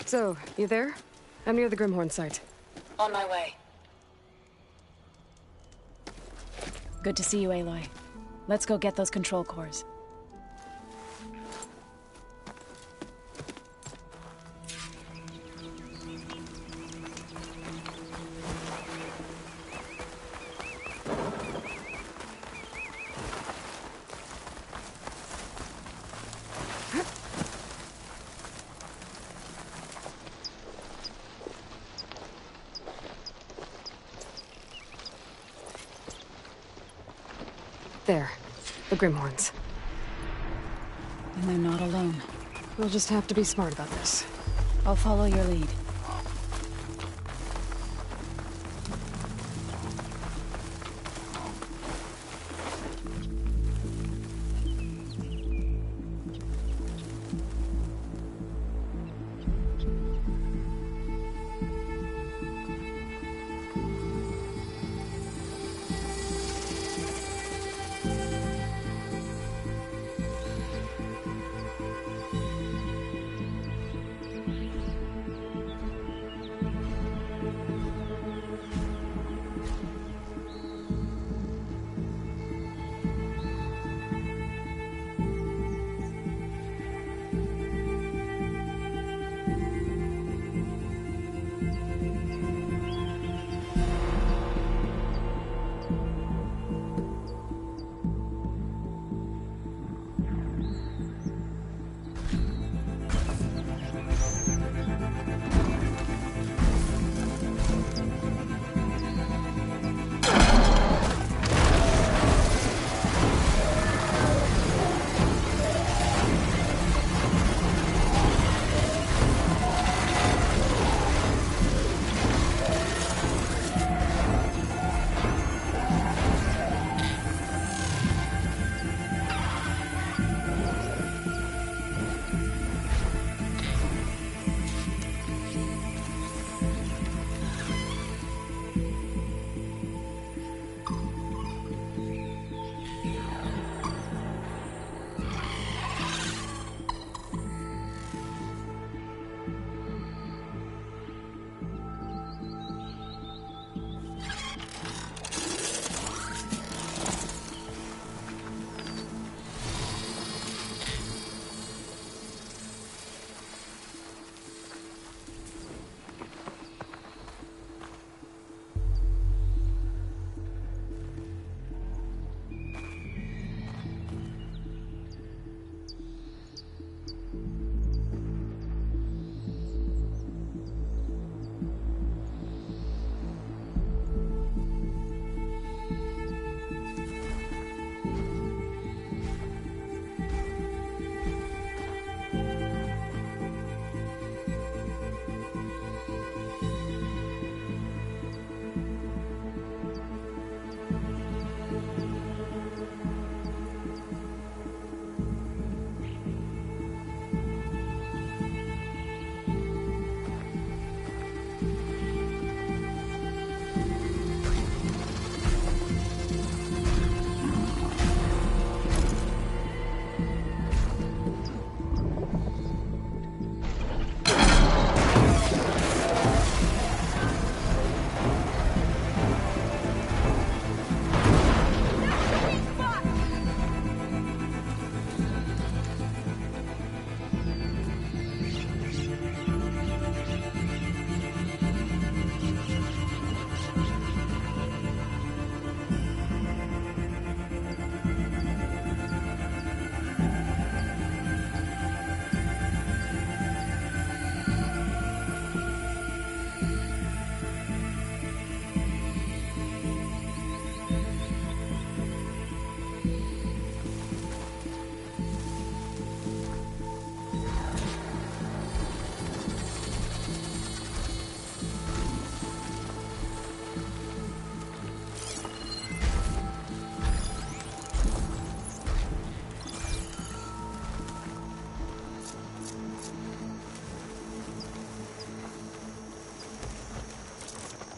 So, you there? I'm near the Grimhorn site. On my way. Good to see you, Aloy. Let's go get those control cores. There. The Grimhorns. And they're not alone. We'll just have to be smart about this. I'll follow your lead.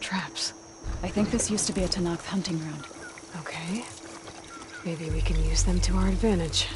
Traps. I think this used to be a Tenakth hunting ground. Okay. Maybe we can use them to our advantage.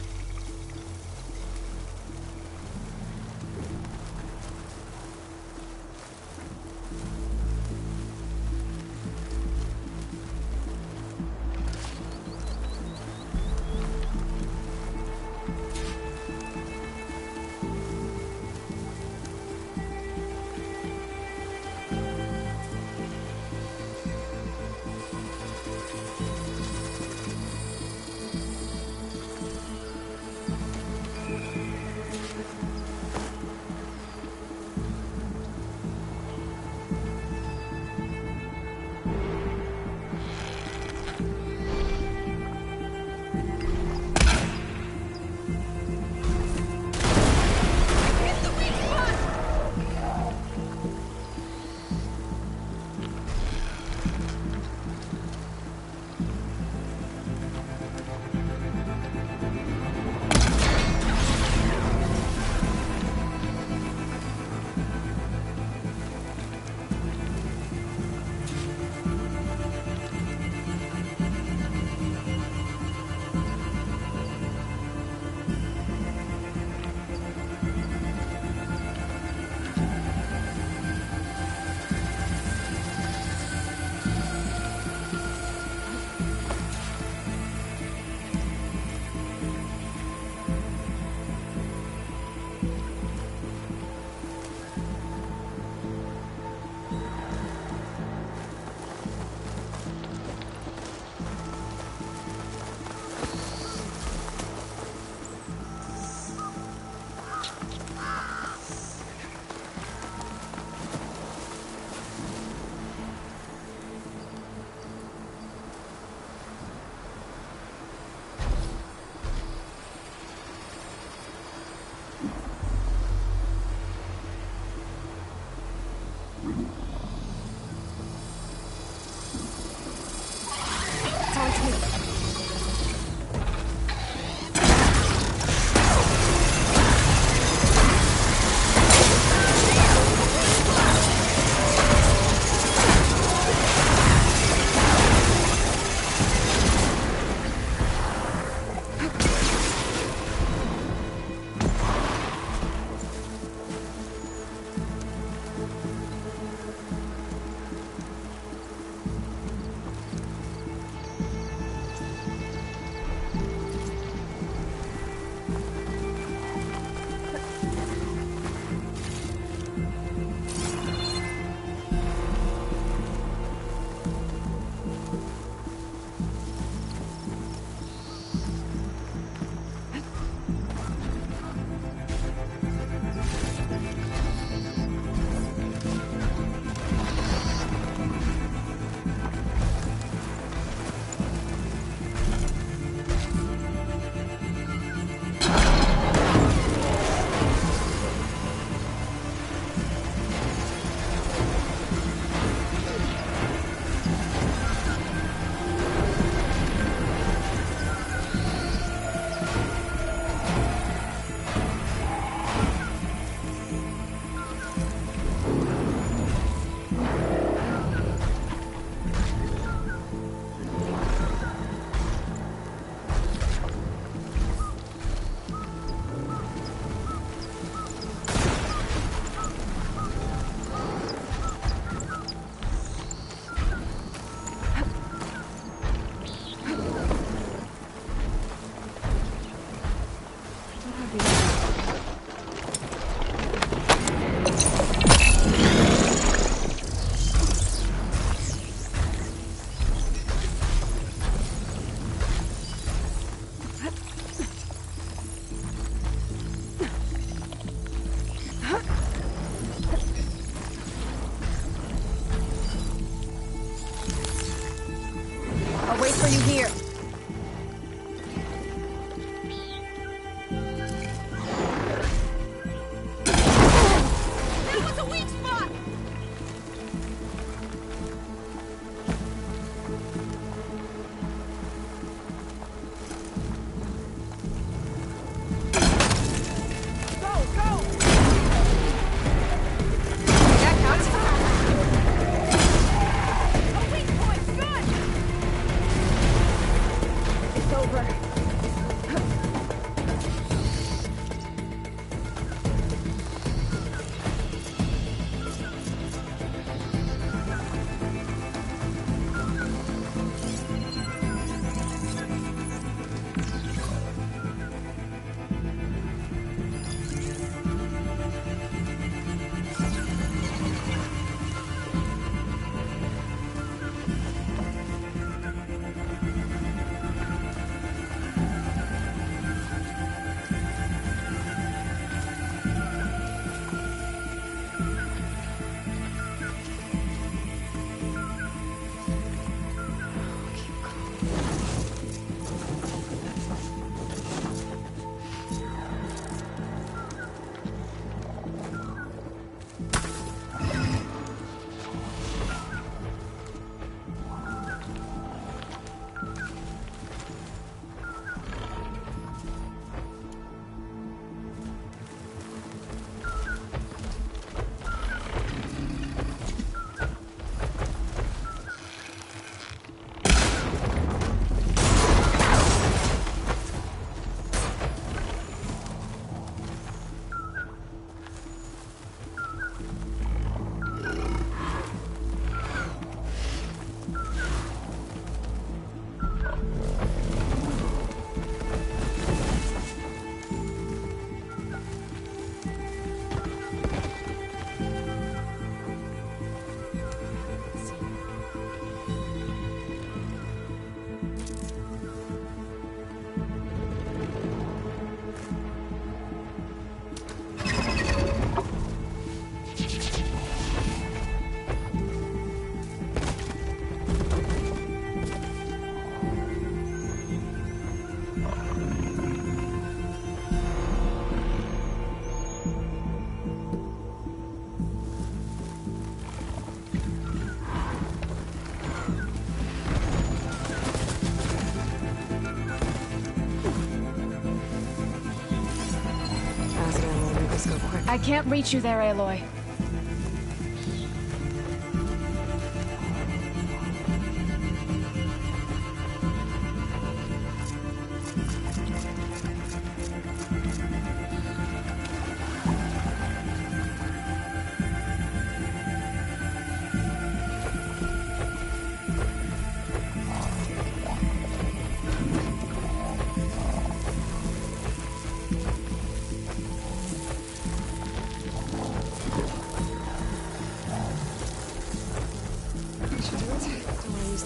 I can't reach you there, Aloy.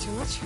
Too much.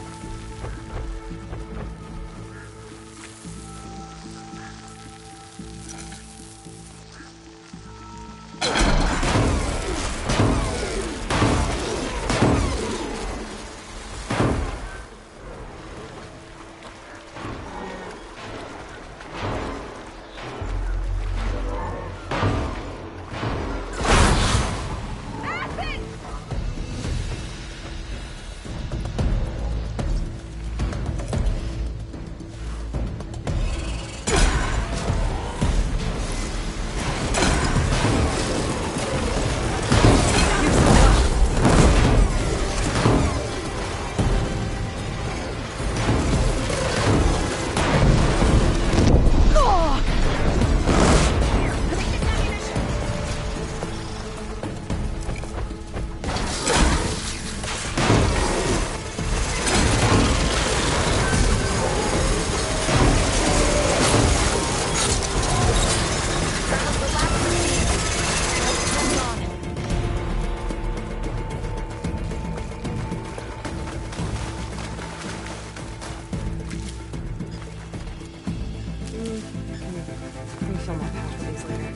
Refill my pouch with these later.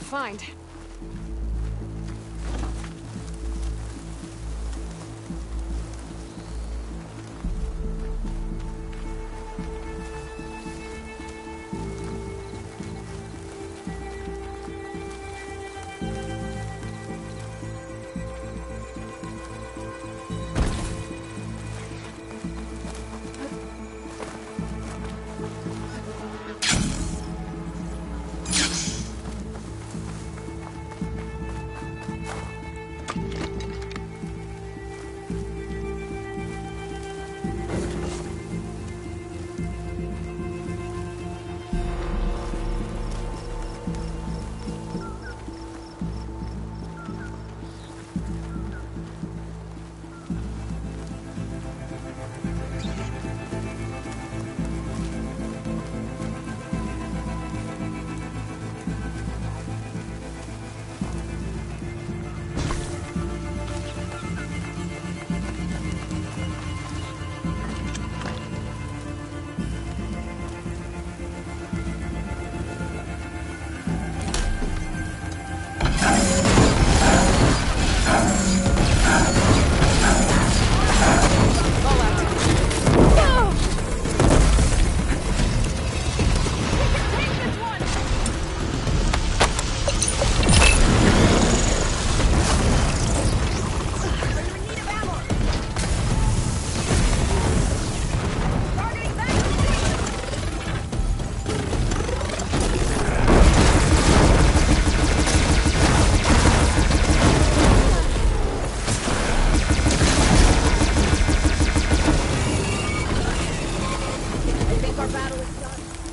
Find.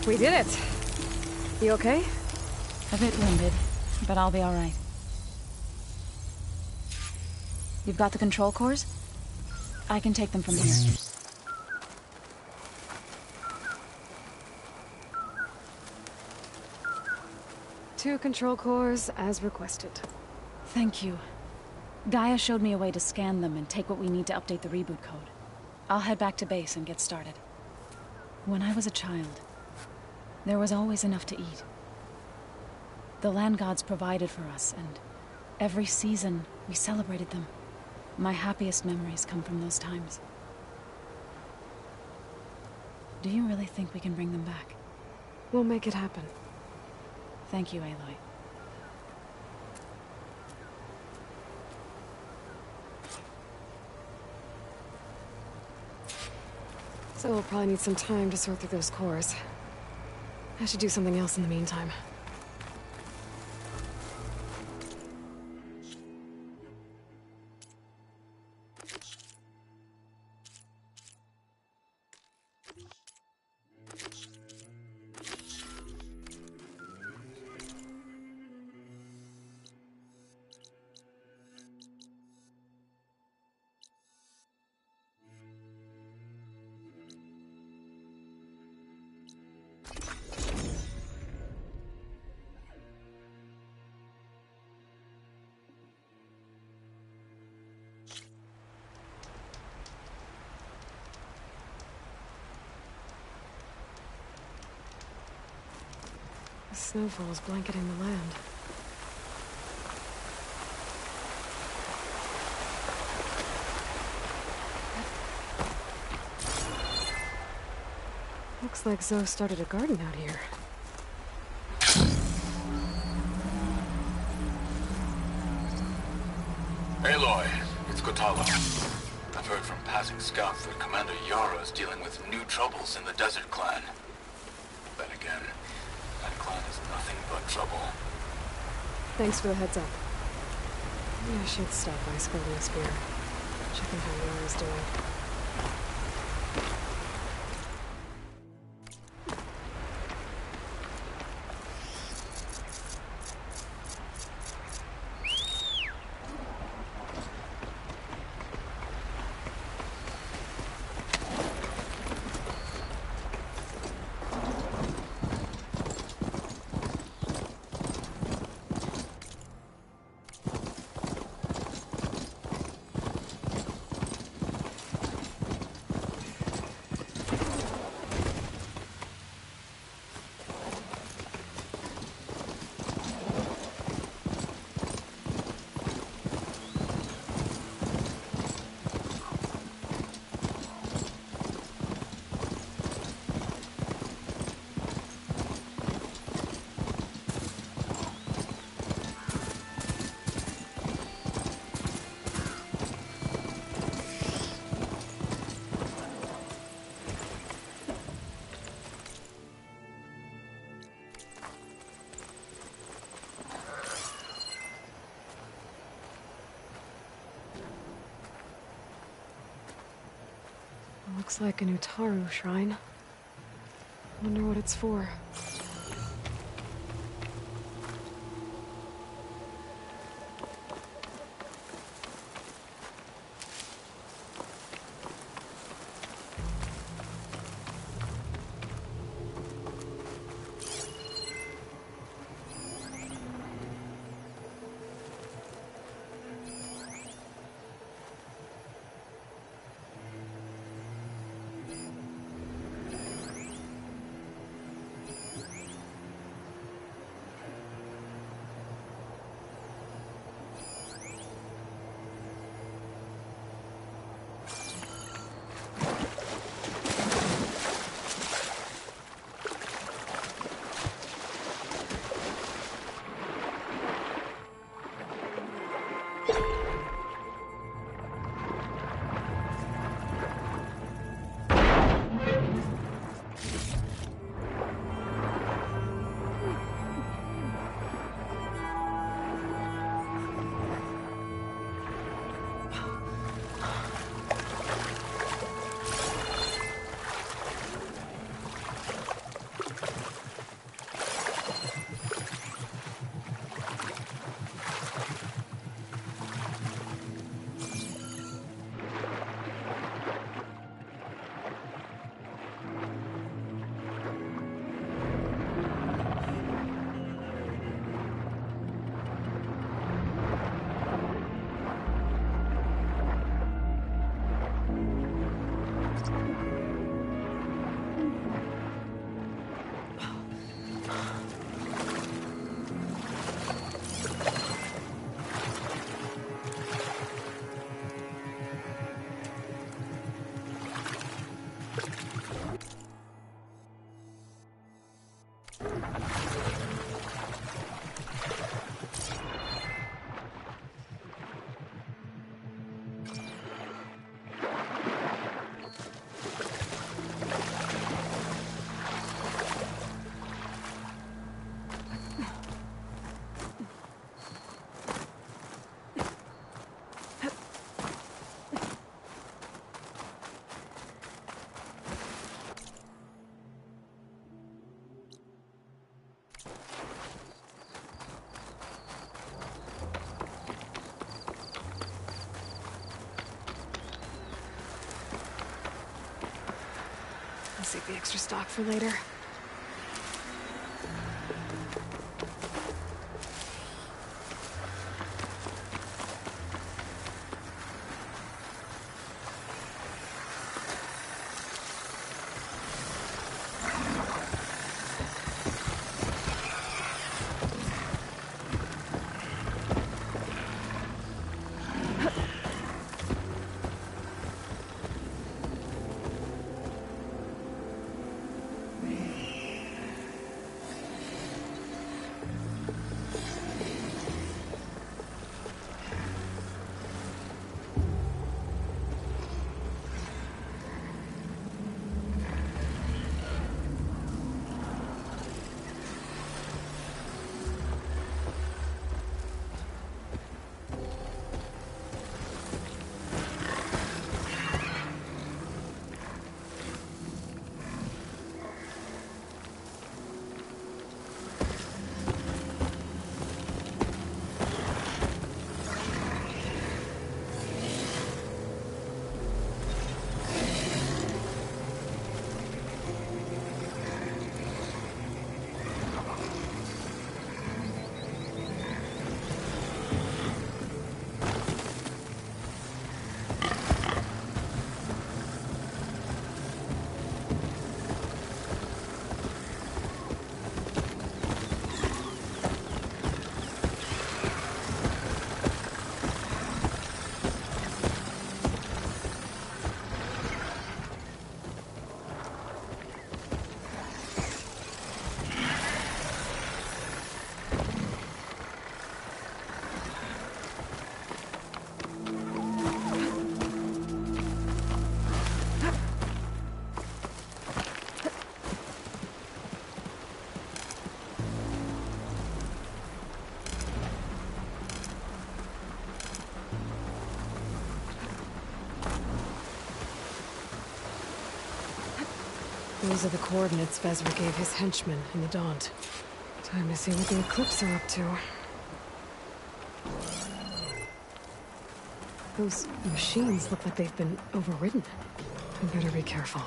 We did it! You okay? A bit winded, but I'll be alright. You've got the control cores? I can take them from here. Two control cores, as requested. Thank you. Gaia showed me a way to scan them and take what we need to update the reboot code. I'll head back to base and get started. When I was a child, there was always enough to eat. The land gods provided for us, and every season we celebrated them. My happiest memories come from those times. Do you really think we can bring them back? We'll make it happen. Thank you, Aloy. So we'll probably need some time to sort through those cores. I should do something else in the meantime. The snowfall is blanketing the land. Looks like Zoe started a garden out here. Aloy, it's Kotallo. I've heard from passing scouts that Commander Yara is dealing with new troubles in the Desert Clan. Then again, that clan is nothing but trouble. Thanks for the heads up. Maybe I should stop by Scorpion Spear. Checking how Yara's doing. Looks like an Utaru shrine. Wonder what it's for. I'll save the extra stock for later. Those are the coordinates Vezra gave his henchmen in the Daunt. Time to see what the Eclipse are up to. Those machines look like they've been overridden. I better be careful.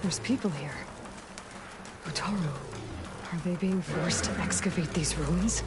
There's people here. Utaru. Are they being forced to excavate these ruins?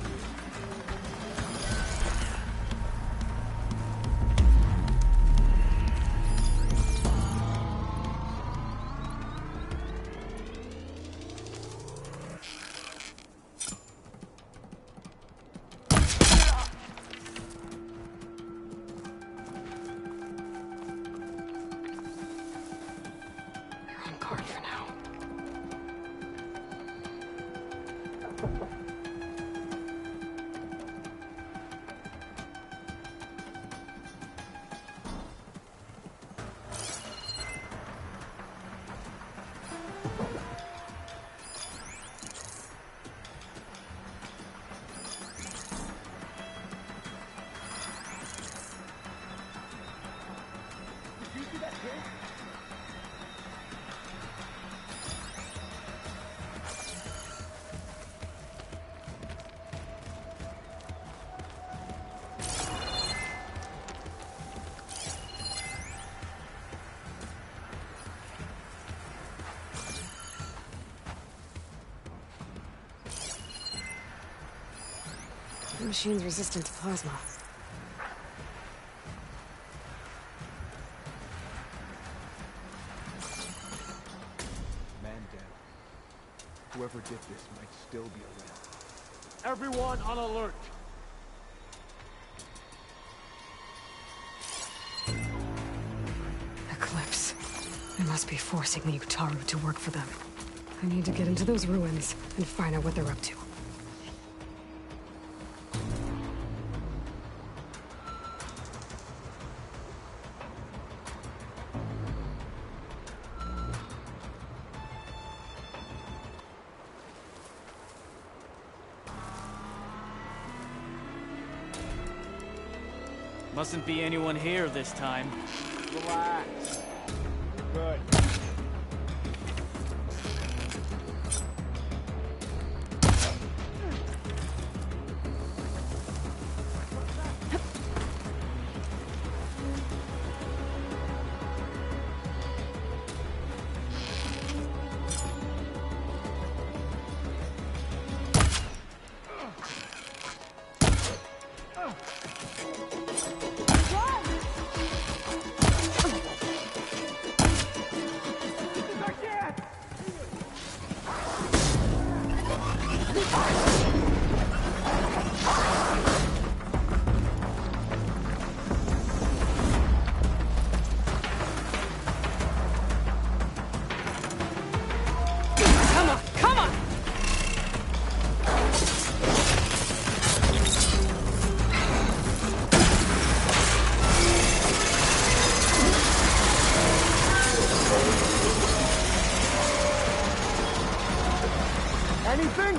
The machine's resistant to plasma. Man down. Whoever did this might still be around. Everyone on alert! Eclipse. They must be forcing the Utaru to work for them. I need to get into those ruins and find out what they're up to. Mustn't be anyone here this time. Relax. Good. Anything?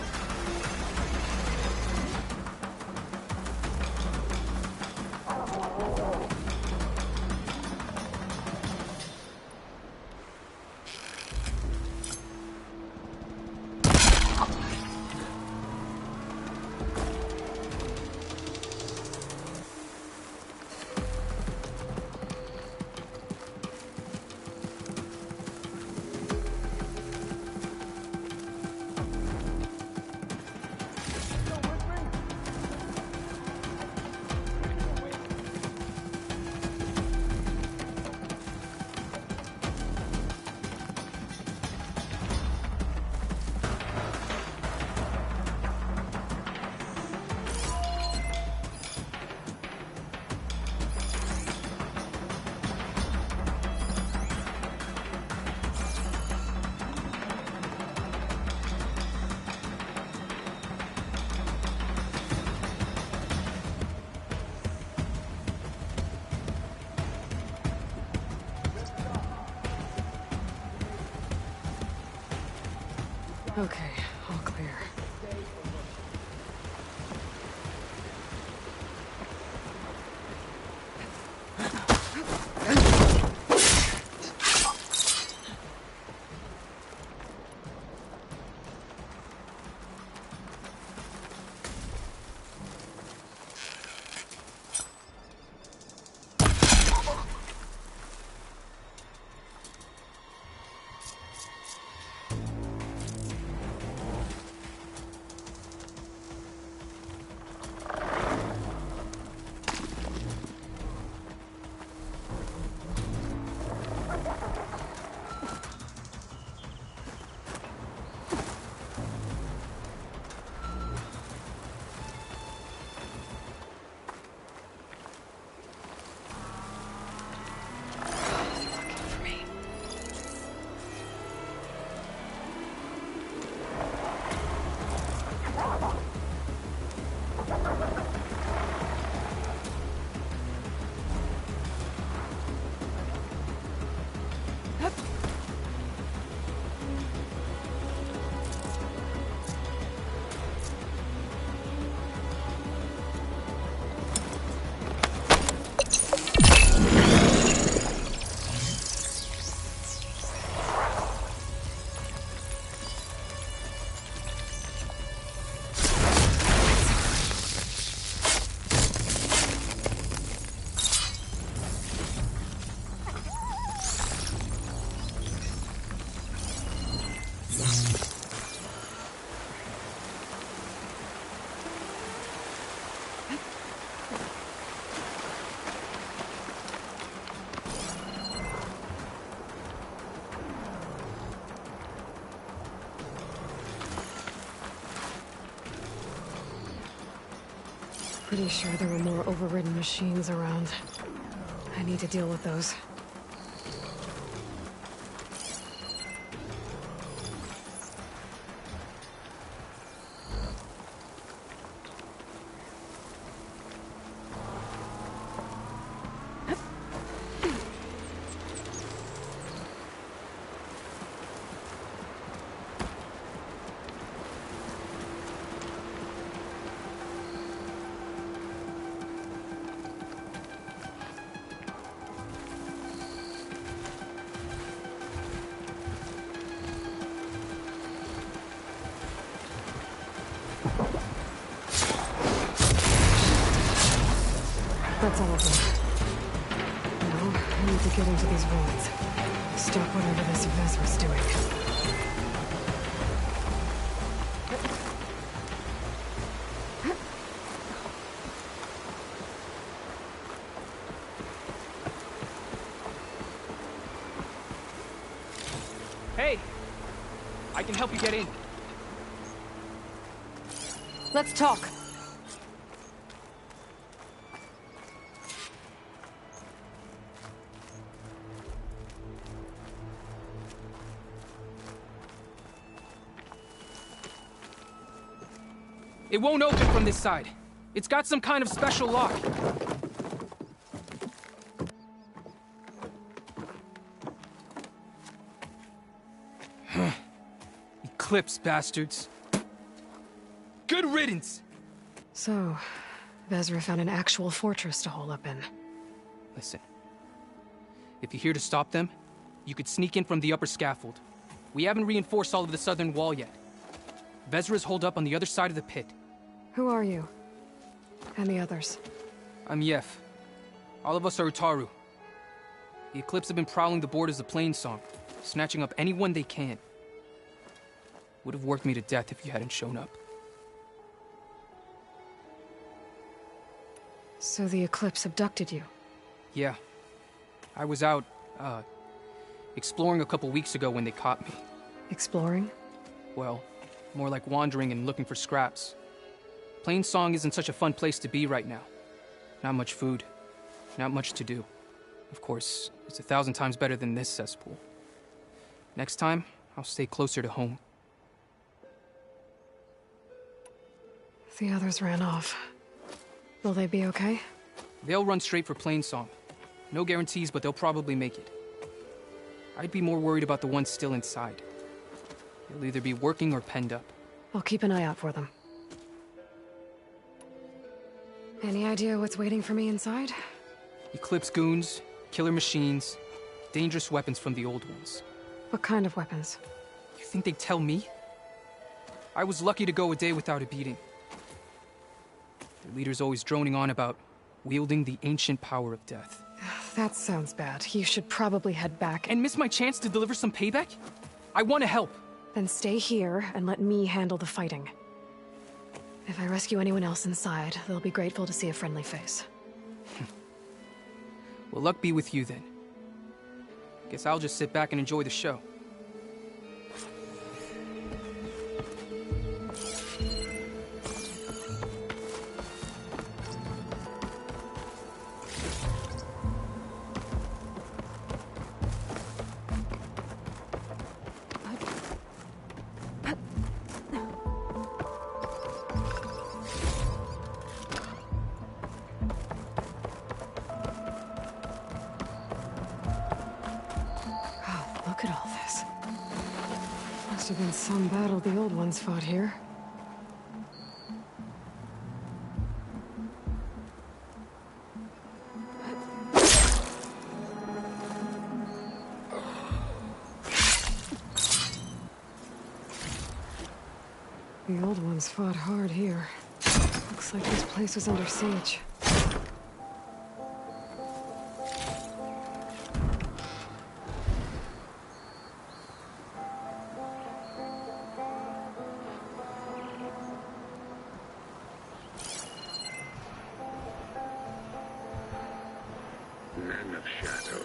Okay, all clear. Pretty sure there were more overridden machines around. I need to deal with those. That's all of them. Now, I need to get into these ruins. Stop whatever this Vezra's doing. Hey! I can help you get in. Let's talk. It won't open from this side. It's got some kind of special lock. Eclipse, bastards. Good riddance! So, Vezra found an actual fortress to hole up in. Listen. If you're here to stop them, you could sneak in from the upper scaffold. We haven't reinforced all of the southern wall yet. Vezra's holed up on the other side of the pit. Who are you? And the others? I'm Yef. All of us are Utaru. The Eclipse have been prowling the borders of Plainsong, snatching up anyone they can. Would have worked me to death if you hadn't shown up. So the Eclipse abducted you? Yeah. I was out, exploring a couple weeks ago when they caught me. Exploring? Well, more like wandering and looking for scraps. Plainsong isn't such a fun place to be right now. Not much food. Not much to do. Of course, it's 1,000 times better than this cesspool. Next time, I'll stay closer to home. The others ran off. Will they be okay? They'll run straight for Plainsong. No guarantees, but they'll probably make it. I'd be more worried about the ones still inside. They'll either be working or penned up. I'll keep an eye out for them. Any idea what's waiting for me inside? Eclipse goons, killer machines, dangerous weapons from the old ones. What kind of weapons? You think they'd tell me? I was lucky to go a day without a beating. Their leader's always droning on about wielding the ancient power of death. That sounds bad. You should probably head back And miss my chance to deliver some payback? I want to help. Then stay here and let me handle the fighting. If I rescue anyone else inside, they'll be grateful to see a friendly face. Well, luck be with you then. Guess I'll just sit back and enjoy the show. Look at all this. Must have been some battle the old ones fought here. The old ones fought hard here. Looks like this place was under siege. Men of Shadow,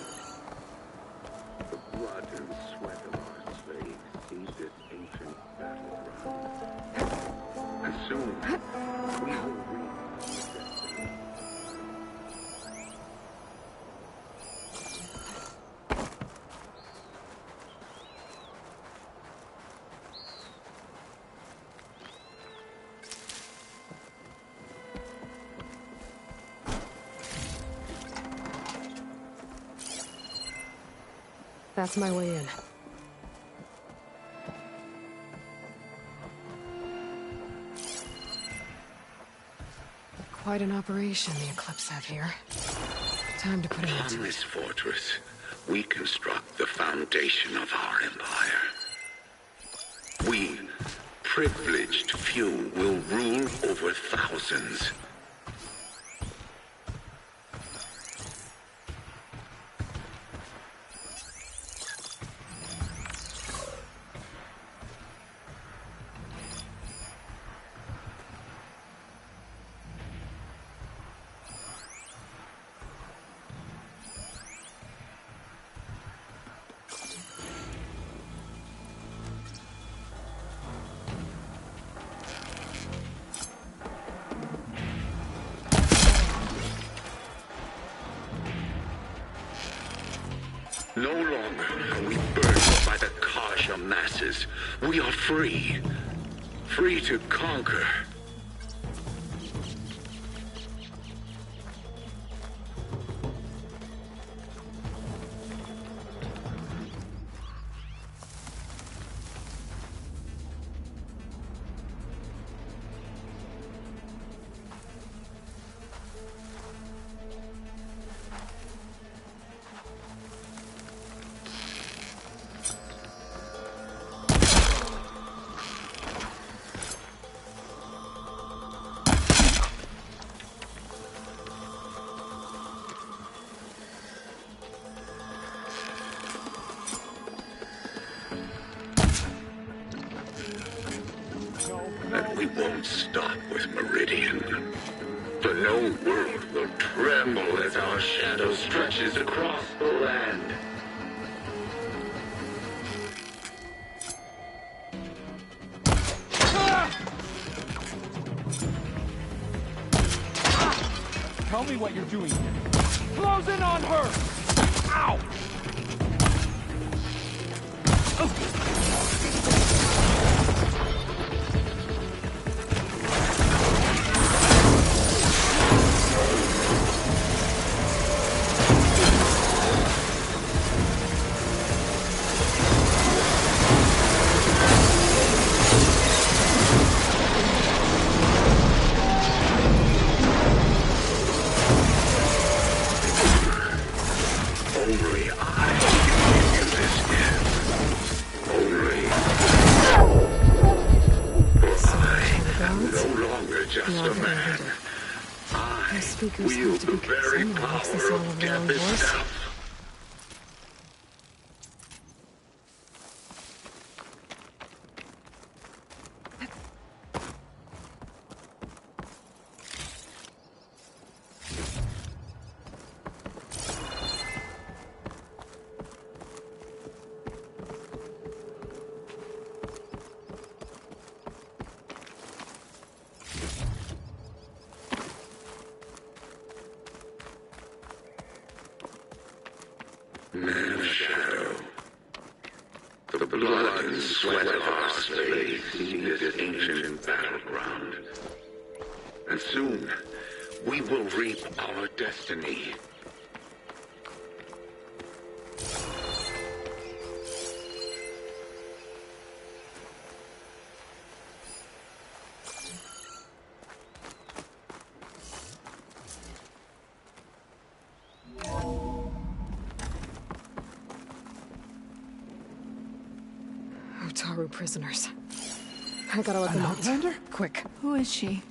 the blood and sweat of our slaves seed this ancient battleground. And soon, we will reap the That's my way in. Quite an operation the Eclipse have here. Time to put an end On to this it. fortress, we construct the foundation of our empire. We, privileged few, will rule over thousands. No longer are we burdened by the Kaja masses. We are free. Free to conquer. And we won't stop with Meridian. The known world will tremble as our shadow stretches across the land. Tell me what you're doing here. Close in on her! Ow! Only I can give you this gift. Only. For I am no longer just a man. I speakers wield have to the be very someone makes this power all of of their own death voice. itself. Man of Shadow. The blood and sweat of our slaves see this ancient battleground. And soon, we will reap our destiny. Utaru prisoners. I gotta let them out. Outlander? Quick. Who is she?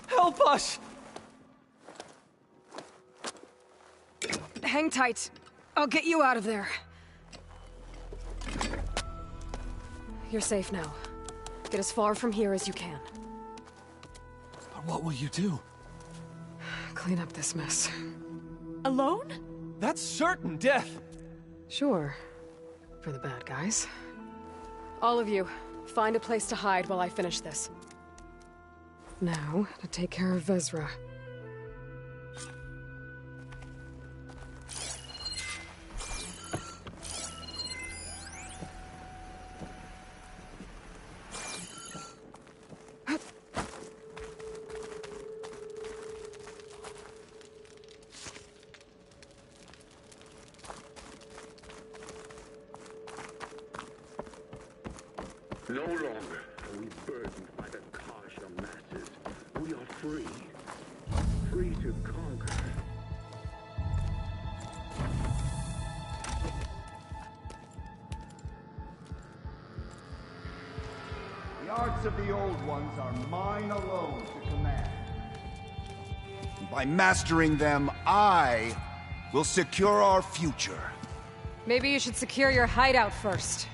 Help us! Hang tight. I'll get you out of there. You're safe now. Get as far from here as you can. But what will you do? Clean up this mess. Alone? That's certain death! Sure. For the bad guys. All of you, find a place to hide while I finish this. Now, to take care of Vezra. No longer are we burdened by the Kasha masses. We are free. Free to conquer. The arts of the Old Ones are mine alone to command. By mastering them, I will secure our future. Maybe you should secure your hideout first.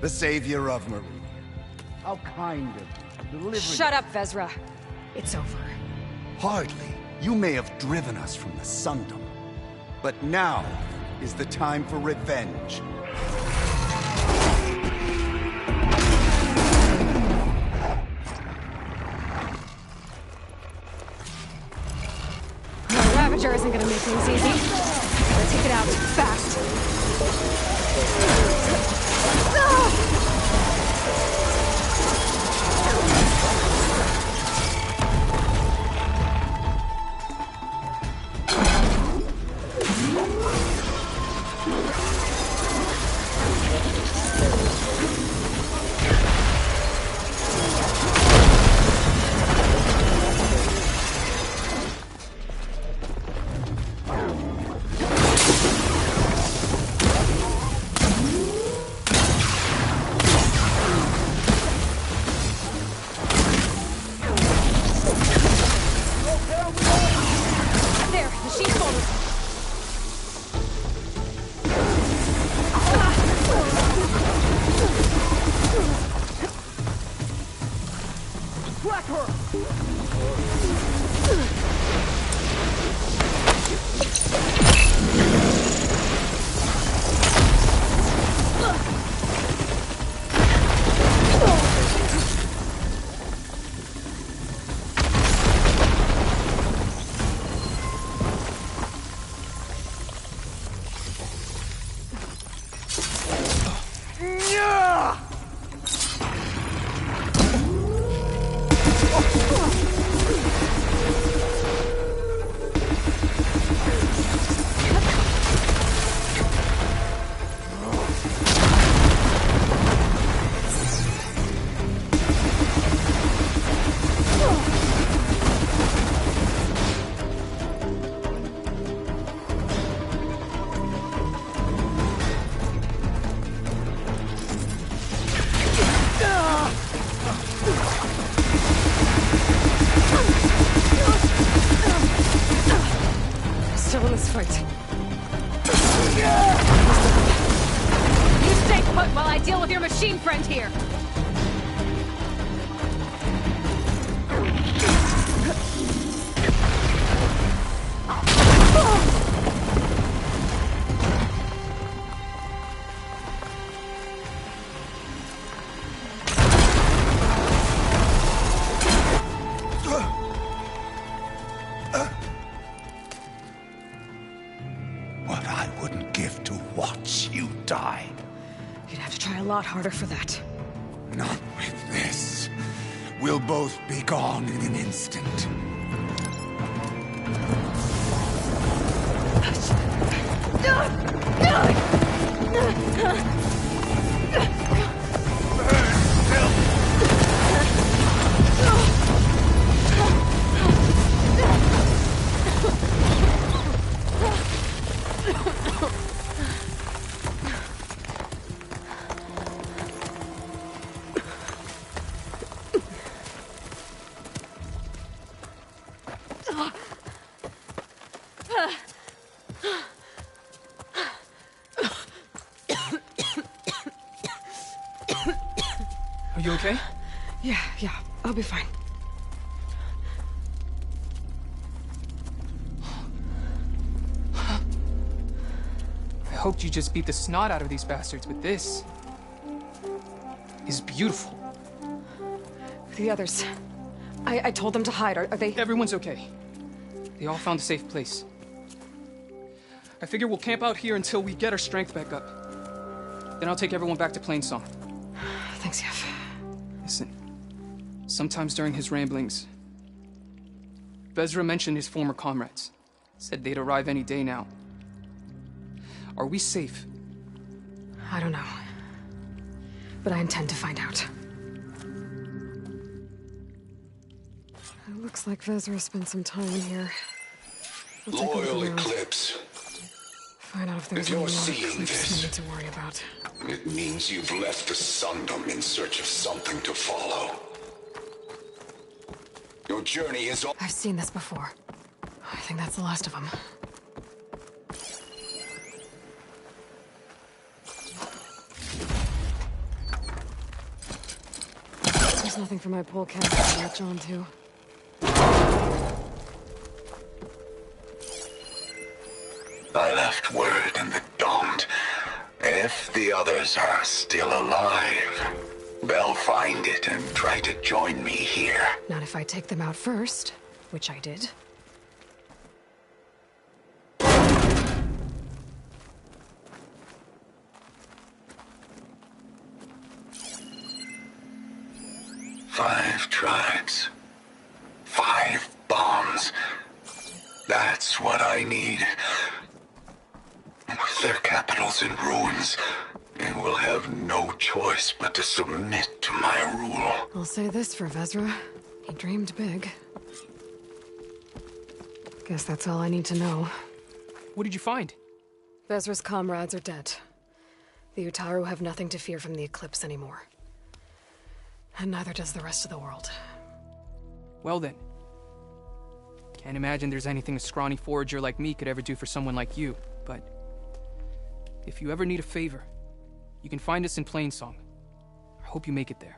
The savior of Marine. How kind of you, delivering... Shut up, Vezra. It's over. Hardly. You may have driven us from the Sundom. But now is the time for revenge. The Ravager isn't gonna make things easy. Gotta take it out fast. Still in this fight. You stay put while I deal with your machine friend here. What I wouldn't give to watch you die. You'd have to try a lot harder for that. Not with this. We'll both be gone in an instant. Are you okay? Yeah, I'll be fine. I hoped you just beat the snot out of these bastards, but this is beautiful. The others. I told them to hide. Are they... Everyone's okay. They all found a safe place. I figure we'll camp out here until we get our strength back up. Then I'll take everyone back to Plainsong. Thanks, Yev. Listen, sometimes during his ramblings, Vezra mentioned his former comrades. Said they'd arrive any day now. Are we safe? I don't know. But I intend to find out. It looks like Vezra spent some time in here. I'll take a look Loyal around. Eclipse, Find out if there's if you're any more seeing Eclipse this- we need to worry about. it means you've left the Sundom in search of something to follow. Your journey is all... I've seen this before. I think that's the last of them. There's nothing for my polecat to latch onto. I left word in the Domed. If the others are still alive, they'll find it and try to join me here. Not if I take them out first, which I did. Five tribes. 5 bombs. That's what I need. With their capitals in ruins, they will have no choice but to submit to my rule. I'll say this for Vezra. He dreamed big. Guess that's all I need to know. What did you find? Vezra's comrades are dead. The Utaru have nothing to fear from the Eclipse anymore. And neither does the rest of the world. Well then. Can't imagine there's anything a scrawny forager like me could ever do for someone like you, but... if you ever need a favor, you can find us in Plainsong. I hope you make it there.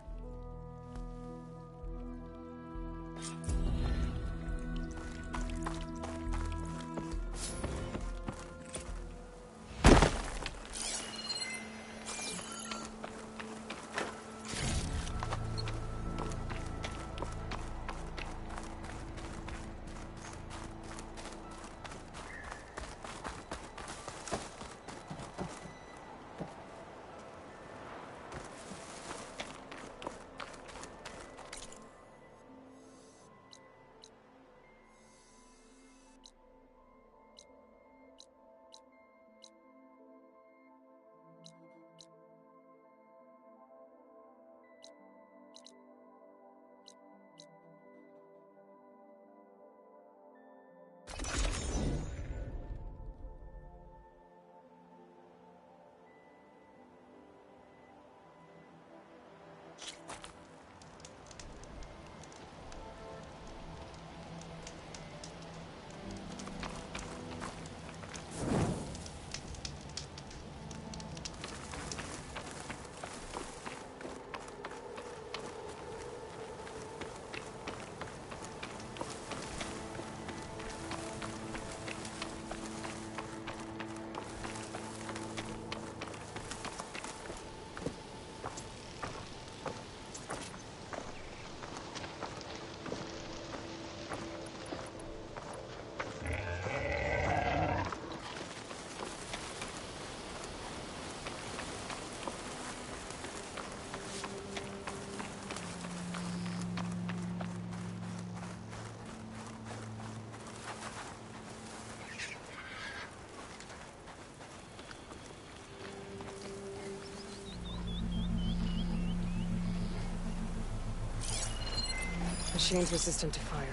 Machine's resistant to fire.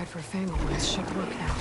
for Fama once should work now.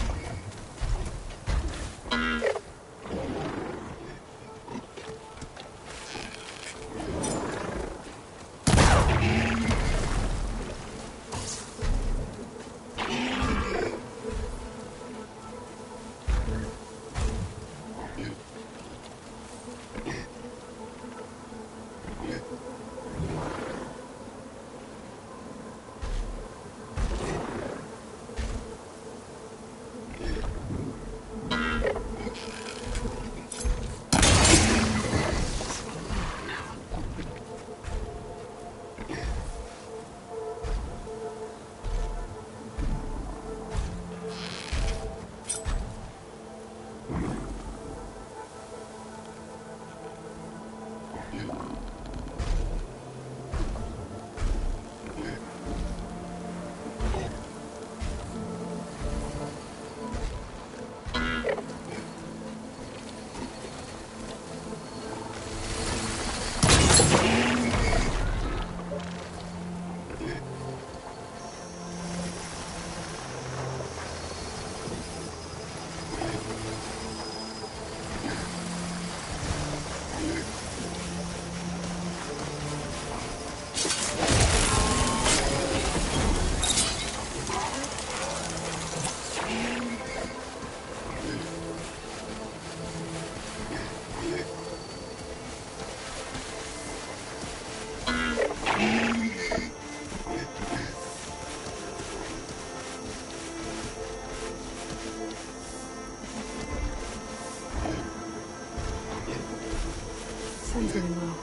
Sun's getting low.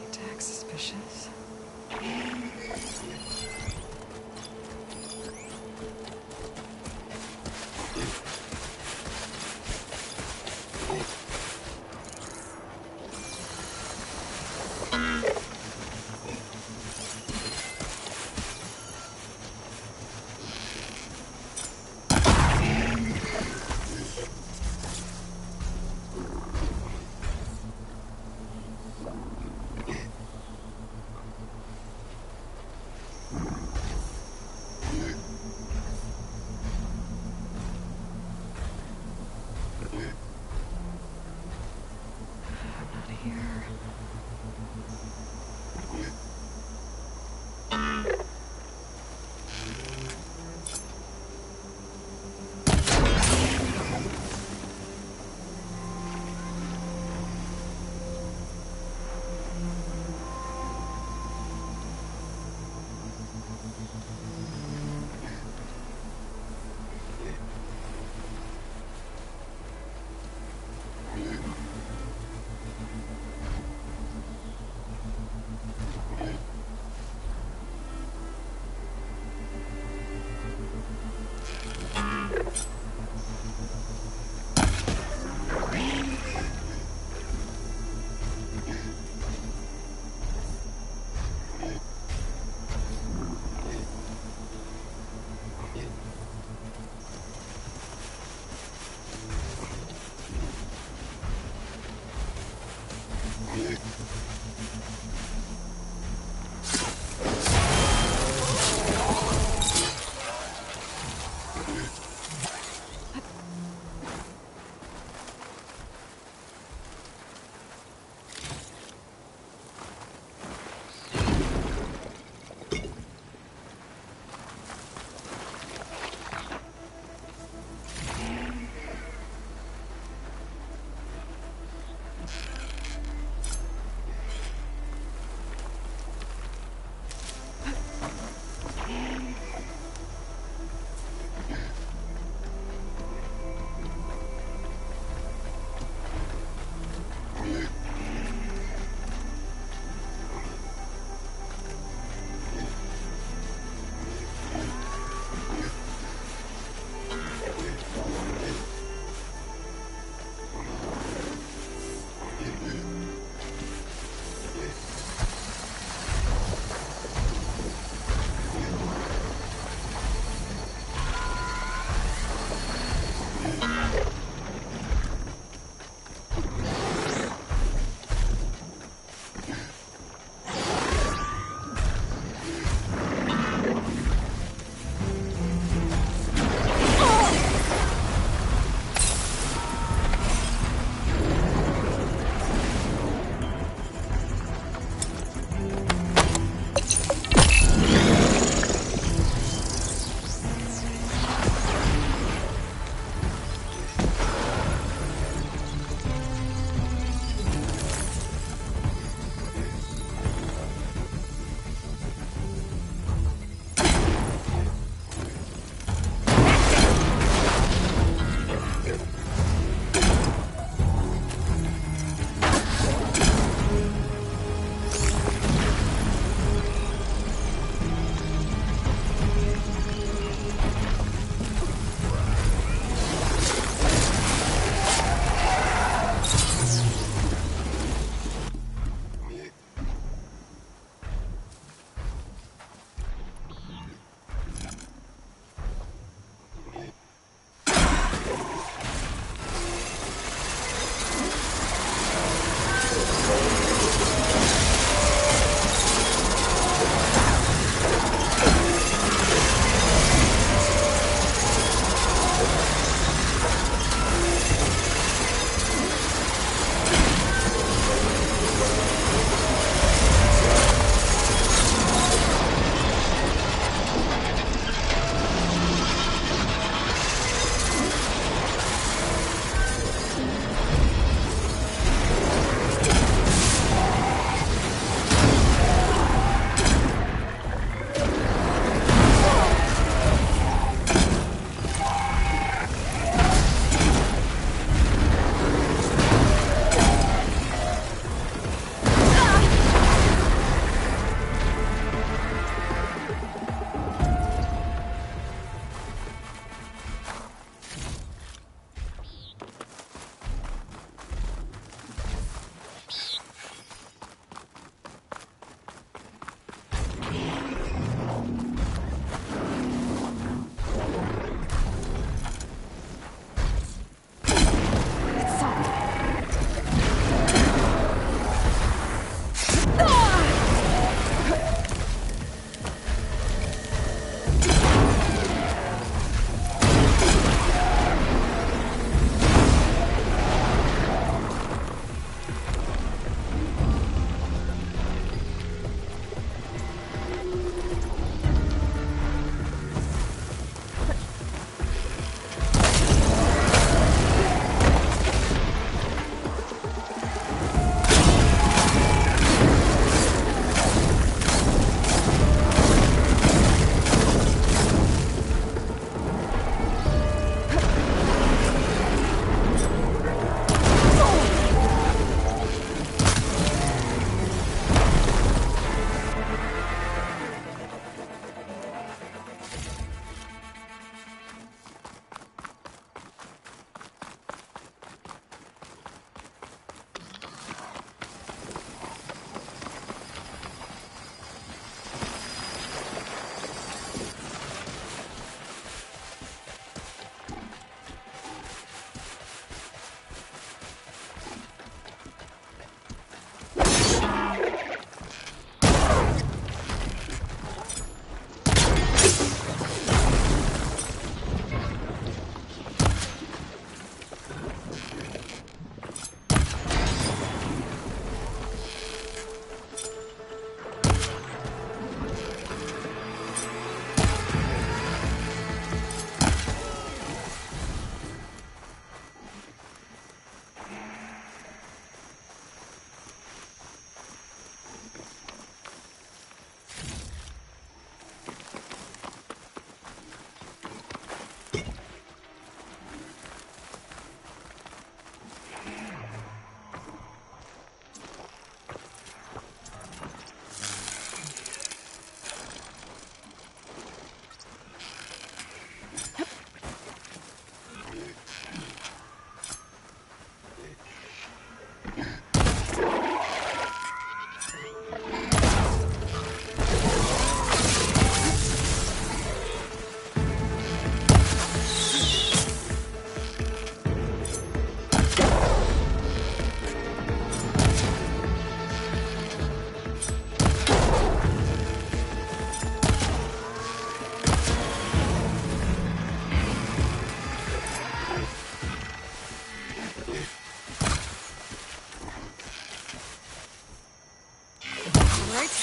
Attack suspicious.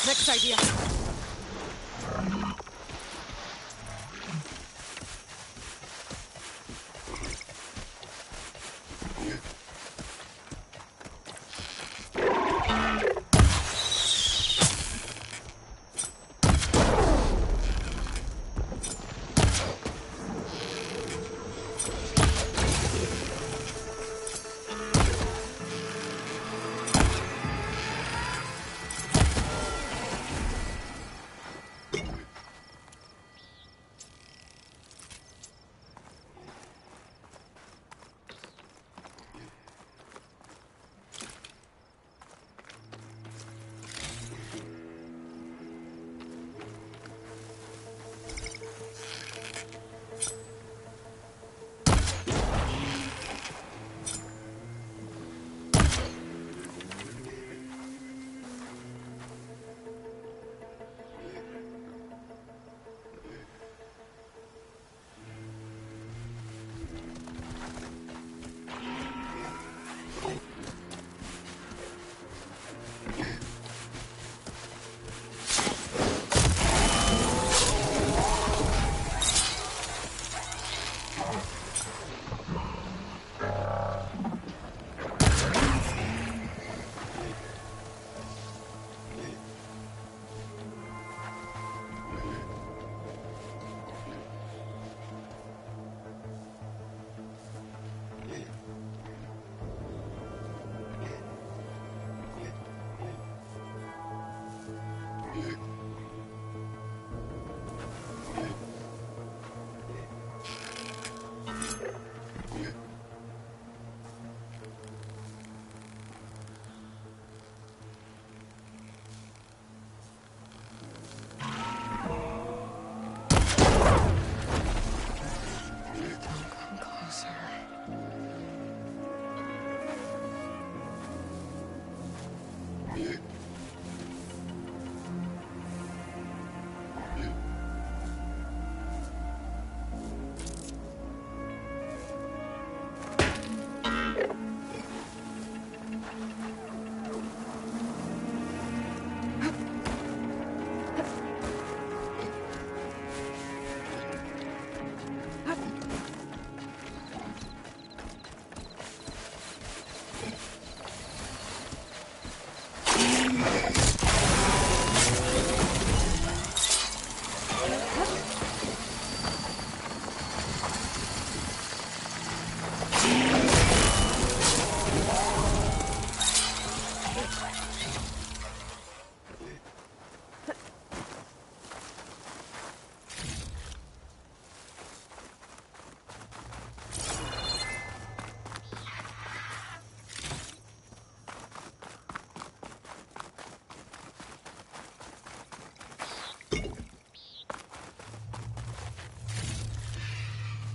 Next idea.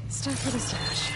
It's time for the stash.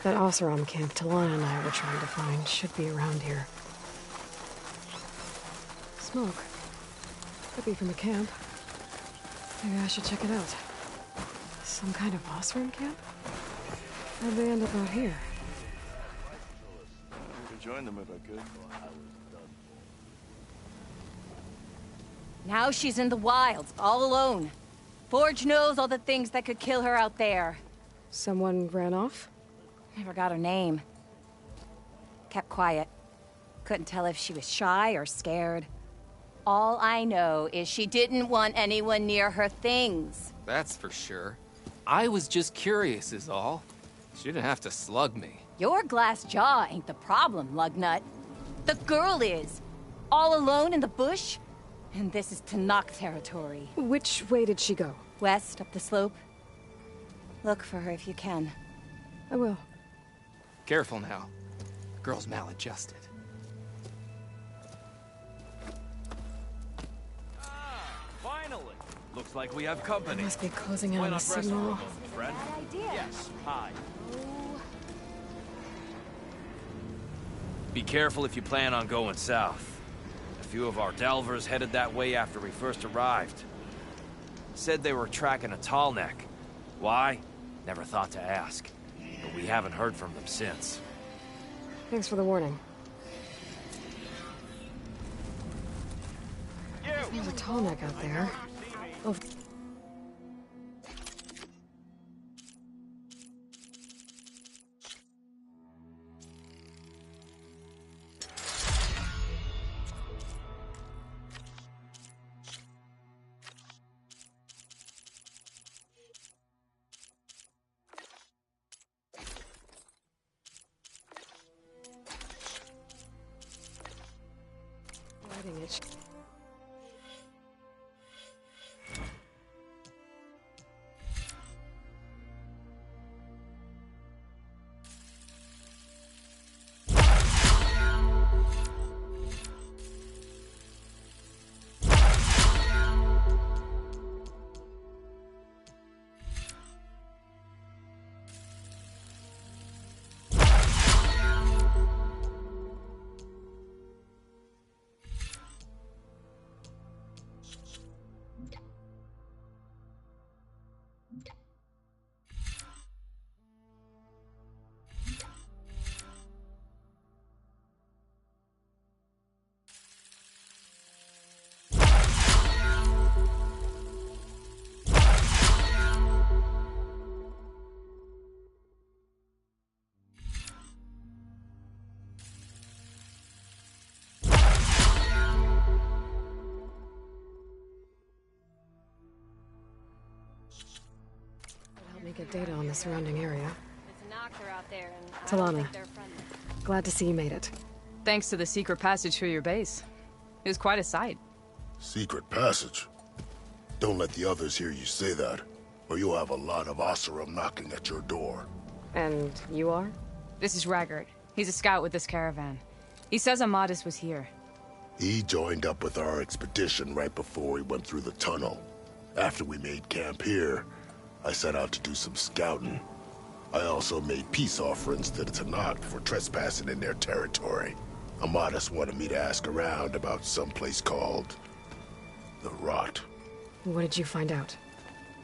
That Oseram camp Talana and I were trying to find should be around here. Smoke. Could be from the camp. Maybe I should check it out. Some kind of Oseram camp? How'd they end up out here? I could join them if I could. Now she's in the wilds, all alone. Forge knows all the things that could kill her out there. Someone ran off? Never got her name. Kept quiet. Couldn't tell if she was shy or scared. All I know is she didn't want anyone near her things. That's for sure. I was just curious is all. She didn't have to slug me. Your glass jaw ain't the problem, Lugnut. The girl is. All alone in the bush. And this is Tenakth territory. Which way did she go? West, up the slope. Look for her if you can. I will. Careful now. Girl's maladjusted. Finally! Looks like we have company. Must be closing in Why on a not rest for a signal. moment, friend? Bad idea. Yes, hi. Be careful if you plan on going south. A few of our delvers headed that way after we first arrived. Said they were tracking a tall neck. Why? Never thought to ask. But we haven't heard from them since. Thanks for the warning. There's a tall neck out there. Oh. Lighting it. Help me get data on the surrounding area. There's a Noctur out there, and I Talana. don't think they're friendly. Glad to see you made it. Thanks to the secret passage through your base. It was quite a sight. Secret passage? Don't let the others hear you say that, or you'll have a lot of Oseram knocking at your door. And you are? This is Raggard. He's a scout with this caravan. He says Amadis was here. He joined up with our expedition right before we went through the tunnel. After we made camp here, I set out to do some scouting. I also made peace offerings to the Tenakth for trespassing in their territory. Amadis wanted me to ask around about some place called the Rot. What did you find out?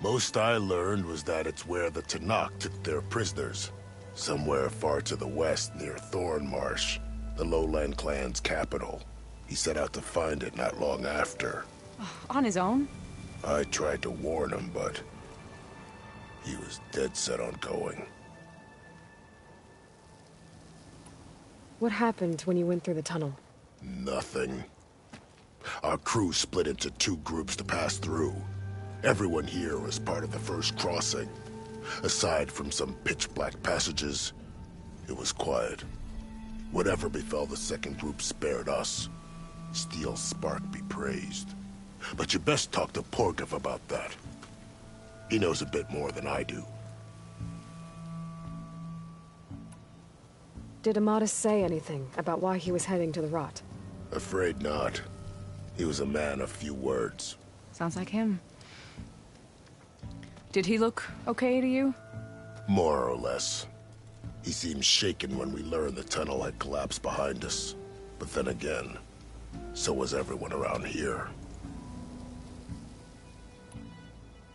Most I learned was that it's where the Tenakth took their prisoners. Somewhere far to the west near Thornmarsh, the Lowland clan's capital. He set out to find it not long after. On his own? I tried to warn him, but he was dead set on going. What happened when you went through the tunnel? Nothing. Our crew split into two groups to pass through. Everyone here was part of the first crossing. Aside from some pitch-black passages, it was quiet. Whatever befell the second group spared us. Steel Spark be praised. But you best talk to Porgov about that. He knows a bit more than I do. Did Amadis say anything about why he was heading to the Rot? Afraid not. He was a man of few words. Sounds like him. Did he look okay to you? More or less. He seemed shaken when we learned the tunnel had collapsed behind us. But then again, so was everyone around here.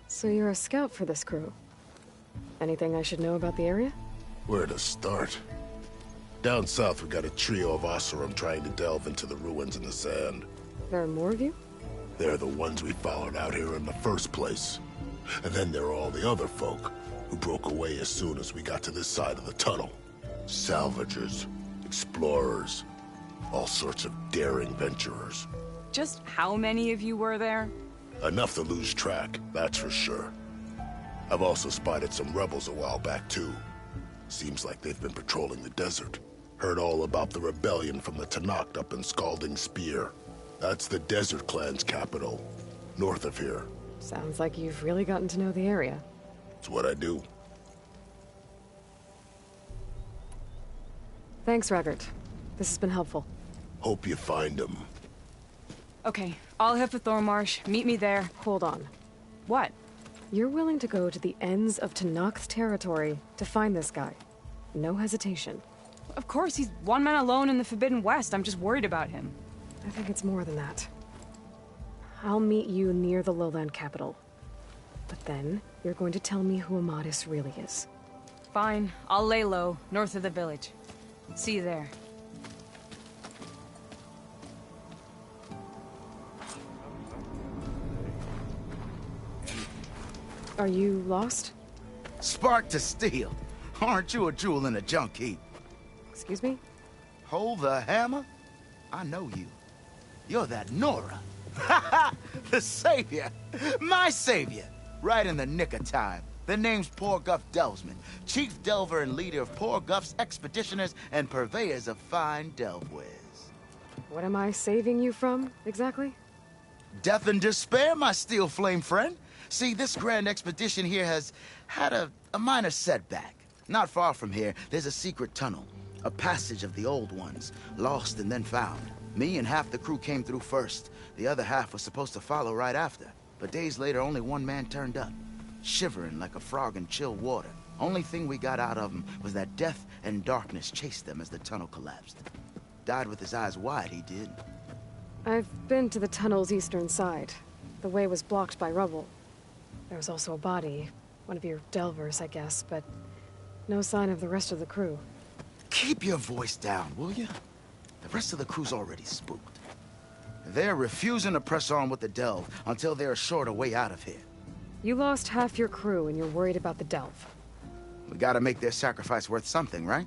So you're a scout for this crew. Anything I should know about the area? Where to start? Down south, we got a trio of Oseram trying to delve into the ruins in the sand. There are more of you? They're the ones we followed out here in the first place. And then there are all the other folk, who broke away as soon as we got to this side of the tunnel. Salvagers, explorers, all sorts of daring venturers. Just how many of you were there? Enough to lose track, that's for sure. I've also spotted some rebels a while back, too. Seems like they've been patrolling the desert. Heard all about the rebellion from the Tenakth up in Scalding Spear. That's the Desert Clan's capital, north of here. Sounds like you've really gotten to know the area. It's what I do. Thanks, Raggart. This has been helpful. Hope you find him. Okay, I'll head for Thornmarsh. Meet me there. Hold on. What? You're willing to go to the ends of Tenakth territory to find this guy. No hesitation. Of course, he's one man alone in the Forbidden West. I'm just worried about him. I think it's more than that. I'll meet you near the lowland capital. But then, you're going to tell me who Amadis really is. Fine. I'll lay low, north of the village. See you there. Are you lost? Spark to steel. Aren't you a jewel in a junk heap? Excuse me? Hold the hammer? I know you. You're that Nora. Ha ha! The savior! My savior! Right in the nick of time. The name's Porguff Delvesman, chief delver and leader of Porguff's expeditioners and purveyors of fine delve wares. What am I saving you from, exactly? Death and despair, my steel flame friend. See, this grand expedition here has had a minor setback. Not far from here, there's a secret tunnel. A passage of the old ones, lost and then found. Me and half the crew came through first. The other half was supposed to follow right after. But days later, only one man turned up, shivering like a frog in chill water. Only thing we got out of him was that death and darkness chased them as the tunnel collapsed. Died with his eyes wide, he did. I've been to the tunnel's eastern side. The way was blocked by rubble. There was also a body, one of your delvers, I guess, but no sign of the rest of the crew. Keep your voice down, will you? The rest of the crew's already spooked. They're refusing to press on with the delve until they're assured a way out of here. You lost half your crew and you're worried about the delve. We gotta make their sacrifice worth something, right?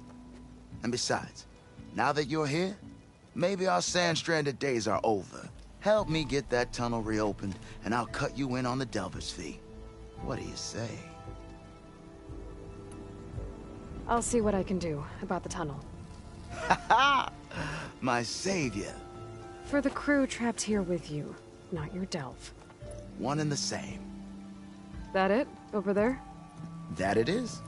And besides, now that you're here, maybe our sand-stranded days are over. Help me get that tunnel reopened, and I'll cut you in on the delver's fee. What do you say? I'll see what I can do about the tunnel. Ha ha! My savior. For the crew trapped here with you, not your delve. One and the same. That it? Over there? That it is.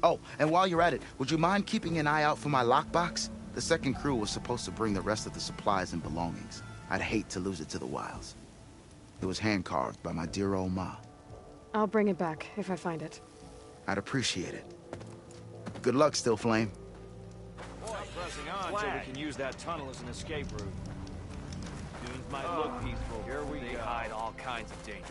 Oh, and while you're at it, would you mind keeping an eye out for my lockbox? The second crew was supposed to bring the rest of the supplies and belongings. I'd hate to lose it to the wilds. It was hand-carved by my dear old ma. I'll bring it back if I find it. I'd appreciate it. Good luck, Still Flame. Pressing on so we can use that tunnel as an escape route. Dunes might look peaceful. Here we go. They hide all kinds of dangers.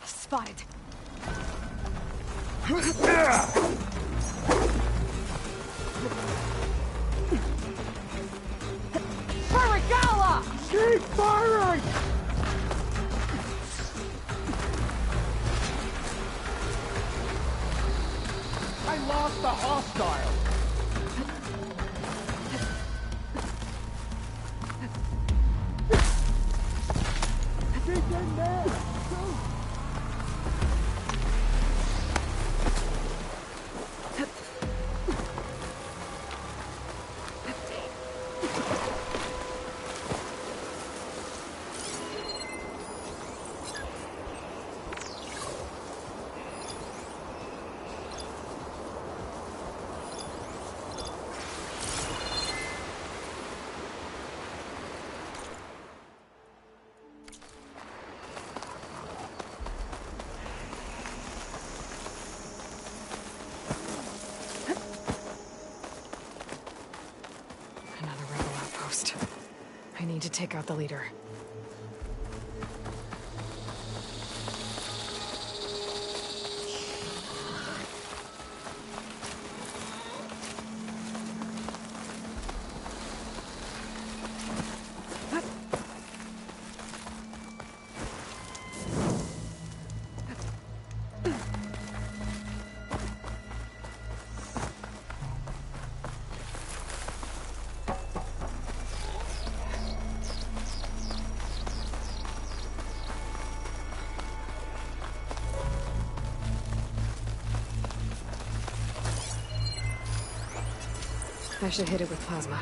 Spotted. Where we go? Keep firing! I lost the hostile! Keep in there! I need to take out the leader. I should hit it with plasma.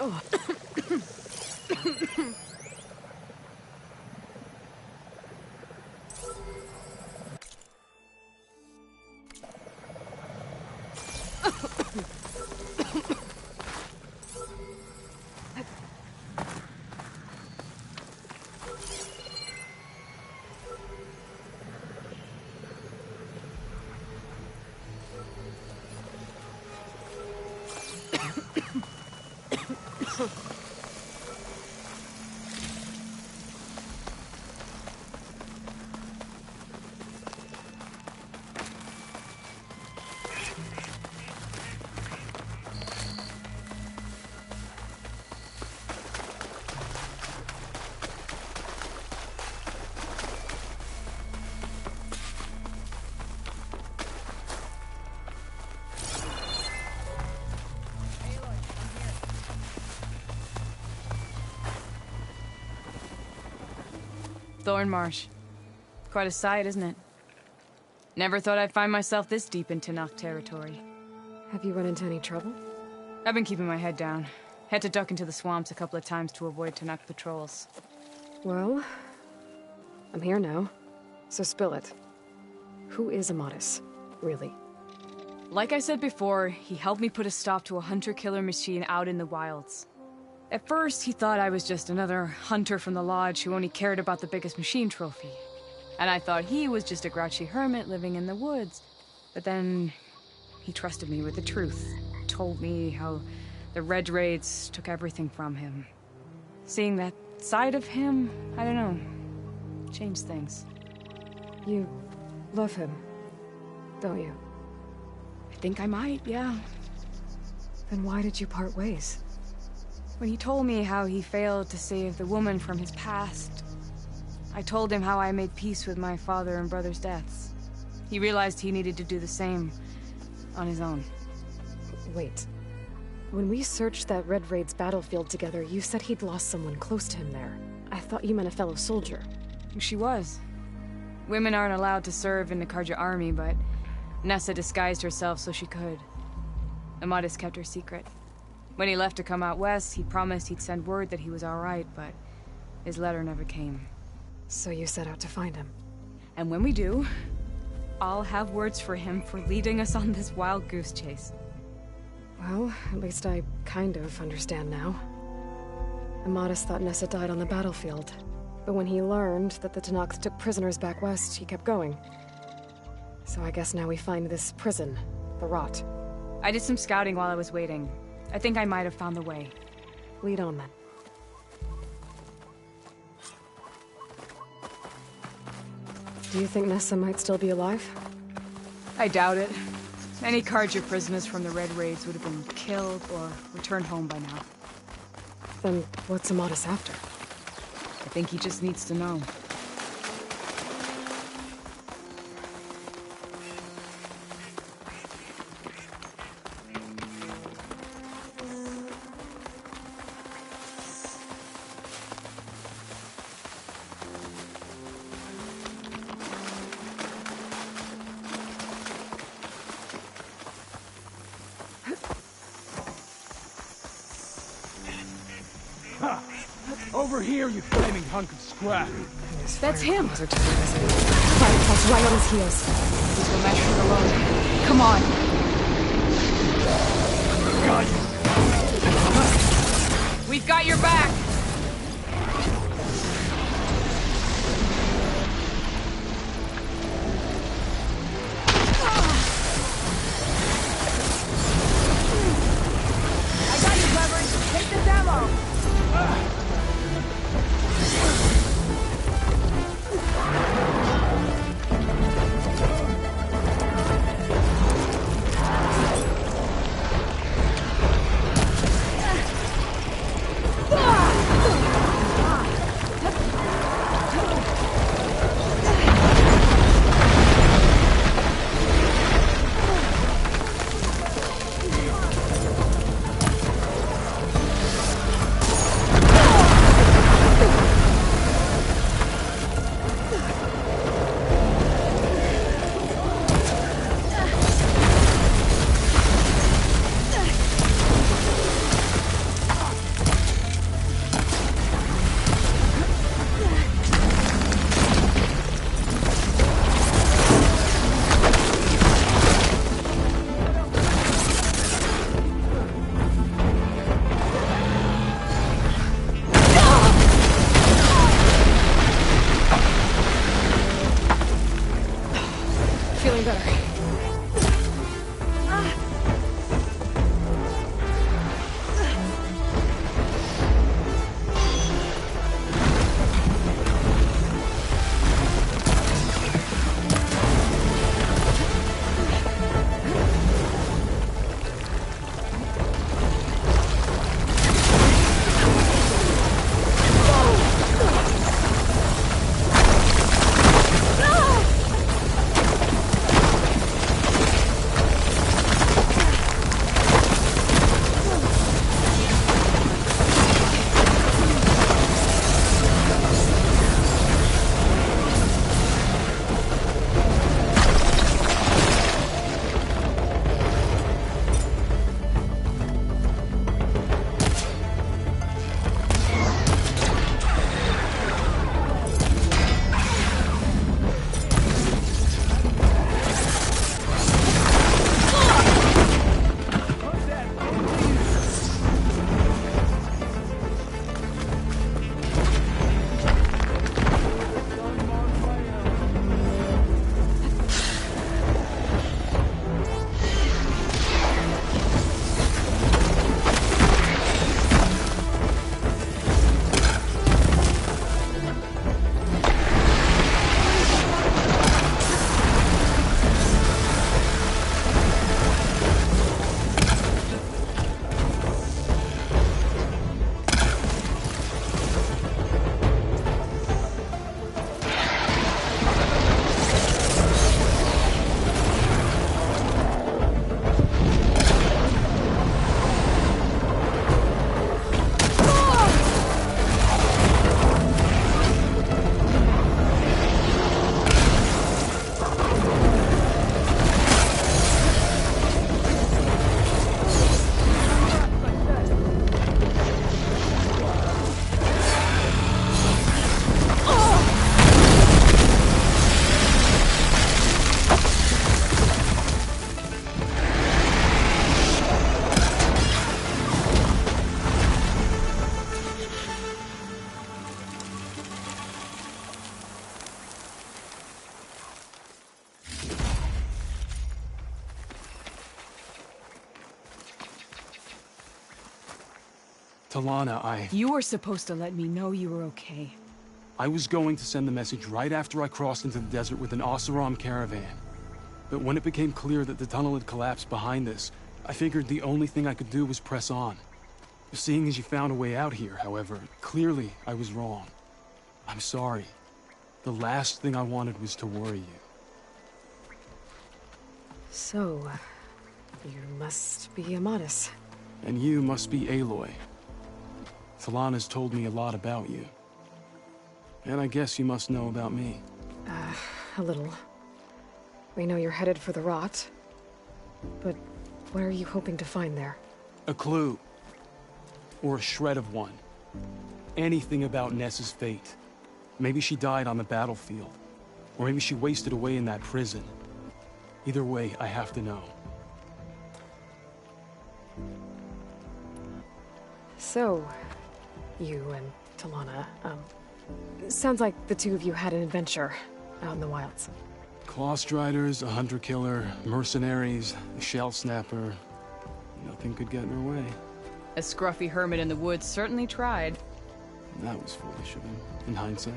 Oh. Thornmarsh. Quite a sight, isn't it? Never thought I'd find myself this deep in Tenakth territory. Have you run into any trouble? I've been keeping my head down. Had to duck into the swamps a couple of times to avoid Tenakth patrols. Well, I'm here now, so spill it. Who is Amadis, really? Like I said before, he helped me put a stop to a hunter-killer machine out in the wilds. At first, he thought I was just another hunter from the Lodge who only cared about the biggest machine trophy. And I thought he was just a grouchy hermit living in the woods. But then, he trusted me with the truth. Told me how the Red Raids took everything from him. Seeing that side of him, I don't know, changed things. You love him, don't you? I think I might, yeah. Then why did you part ways? When he told me how he failed to save the woman from his past, I told him how I made peace with my father and brother's deaths. He realized he needed to do the same on his own. Wait. When we searched that Red Raid's battlefield together, you said he'd lost someone close to him there. I thought you meant a fellow soldier. She was. Women aren't allowed to serve in the Carja army, but Nessa disguised herself so she could. Amadis kept her secret. When he left to come out west, he promised he'd send word that he was all right, but his letter never came. So you set out to find him? And when we do, I'll have words for him for leading us on this wild goose chase. Well, at least I kind of understand now. Amadis thought Nessa died on the battlefield, but when he learned that the Tenakth took prisoners back west, he kept going. So I guess now we find this prison, the Rot. I did some scouting while I was waiting. I think I might have found the way. Lead on, then. Do you think Nessa might still be alive? I doubt it. Any Carja prisoners from the Red Raids would have been killed or returned home by now. Then what's Amadis after? I think he just needs to know. Over here, you flaming hunk of scrap. That's him! Firefox right on his heels. He's no match for the load. Come on! Got you! We've got your back! I got you covered! Take this ammo! Talana, You were supposed to let me know you were okay. I was going to send the message right after I crossed into the desert with an Oseram caravan. But when it became clear that the tunnel had collapsed behind us, I figured the only thing I could do was press on. Seeing as you found a way out here, however, clearly I was wrong. I'm sorry. The last thing I wanted was to worry you. So, you must be Amadis. And you must be Aloy. Talana's told me a lot about you. And I guess you must know about me. A little. We know you're headed for the Rot. But what are you hoping to find there? A clue. Or a shred of one. Anything about Nessa's fate. Maybe she died on the battlefield. Or maybe she wasted away in that prison. Either way, I have to know. So, you and Talana, sounds like the two of you had an adventure out in the wilds. Clawstriders, a hunter-killer, mercenaries, a shell snapper. Nothing could get in her way. A scruffy hermit in the woods certainly tried. That was foolish of him, in hindsight.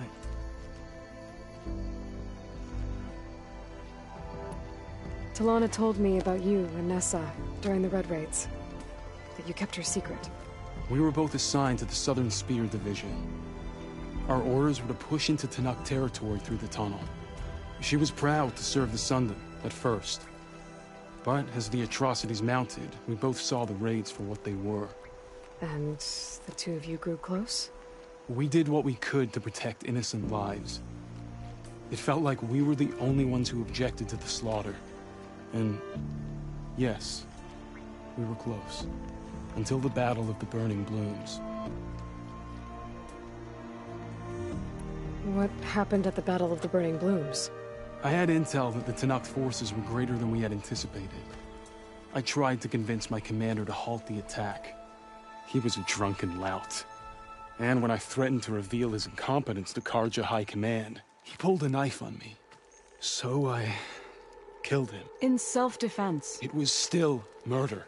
Talana told me about you and Nessa during the Red Raids. That you kept her secret. We were both assigned to the Southern Spear Division. Our orders were to push into Tenakth territory through the tunnel. She was proud to serve the Sundom at first. But as the atrocities mounted, we both saw the raids for what they were. And the two of you grew close? We did what we could to protect innocent lives. It felt like we were the only ones who objected to the slaughter. And yes, we were close. Until the Battle of the Burning Blooms. What happened at the Battle of the Burning Blooms? I had intel that the Tenakth forces were greater than we had anticipated. I tried to convince my commander to halt the attack. He was a drunken lout. And when I threatened to reveal his incompetence to Carja High Command, he pulled a knife on me. So I killed him. In self-defense. It was still murder.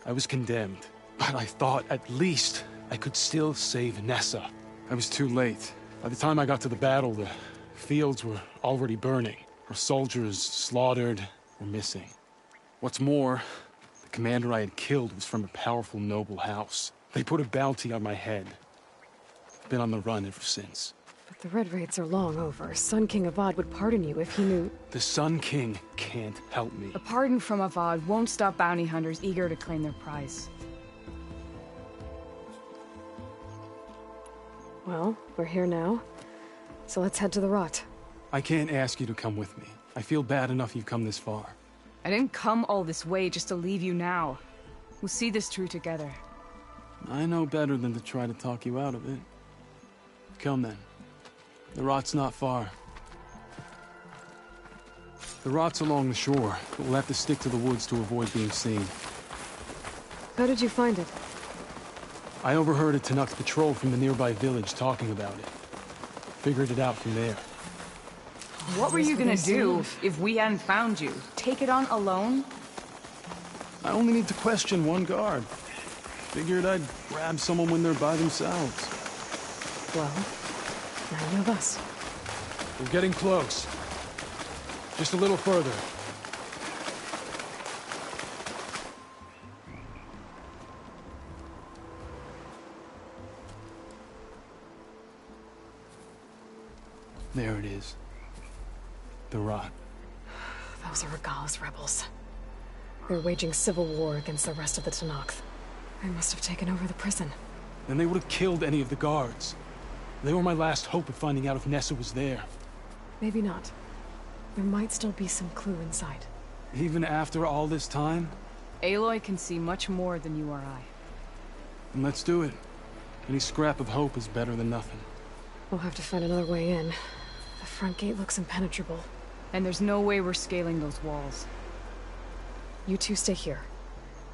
I was condemned. But I thought at least I could still save Nessa. I was too late. By the time I got to the battle, the fields were already burning. Our soldiers slaughtered or missing. What's more, the commander I had killed was from a powerful noble house. They put a bounty on my head. Been on the run ever since. But the Red Raids are long over. Sun King Avad would pardon you if he knew... The Sun King can't help me. A pardon from Avad won't stop bounty hunters eager to claim their prize. Well, we're here now. So let's head to the Rot. I can't ask you to come with me. I feel bad enough you've come this far. I didn't come all this way just to leave you now. We'll see this through together. I know better than to try to talk you out of it. Come then. The Rot's not far. The Rot's along the shore, but we'll have to stick to the woods to avoid being seen. How did you find it? I overheard a Tenakth patrol from the nearby village talking about it. Figured it out from there. What were you gonna do if we hadn't found you? Take it on alone? I only need to question one guard. Figured I'd grab someone when they're by themselves. Well, now you have us. We're getting close. Just a little further. There it is. The Rot. Those are Regalla's rebels. They're waging civil war against the rest of the Tenakth. They must have taken over the prison. Then they would have killed any of the guards. They were my last hope of finding out if Nessa was there. Maybe not. There might still be some clue inside. Even after all this time? Aloy can see much more than you or I. Then let's do it. Any scrap of hope is better than nothing. We'll have to find another way in. The front gate looks impenetrable. And there's no way we're scaling those walls. You two stay here.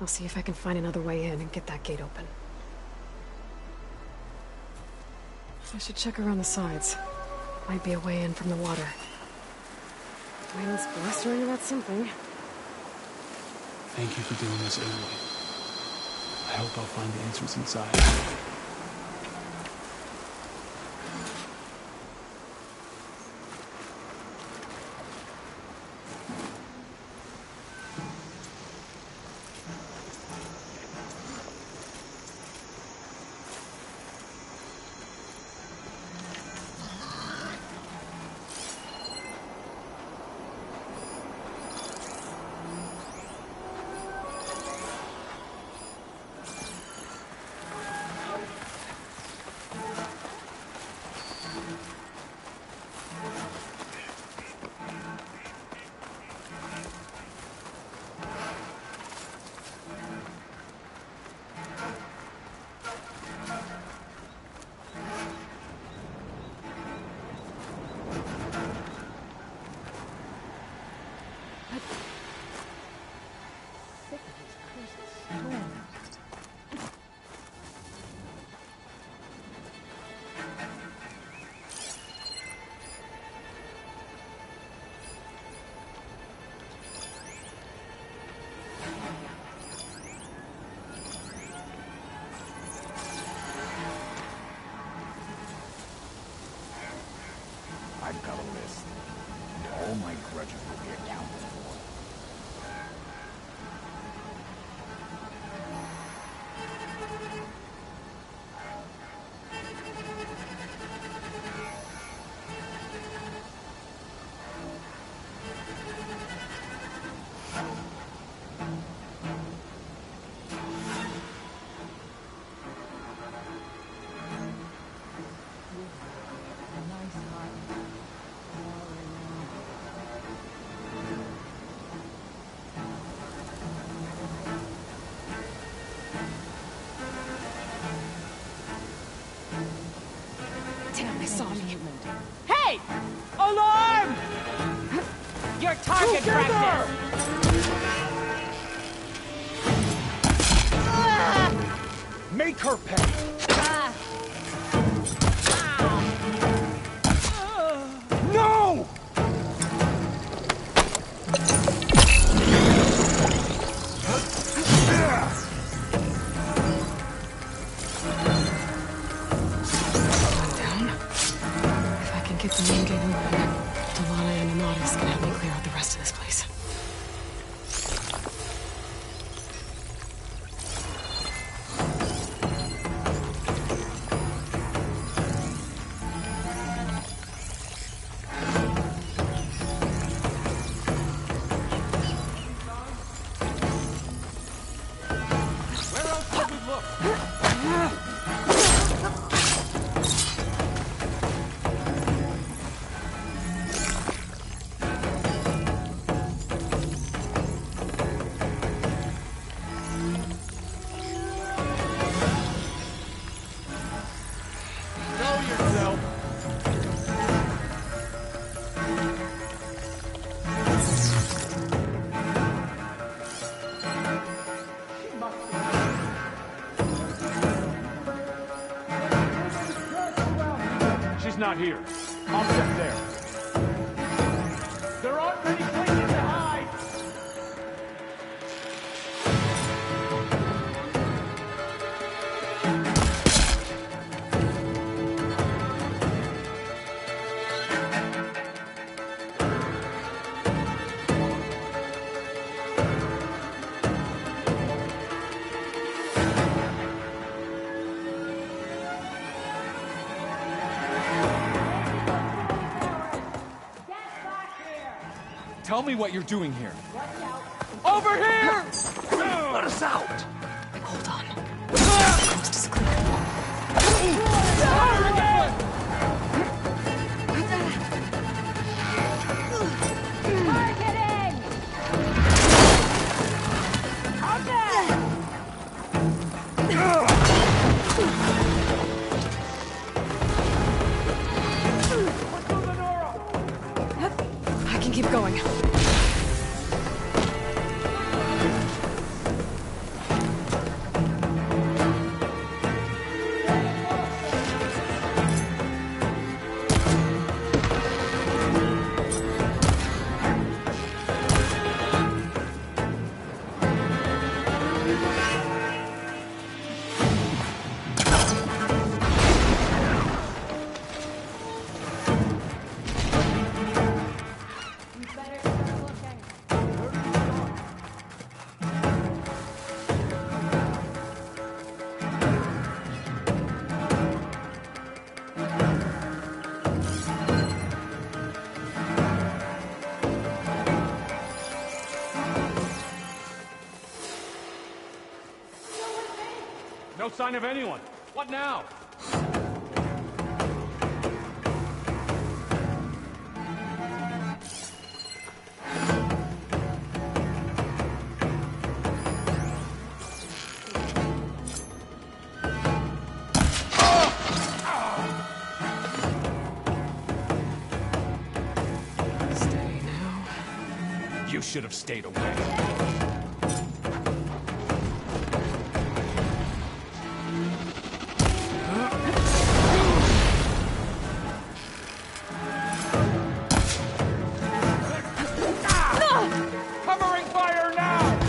I'll see if I can find another way in and get that gate open. I should check around the sides. Might be a way in from the water. Wind's blustering about something. Thank you for doing this, Aloy. I hope I'll find the answers inside. I've got a list, and all my grudges will be accounted for. Damn, they saw me. Hey! Alarm! Your target practice! Make her pay! No! If I can get the main gate open, Delana and Amatis can help me clear out the rest of this place. Where else could we look? Show yourself! She's not here. I'll check there. There aren't many places to hide! Tell me what you're doing here. Over here! Let us out! Hold on. The coast is clear. Fire again! I can keep going. sign of anyone. What now? You should have stayed away. Covering fire now!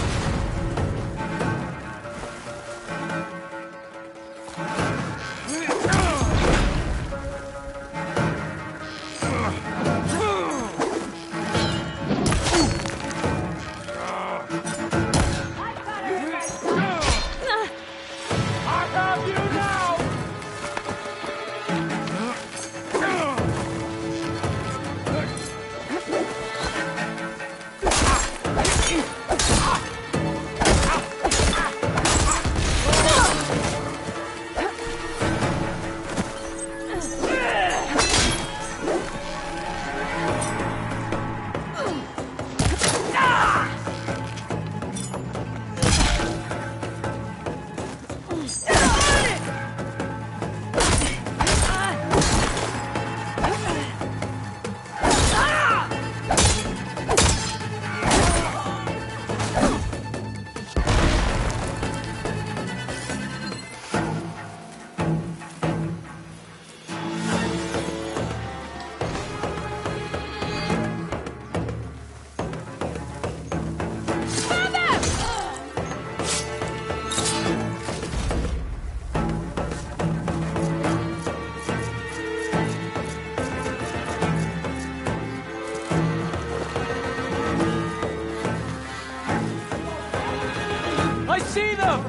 I see them!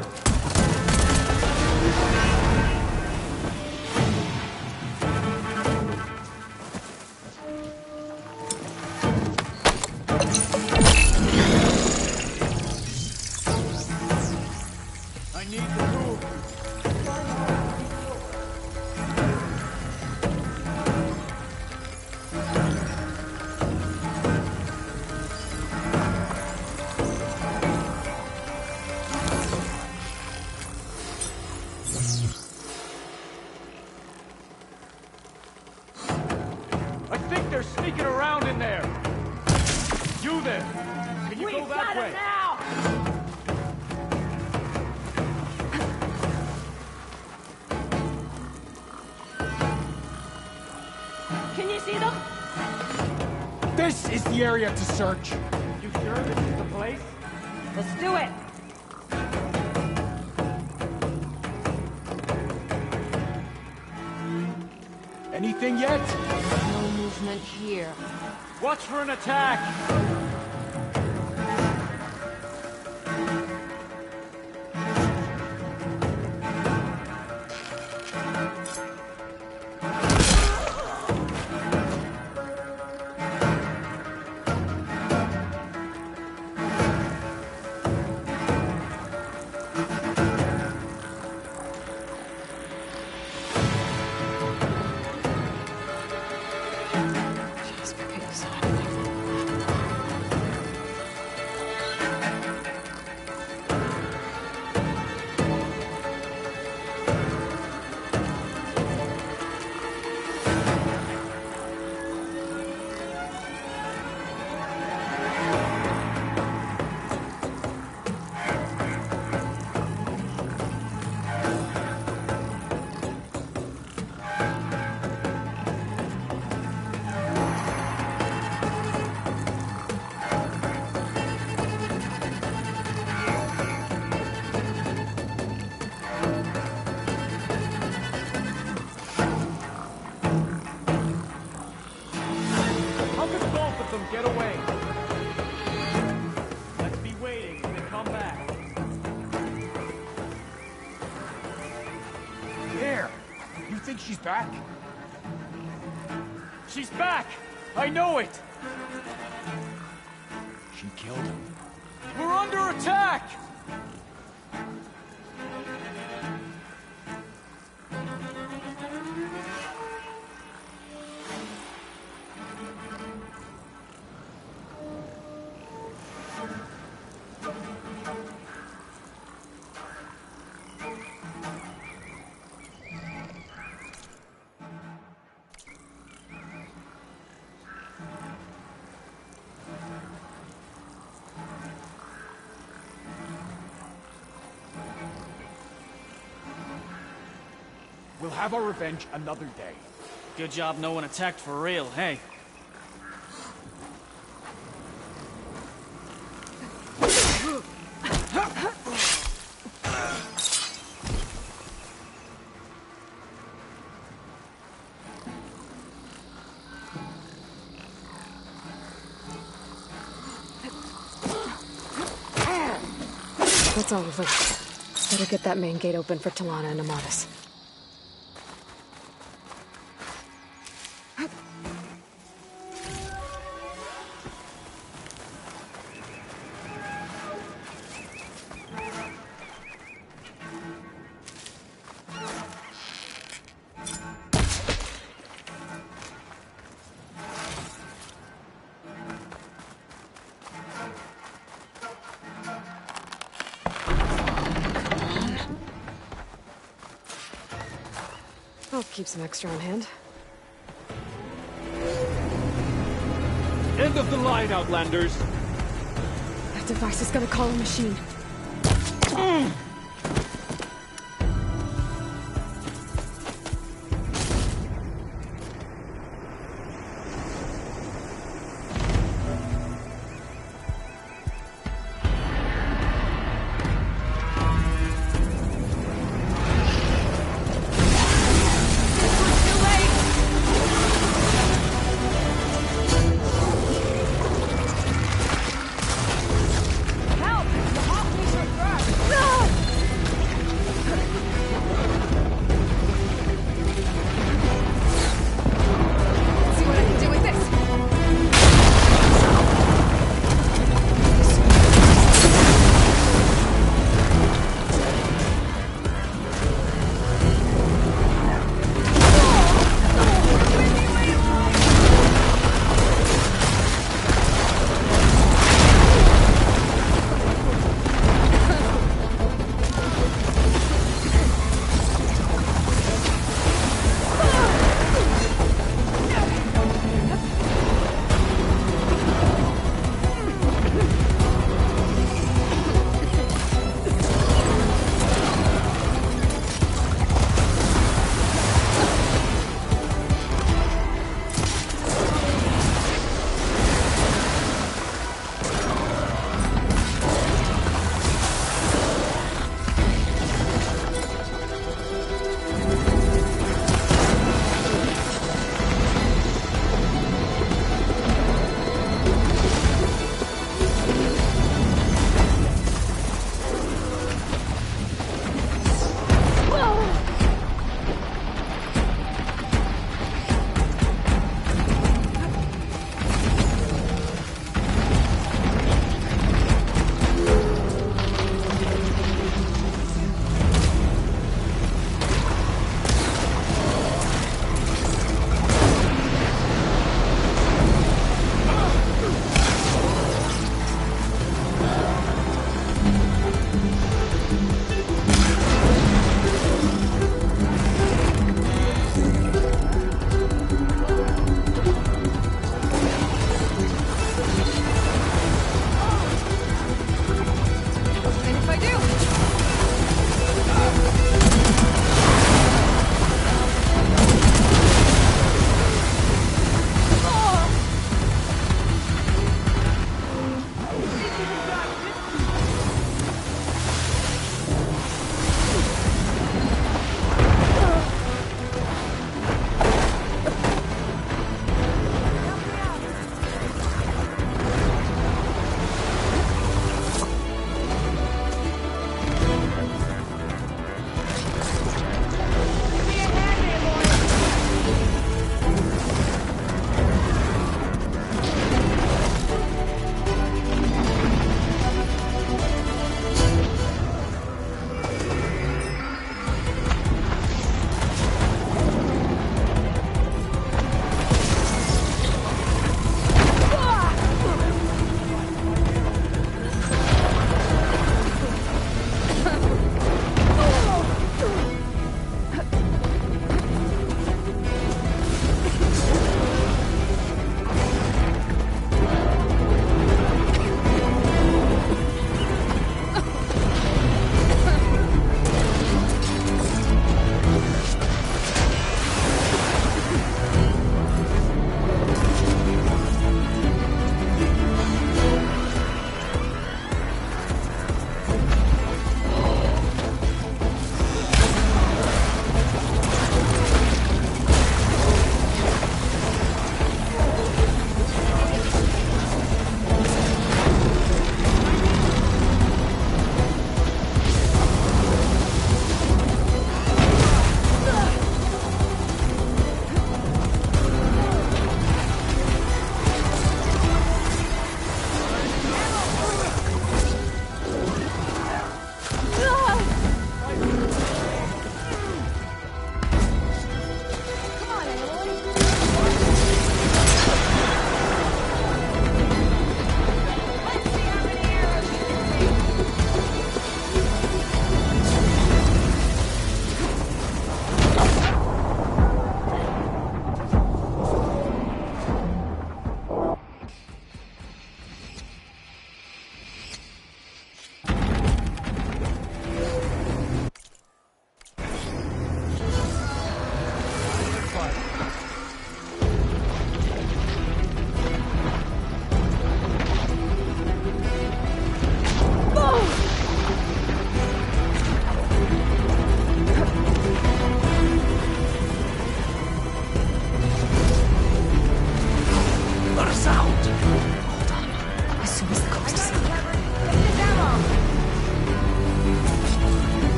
I need to move. I think they're sneaking around in there. You there? Can you go that way? Can you see them? This is the area to search. You sure this is the place? Let's do it! Anything yet? No movement here. Watch for an attack! Get away. Let's be waiting when they come back. There! You think she's back? She's back! I know it! She killed him. We're under attack! We'll have our revenge another day. Good job no one attacked for real, hey? That's all of them. Better get that main gate open for Talana and Amatis. I'll keep some extra on hand. End of the line, Outlanders! That device is gonna call a machine. Help! The Hawkneys are trapped! No!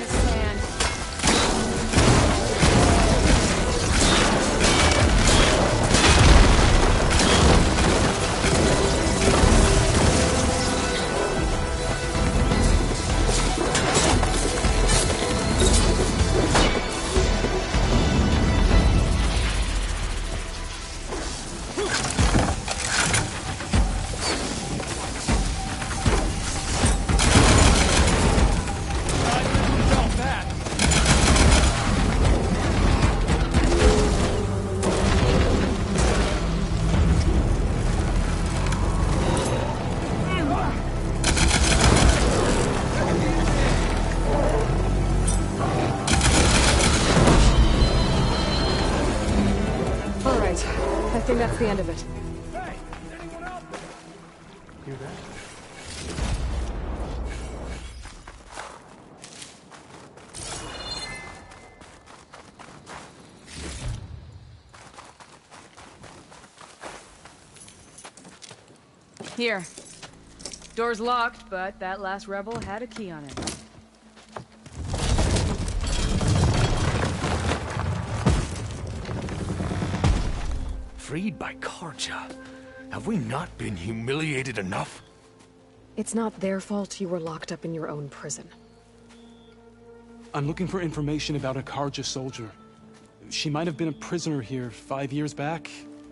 sand. I think that's the end of it. Hey, is anyone out there? You there? Here. Door's locked, but that last rebel had a key on it. Freed by Carja. Have we not been humiliated enough? It's not their fault you were locked up in your own prison. I'm looking for information about a Carja soldier. She might have been a prisoner here 5 years back.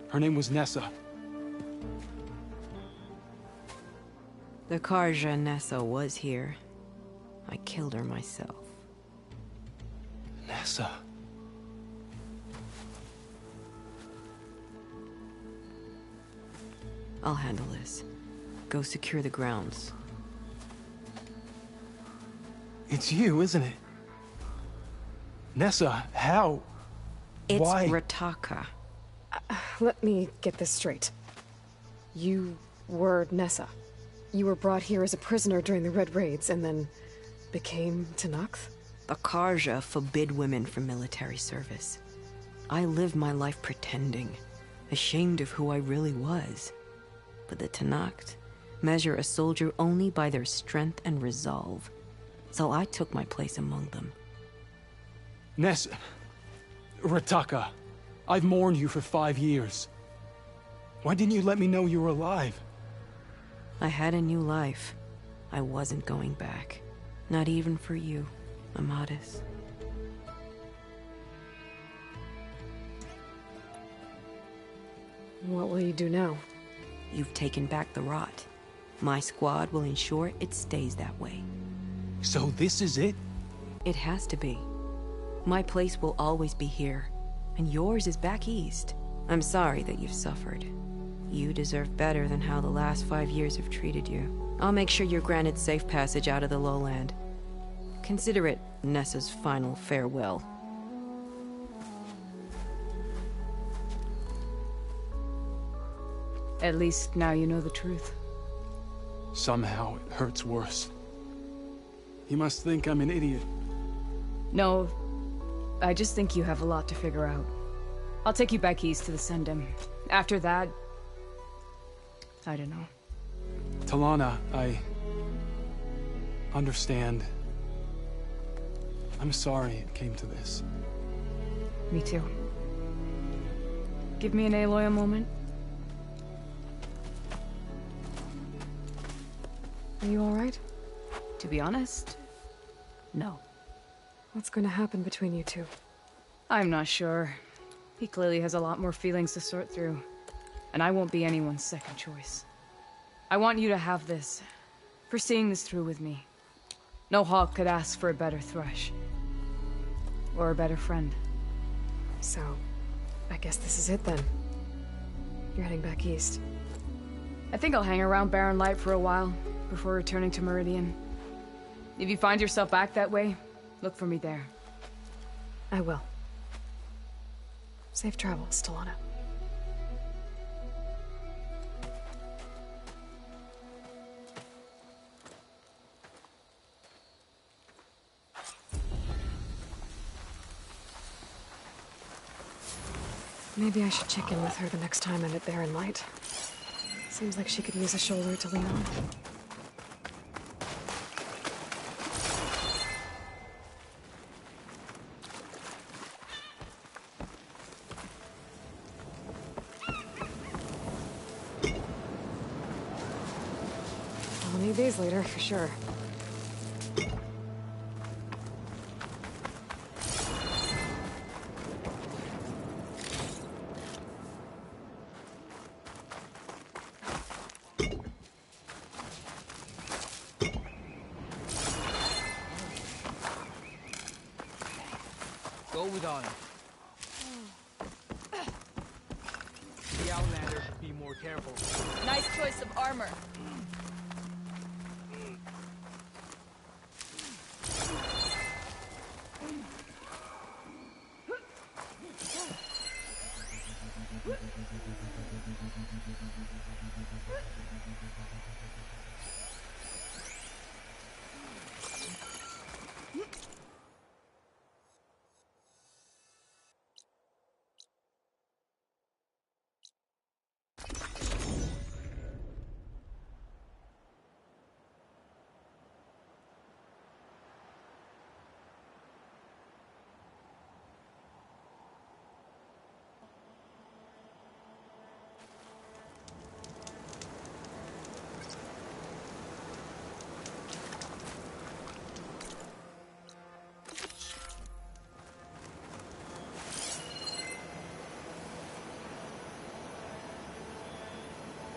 Her name was Nessa. The Carja Nessa was here. I killed her myself. Nessa? I'll handle this. Go secure the grounds. It's you, isn't it? Nessa, how? It's Why? Rataka. Let me get this straight. You were Nessa. You were brought here as a prisoner during the Red Raids and then became Tenakth? The Carja forbid women from military service. I lived my life pretending, ashamed of who I really was. But the Tenakth measure a soldier only by their strength and resolve. So I took my place among them. Nessa... Rataka, I've mourned you for 5 years. Why didn't you let me know you were alive? I had a new life. I wasn't going back. Not even for you, Amadis. What will you do now? You've taken back the rot. My squad will ensure it stays that way. So this is it? It has to be. My place will always be here, and yours is back east. I'm sorry that you've suffered. You deserve better than how the last 5 years have treated you. I'll make sure you're granted safe passage out of the lowland. Consider it Nessa's final farewell. At least now you know the truth. Somehow it hurts worse. You must think I'm an idiot. No, I just think you have a lot to figure out. I'll take you back east to the Sendem. After that, I don't know. Talana, I understand. I'm sorry it came to this. Me too. Give me an Aloy a moment. Are you alright? To be honest, no. What's going to happen between you two? I'm not sure. He clearly has a lot more feelings to sort through. And I won't be anyone's second choice. I want you to have this. For seeing this through with me. No hawk could ask for a better thrush. Or a better friend. So, I guess this is it then. You're heading back east. I think I'll hang around Barren Light for a while, before returning to Meridian. If you find yourself back that way, look for me there. I will. Safe travels, Talana. Maybe I should check in with her the next time I'm at Barren Light. Seems like she could use a shoulder to lean on. of these later, for sure. Go with honor. The Outlander should be more careful. Nice choice of armor.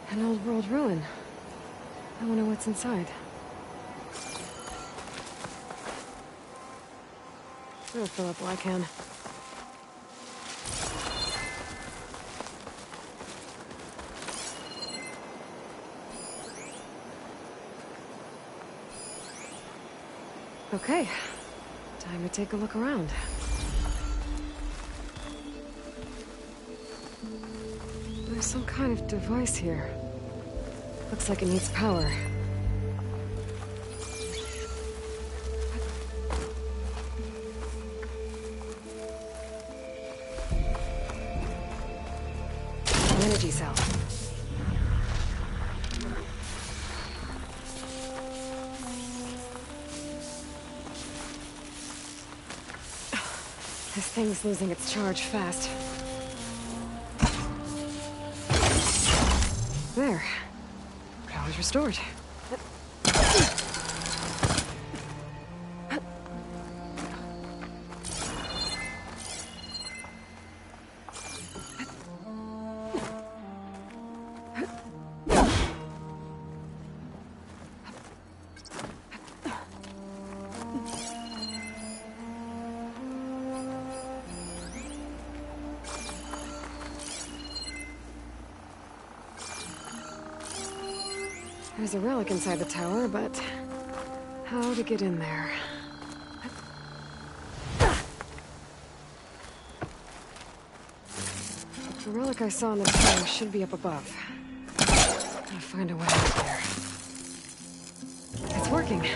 An old world ruin. I wonder what's inside. I'll fill up while I can. Okay, time to take a look around. There's some kind of device here. Looks like it needs power. An energy cell. This thing's losing its charge fast. There. Power's restored. There's a relic inside the tower, but how to get in there? The relic I saw in the tower should be up above. Gotta find a way out there. It's working.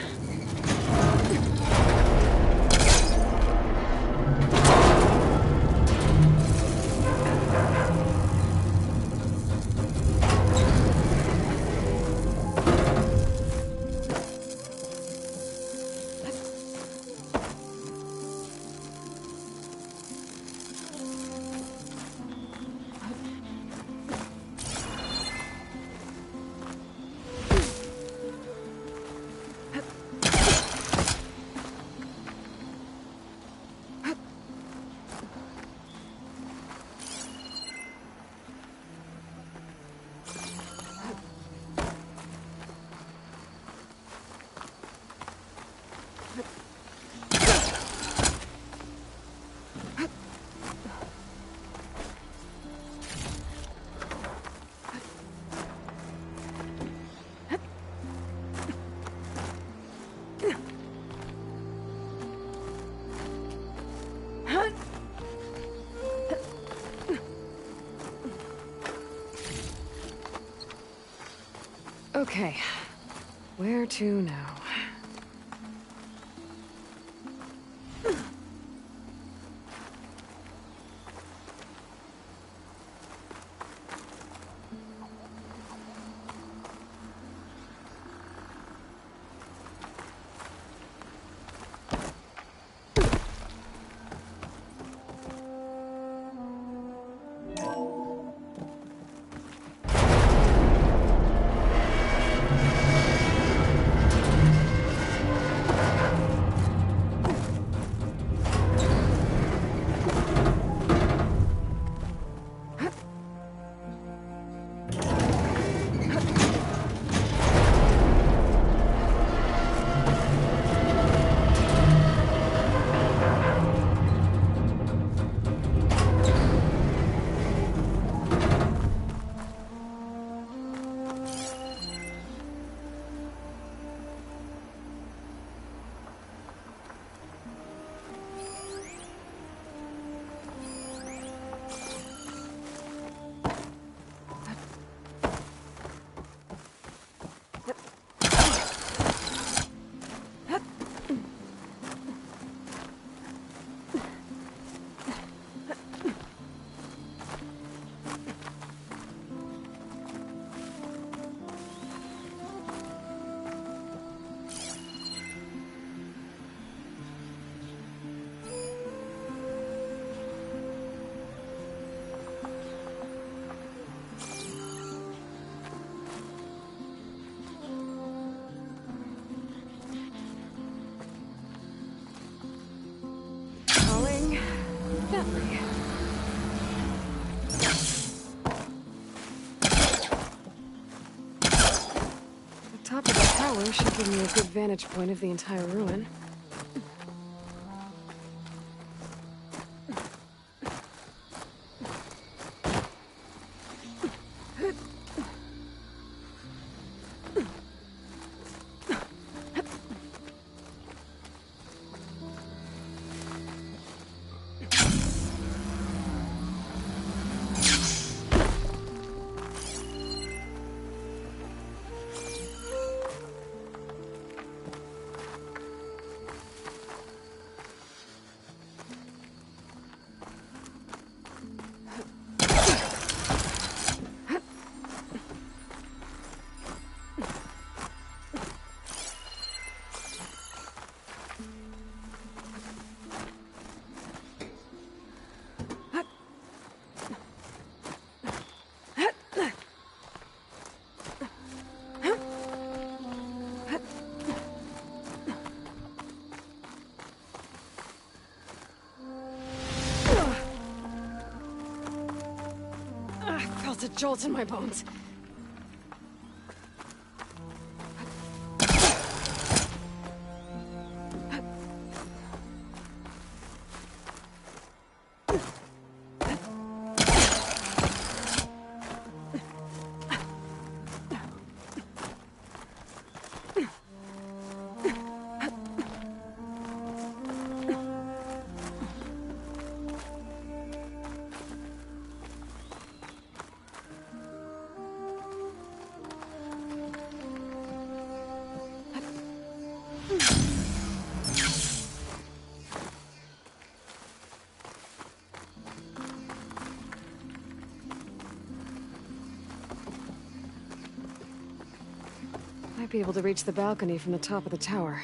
Okay, where to now? Bentley. The top of the tower should give me a good vantage point of the entire ruin. A jolt in my bones. Might be able to reach the balcony from the top of the tower.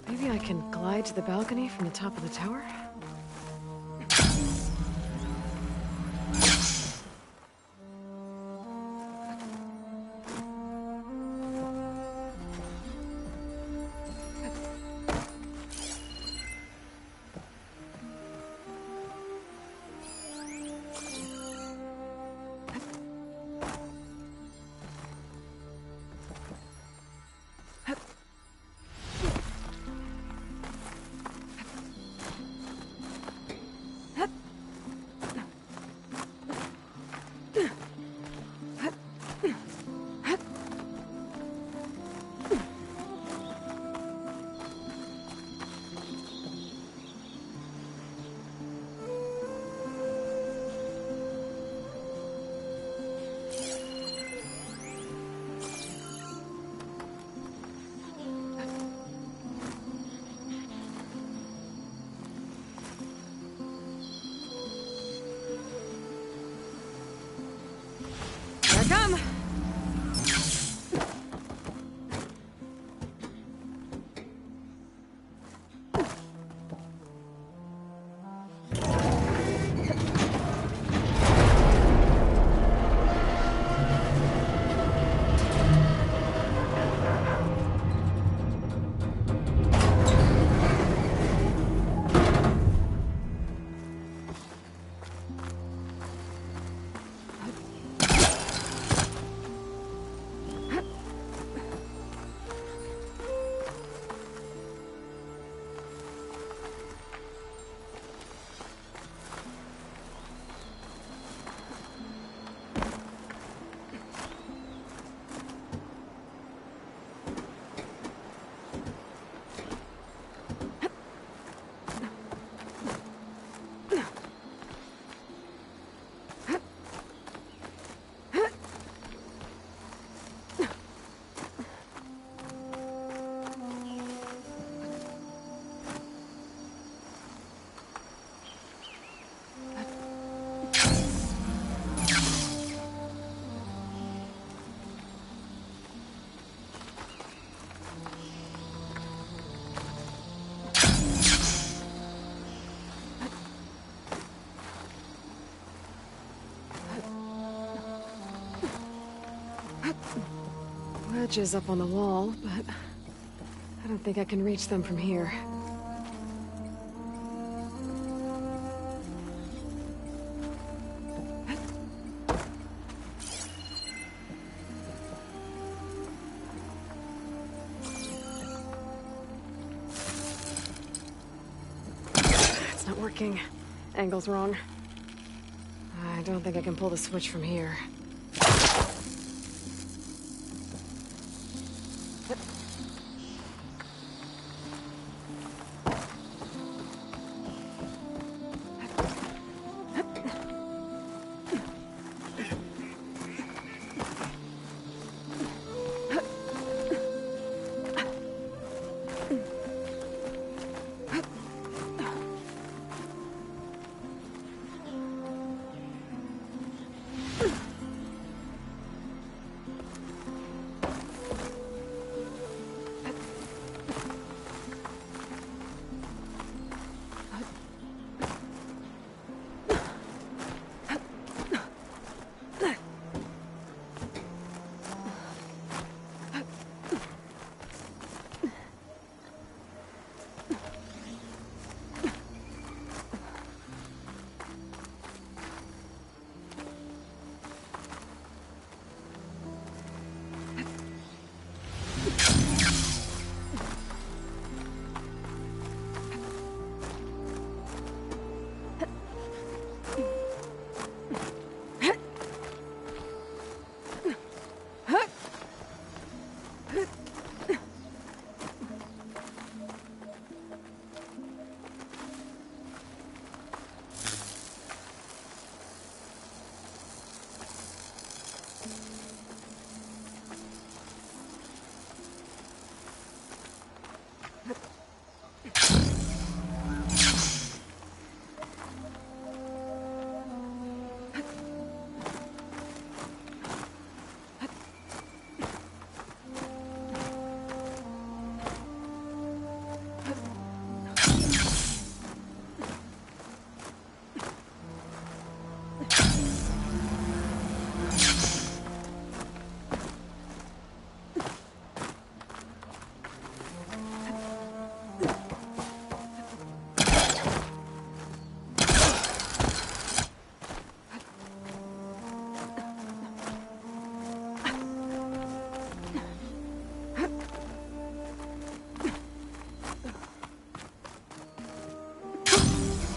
Maybe I can glide to the balcony from the top of the tower? come! Wedges up on the wall, but I don't think I can reach them from here. It's not working. Angle's wrong. I don't think I can pull the switch from here.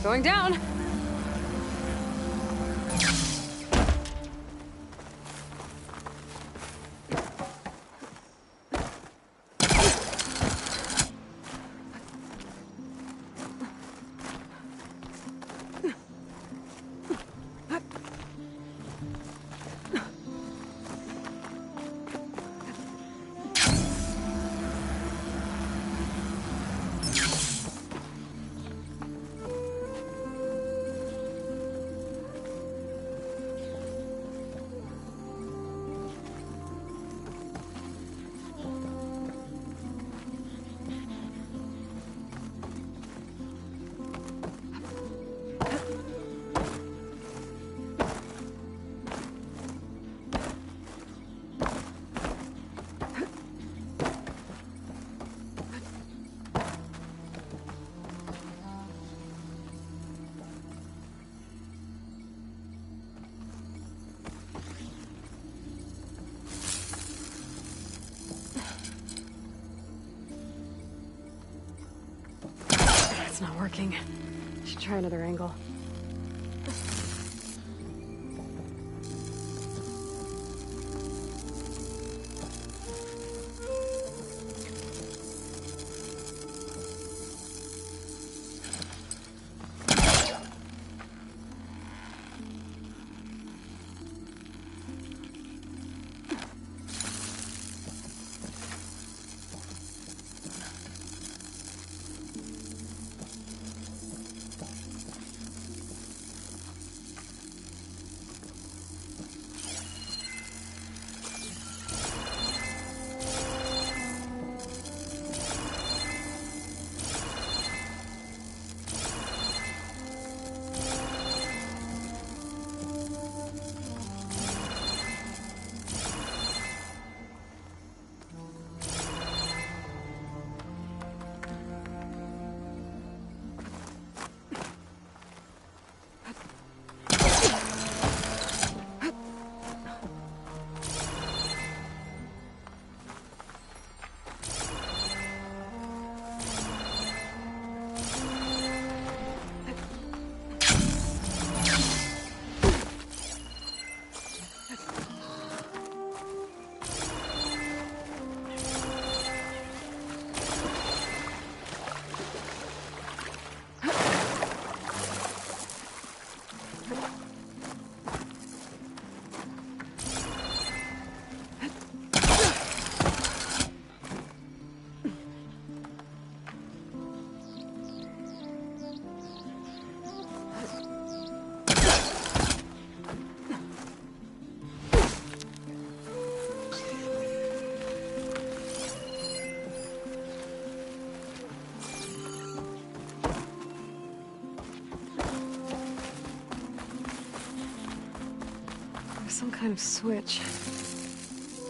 Going down. working. Should try another angle. Some kind of switch.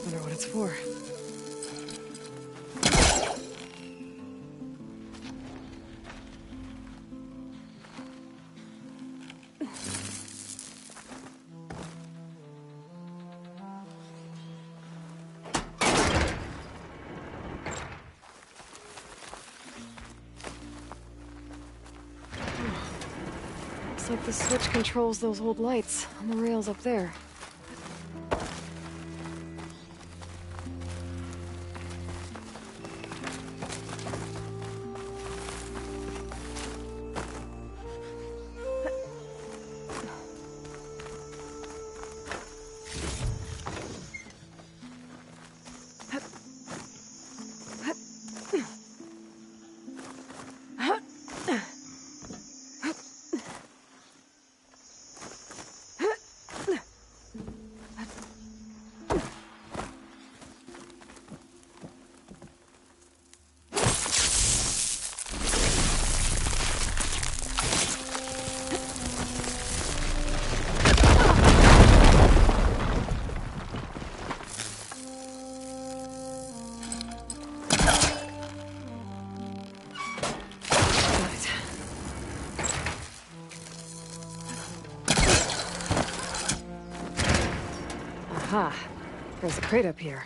Wonder what it's for. Looks like the switch controls those old lights on the rails up there. Aha, there's a crate up here.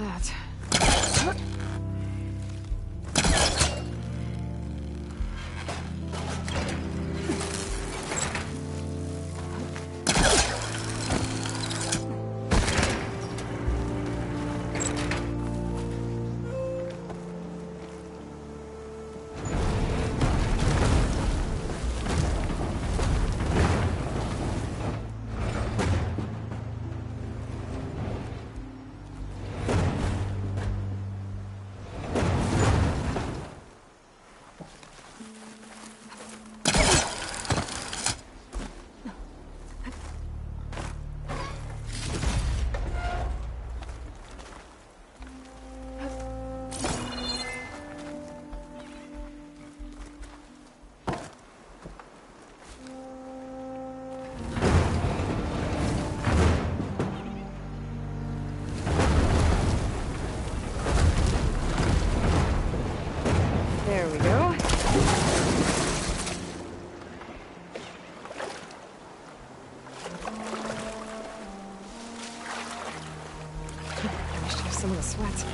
that. There we go. I wish to have some of the sweat.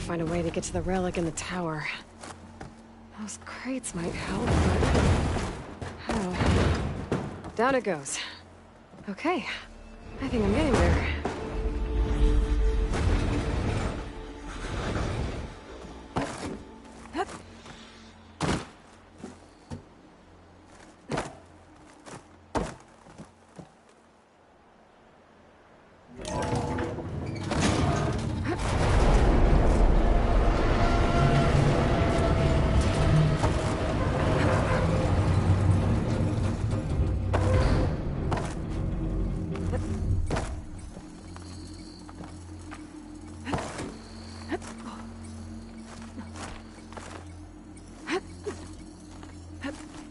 find a way to get to the relic in the tower. Those crates might help, but... how? Down it goes. Okay. I think I'm getting there.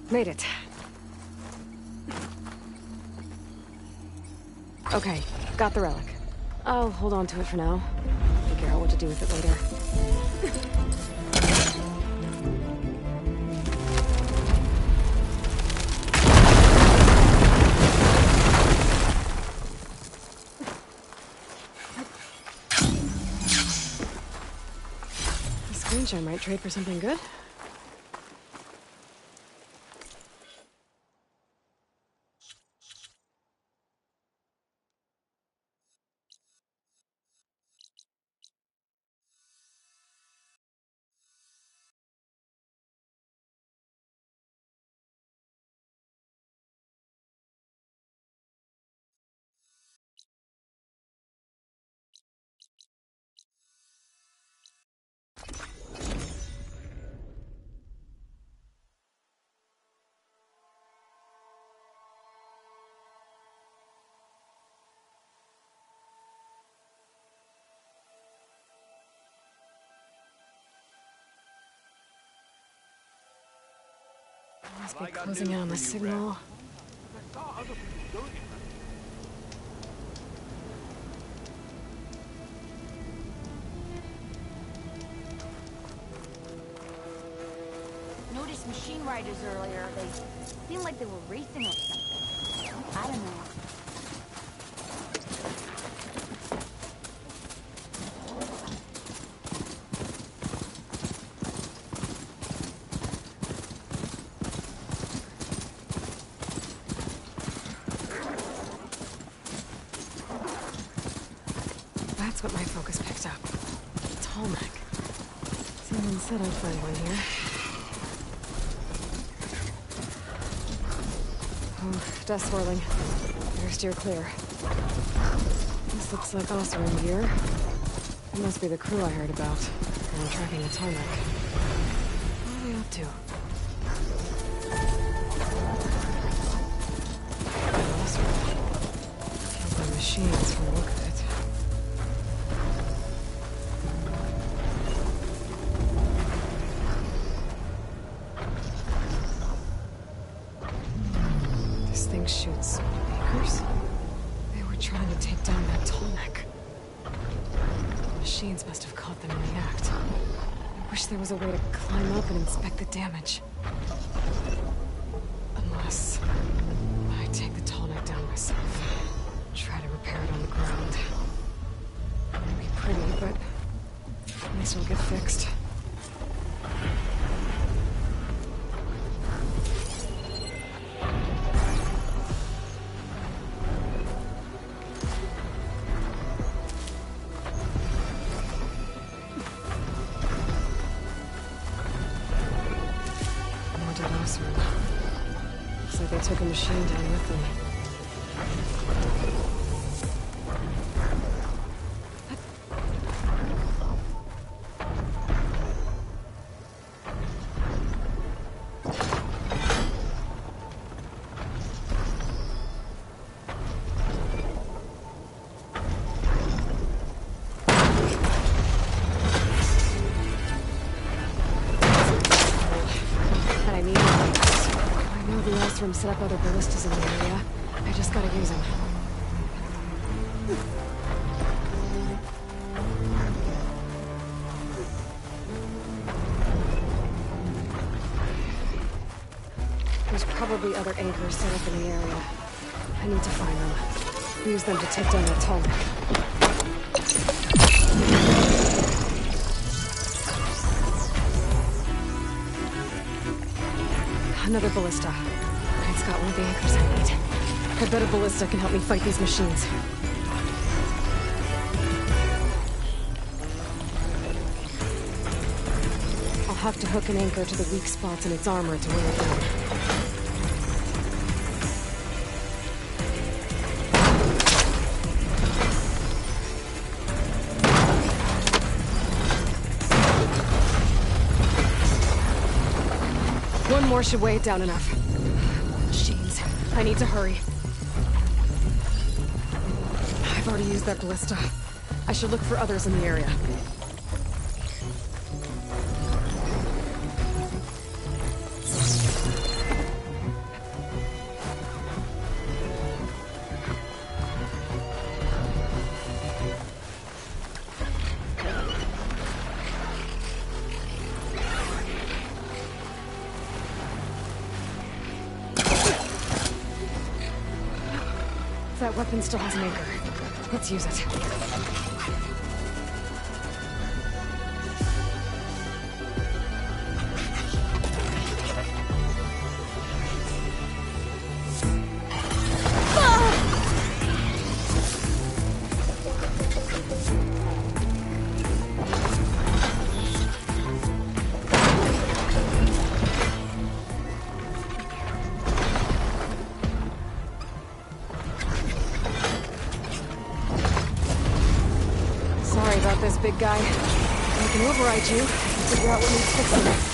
Made it. Okay, got the relic. I'll hold on to it for now. Figure out what to do with it later. The screenshot might trade for something good. Must be closing in on the signal. Noticed machine riders earlier. They seemed like they were racing or something. I don't know. That's what my focus picked up. Tallneck. Someone said I'd find one here. Oh, dust swirling. Better steer clear. This looks like Oseram gear. It must be the crew I heard about. And I'm tracking the Tallneck. What are they up to? Oseram. Killed by machines from the look of it. Shoots anchors. They were trying to take down that Tallneck. The machines must have caught them in the act. I wish there was a way to climb up and inspect the damage. Unless I take the Tallneck down myself. Try to repair it on the ground. It won't be pretty, but at least it'll get fixed. Looks like they took a machine down with them. Set up other ballistas in the area. I just gotta use them. There's probably other anchors set up in the area. I need to find them. Use them to take down that Tallneck. Another ballista. It's got one of the anchors I need. I bet a ballista can help me fight these machines. I'll have to hook an anchor to the weak spots in its armor to wear it down. One more should weigh it down enough. Machines. I need to hurry. I've already used that ballista. I should look for others in the area. That weapon still has an anchor. Let's use it. This big guy. I can override you and figure out what needs fixing.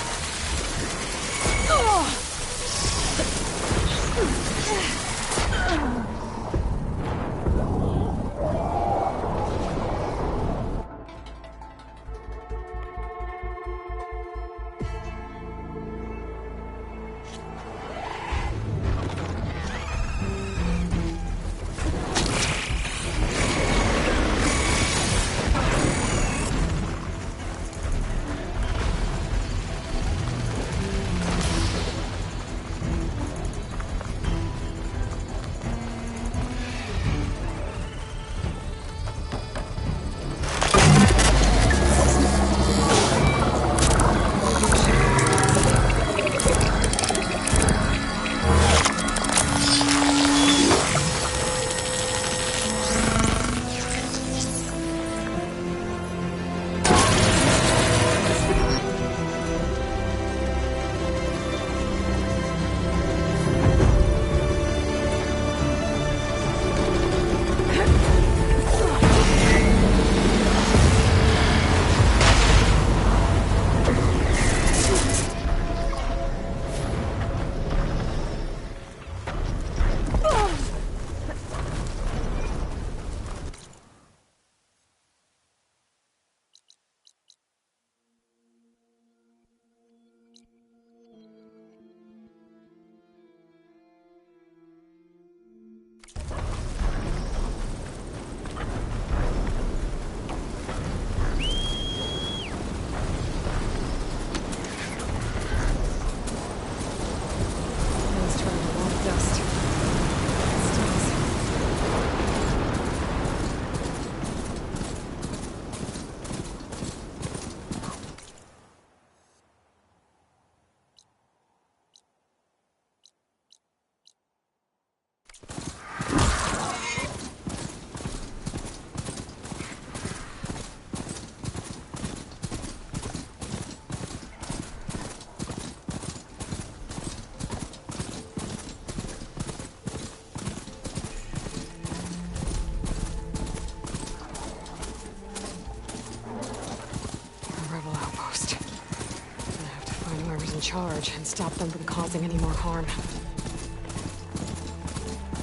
Charge and stop them from causing any more harm.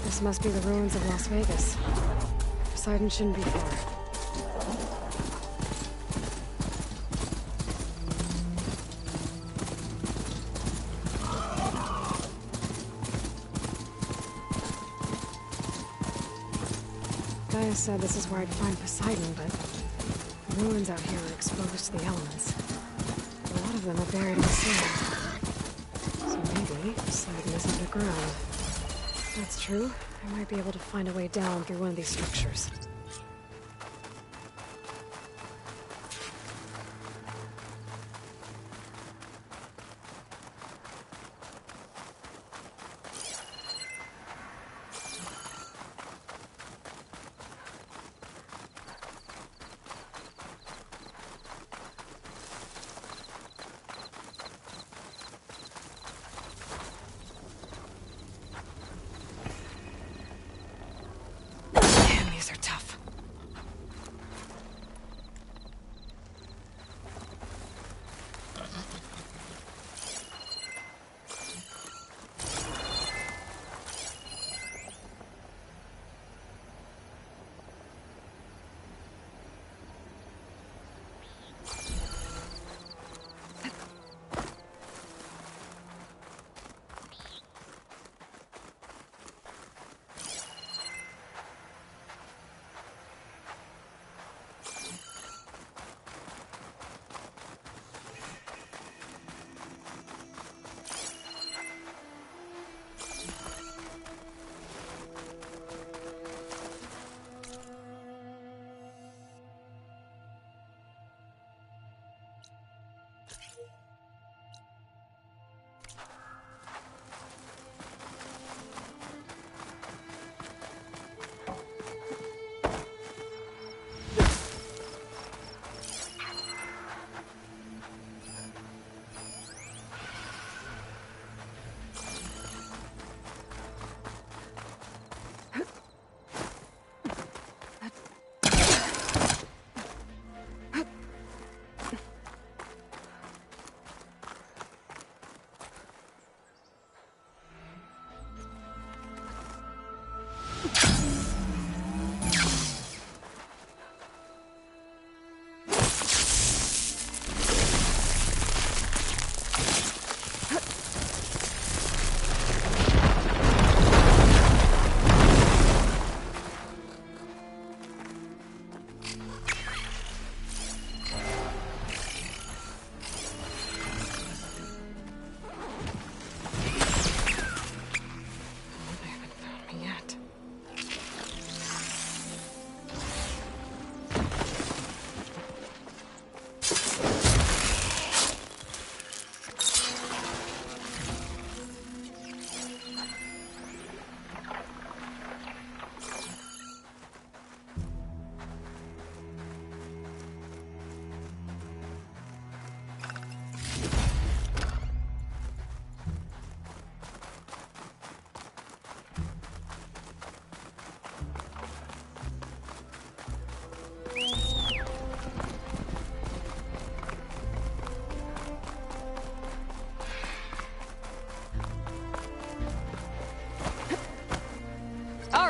This must be the ruins of Las Vegas. Poseidon shouldn't be far. Gaia said this is where I'd find Poseidon, but the ruins out here are exposed to the elements. A lot of them are buried in the sand. Maybe Poseidon is underground. If that's true, I might be able to find a way down through one of these structures.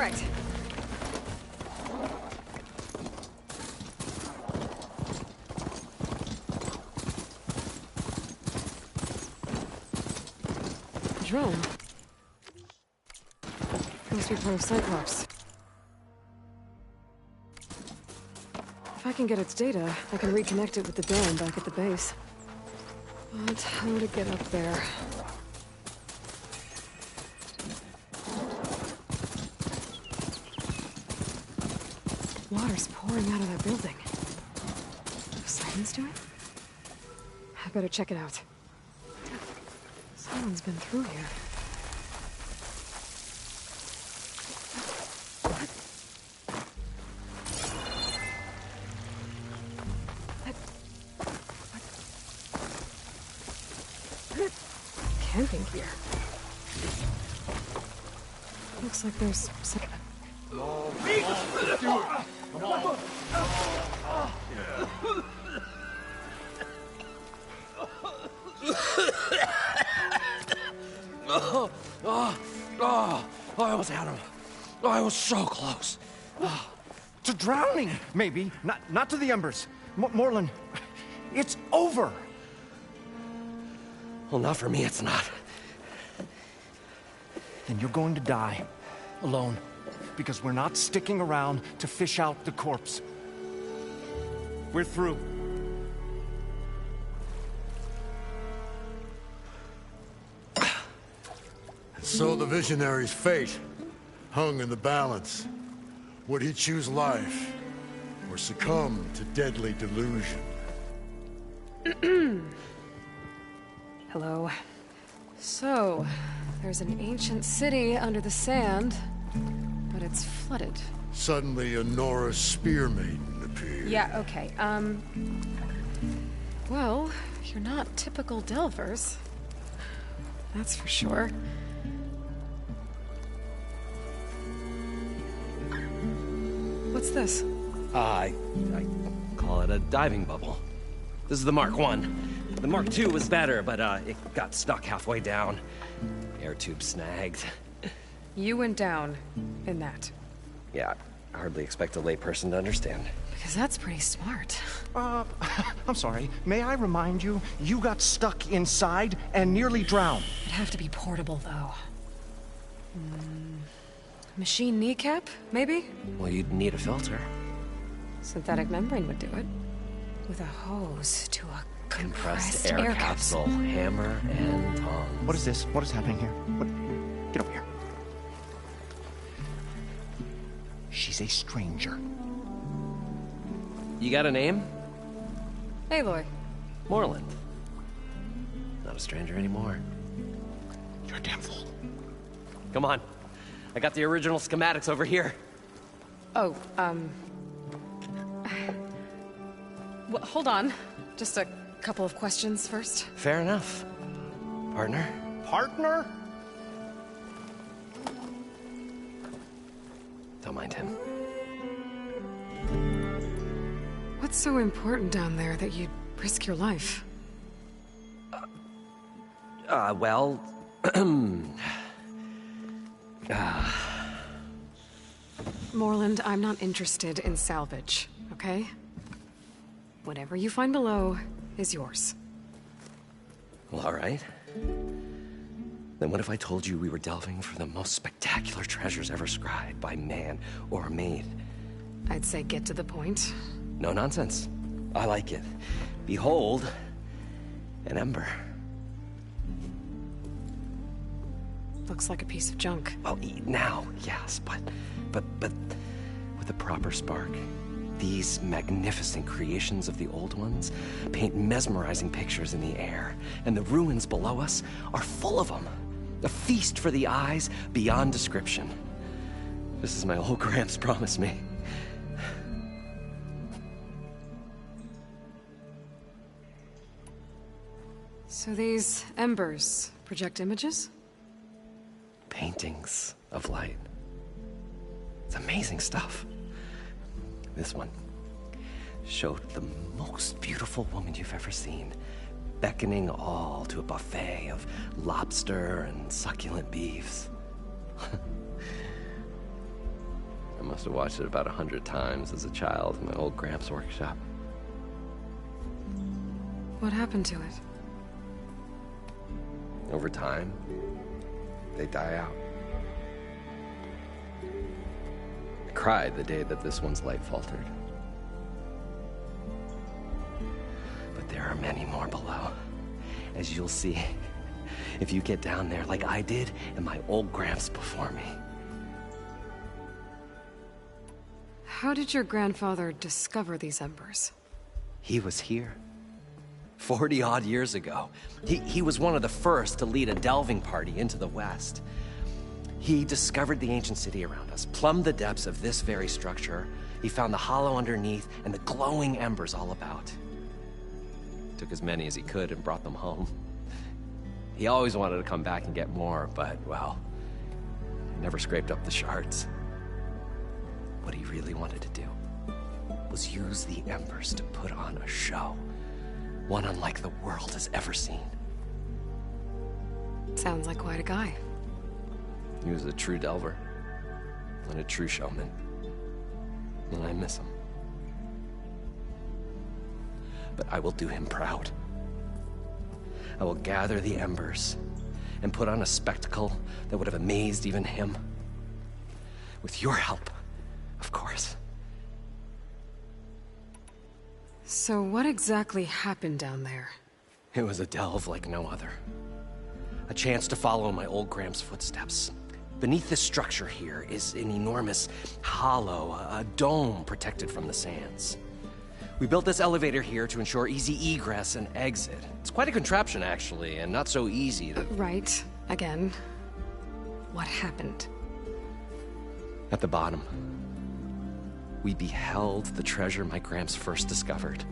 right. Drone. Must be part of Cyclops. If I can get its data, I can reconnect it with the dome back at the base. But how to get up there? Water's pouring out of that building. Someone's doing? I better check it out. Someone's been through here. Camping gear. Looks like there's some... I almost had him. I was so close. To drowning, maybe. Not to the embers. Morlund, it's over. Well, not for me, it's not. And you're going to die. Alone. Because we're not sticking around to fish out the corpse. We're through. So the visionary's fate hung in the balance. Would he choose life, or succumb to deadly delusion? Hello. So, there's an ancient city under the sand, but it's flooded. Suddenly, a Nora spear maiden appeared. Yeah, okay, well, you're not typical Delvers. That's for sure. What's this? I call it a diving bubble. This is the Mark I. The Mark II was better, but it got stuck halfway down. Air tube snagged. You went down in that. Yeah, I hardly expect a layperson to understand. Because that's pretty smart. I'm sorry. May I remind you, you got stuck inside and nearly drowned. It'd have to be portable, though. Machine kneecap, maybe? Well, you'd need a filter. Synthetic membrane would do it. With a hose to a compressed air capsule. Hammer and tongs. What is this? What is happening here? Get over here. She's a stranger. You got a name? Aloy. Morlund. Not a stranger anymore. You're a damn fool. Come on. I got the original schematics over here. Oh, well, hold on. Just a couple of questions first. Fair enough. Partner? Partner? Don't mind him. What's so important down there that you'd risk your life? Well... Morlund, I'm not interested in salvage, okay? Whatever you find below is yours. Well, all right. Then what if I told you we were delving for the most spectacular treasures ever scribed by man or maid? I'd say get to the point. No nonsense. I like it. Behold, an ember. Looks like a piece of junk. Well, now, yes, but with a proper spark. These magnificent creations of the old ones paint mesmerizing pictures in the air, and the ruins below us are full of them. A feast for the eyes beyond description. This is my old Gramps promised me. So these embers project images? Paintings of light. It's amazing stuff. This one showed the most beautiful woman you've ever seen, beckoning all to a buffet of lobster and succulent beefs. must have watched it about 100 times as a child in my old Gramps' workshop. What happened to it? Over time, they die out. I cried the day that this one's light faltered. But there are many more below, as you'll see if you get down there like I did and my old Gramps before me. How did your grandfather discover these embers? He was here 40-odd years ago. He was one of the first to lead a delving party into the West. He discovered the ancient city around us, plumbed the depths of this very structure. He found the hollow underneath and the glowing embers all about. Took as many as he could and brought them home. He always wanted to come back and get more, but, well, never scraped up the shards. What he really wanted to do was use the embers to put on a show. One unlike the world has ever seen. Sounds like quite a guy. He was a true delver and a true showman. And I miss him. But I will do him proud. I will gather the embers and put on a spectacle that would have amazed even him. With your help, of course. So what exactly happened down there? It was a delve like no other. A chance to follow my old Gramps' footsteps. Beneath this structure here is an enormous hollow, a dome protected from the sands. We built this elevator here to ensure easy egress and exit. It's quite a contraption, actually, and not so easy to... Right. Again. What happened? At the bottom, we beheld the treasure my Gramps first discovered.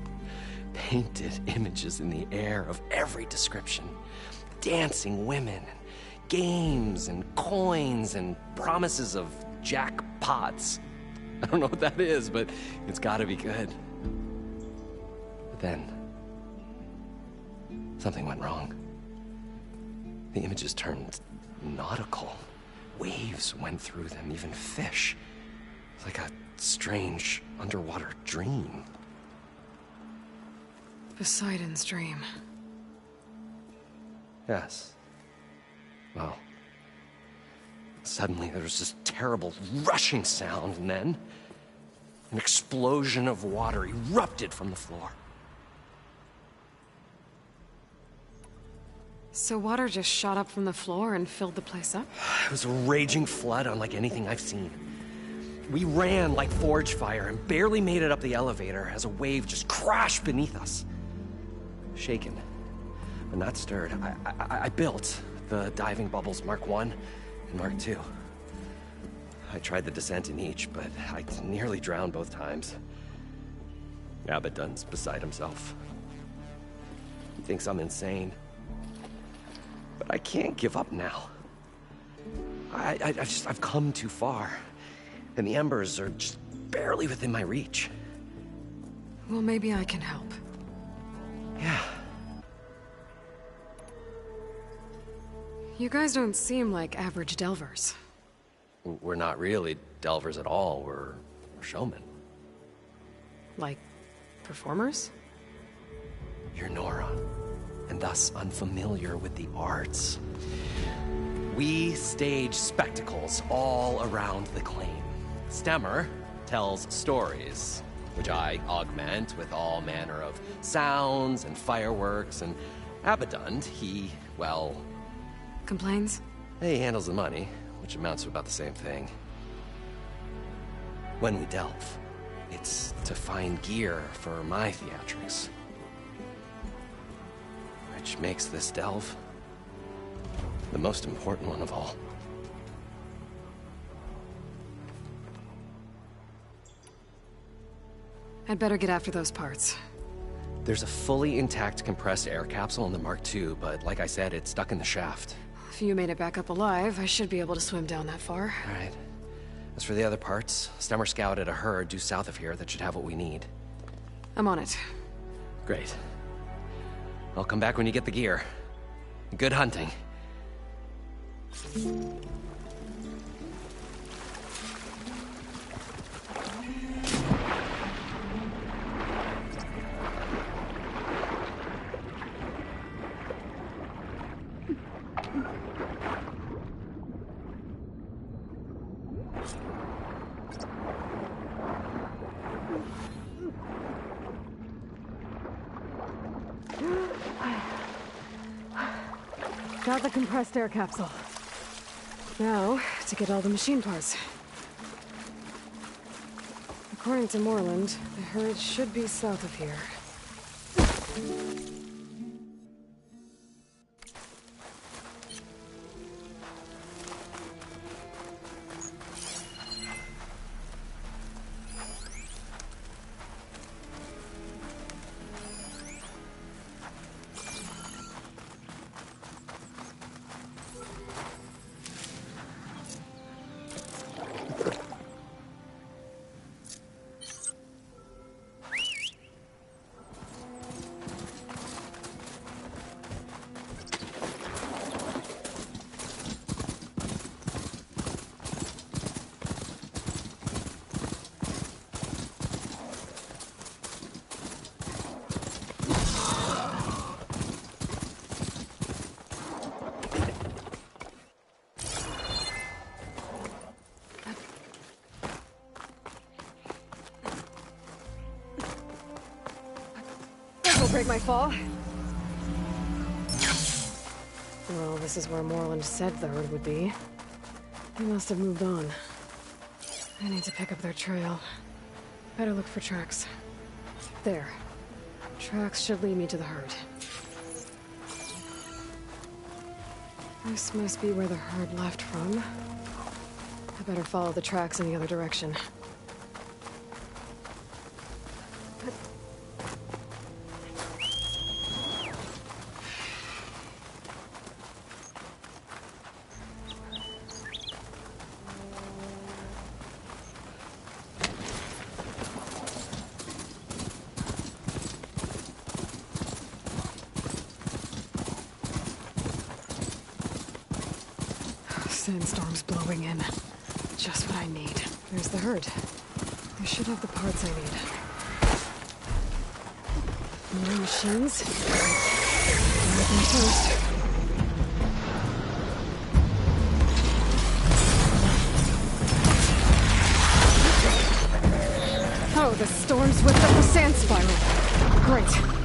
Painted images in the air of every description. Dancing women, games and coins and promises of jackpots. I don't know what that is, but it's gotta be good. But then, something went wrong. The images turned nautical. Waves went through them, even fish. It's like a strange underwater dream. Poseidon's dream. Yes. Well, suddenly there was this terrible rushing sound, and then an explosion of water erupted from the floor. So water just shot up from the floor and filled the place up? It was a raging flood unlike anything I've seen. We ran like forge fire and barely made it up the elevator as a wave just crashed beneath us. Shaken, but not stirred, I built the diving bubbles Mark I and Mark II. I tried the descent in each, but I nearly drowned both times. Abaddon's beside himself. He thinks I'm insane. But I can't give up now. I've come too far. And the embers are just barely within my reach. Well, maybe I can help. Yeah. You guys don't seem like average delvers. We're not really delvers at all. We're showmen. Like, performers? You're Nora, and thus unfamiliar with the arts. We stage spectacles all around the claim. Stemmer tells stories, which I augment with all manner of sounds and fireworks, and Abaddon, he, well... Complains? He handles the money, which amounts to about the same thing. When we delve, it's to find gear for my theatrics. Which makes this delve the most important one of all. I'd better get after those parts. There's a fully intact compressed air capsule in the Mark II, but like I said, it's stuck in the shaft. If you made it back up alive, I should be able to swim down that far. All right. As for the other parts, Stemmer scouted a herd due south of here that should have what we need. I'm on it. Great. I'll come back when you get the gear. Good hunting. Got the compressed air capsule. Now, to get all the machine parts. According to Moreland, the herd should be south of here. Break my fall. Well, this is where Moreland said the herd would be. They must have moved on. I need to pick up their trail. Better look for tracks. There. Tracks should lead me to the herd. This must be where the herd left from. I better follow the tracks in the other direction. Sandstorm's blowing in. Just what I need. There's the herd. I should have the parts I need. More machines? Everything first. Oh, the storm's whipped up the sand spiral. Great.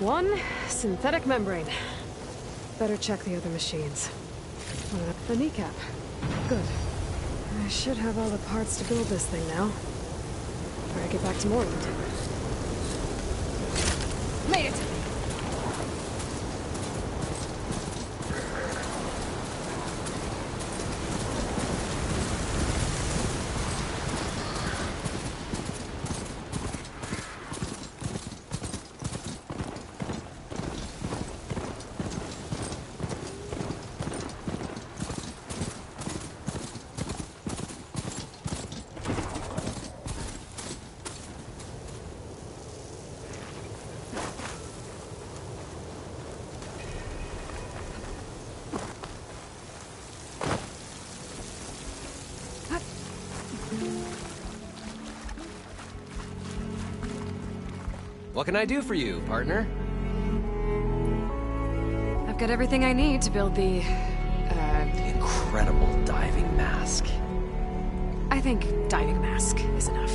1 synthetic membrane. Better check the other machines. The kneecap. Good. I should have all the parts to build this thing now. Better get back to Morland. Made it! What can I do for you, partner? I've got everything I need to build the incredible diving mask. I think diving mask is enough.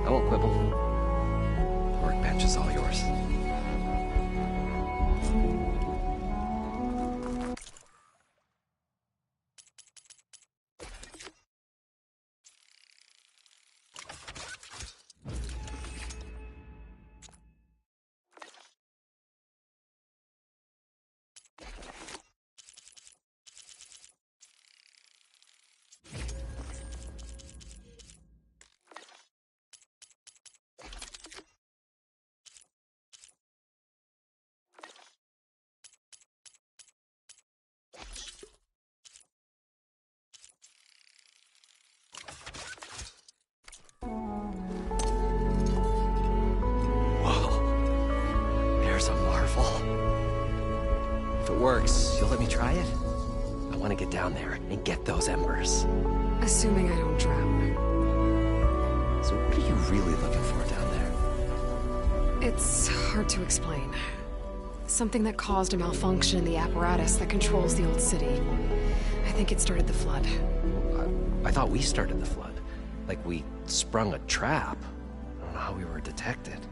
I won't quibble. The workbench is all yours. Works. You'll let me try it? I want to get down there and get those embers. Assuming I don't drown. So what are you really looking for down there? It's hard to explain. Something that caused a malfunction in the apparatus that controls the old city. I think it started the flood. I thought we started the flood. Like we sprung a trap. I don't know how we were detected.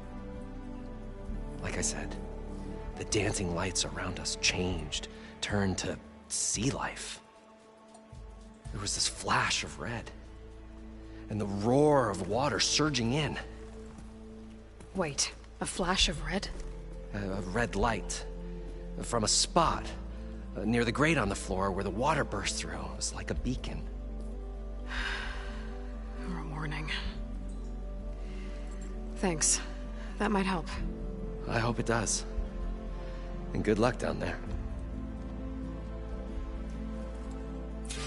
Like I said, the dancing lights around us changed, turned to sea life. There was this flash of red, and the roar of water surging in. Wait, a flash of red? A red light from a spot near the grate on the floor where the water burst through. It was like a beacon. Or a warning. Thanks. That might help. I hope it does. And good luck down there.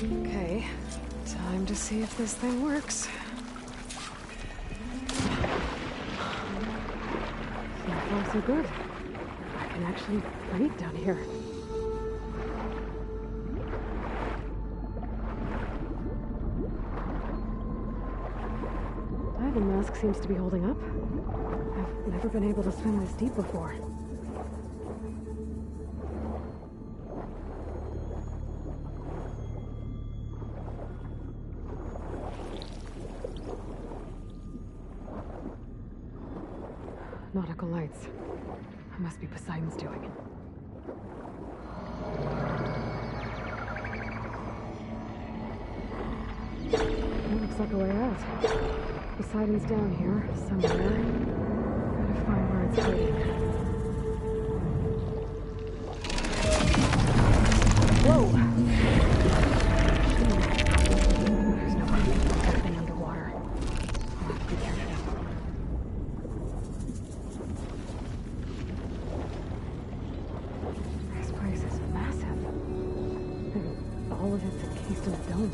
Okay, time to see if this thing works. So far, so good. I can actually breathe down here. Diving mask seems to be holding up. I've never been able to swim this deep before. Nautical lights. That must be Poseidon's doing. That looks like a way out. Poseidon's down here, somewhere. Gotta find where it's hiding. Whoa! There's no way to put that thing underwater. I'll have to be careful. This place is massive. And all of it's encased in a dome.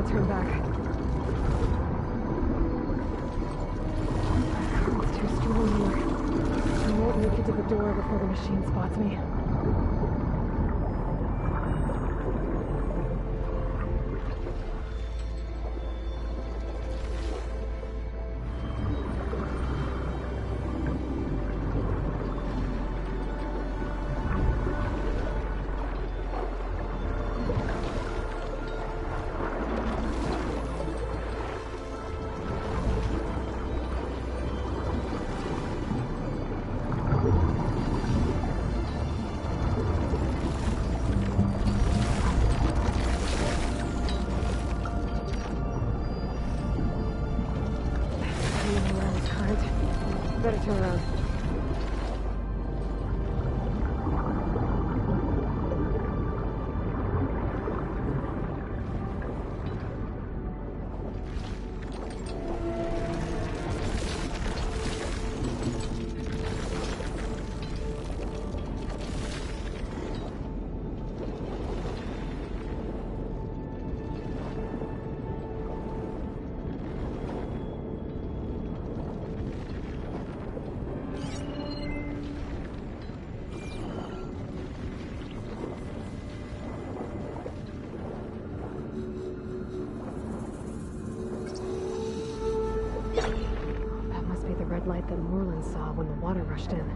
turn back. It's too strong here. I won't make it to the door before the machine spots me. Better turn around. Light that Moreland saw when the water rushed in.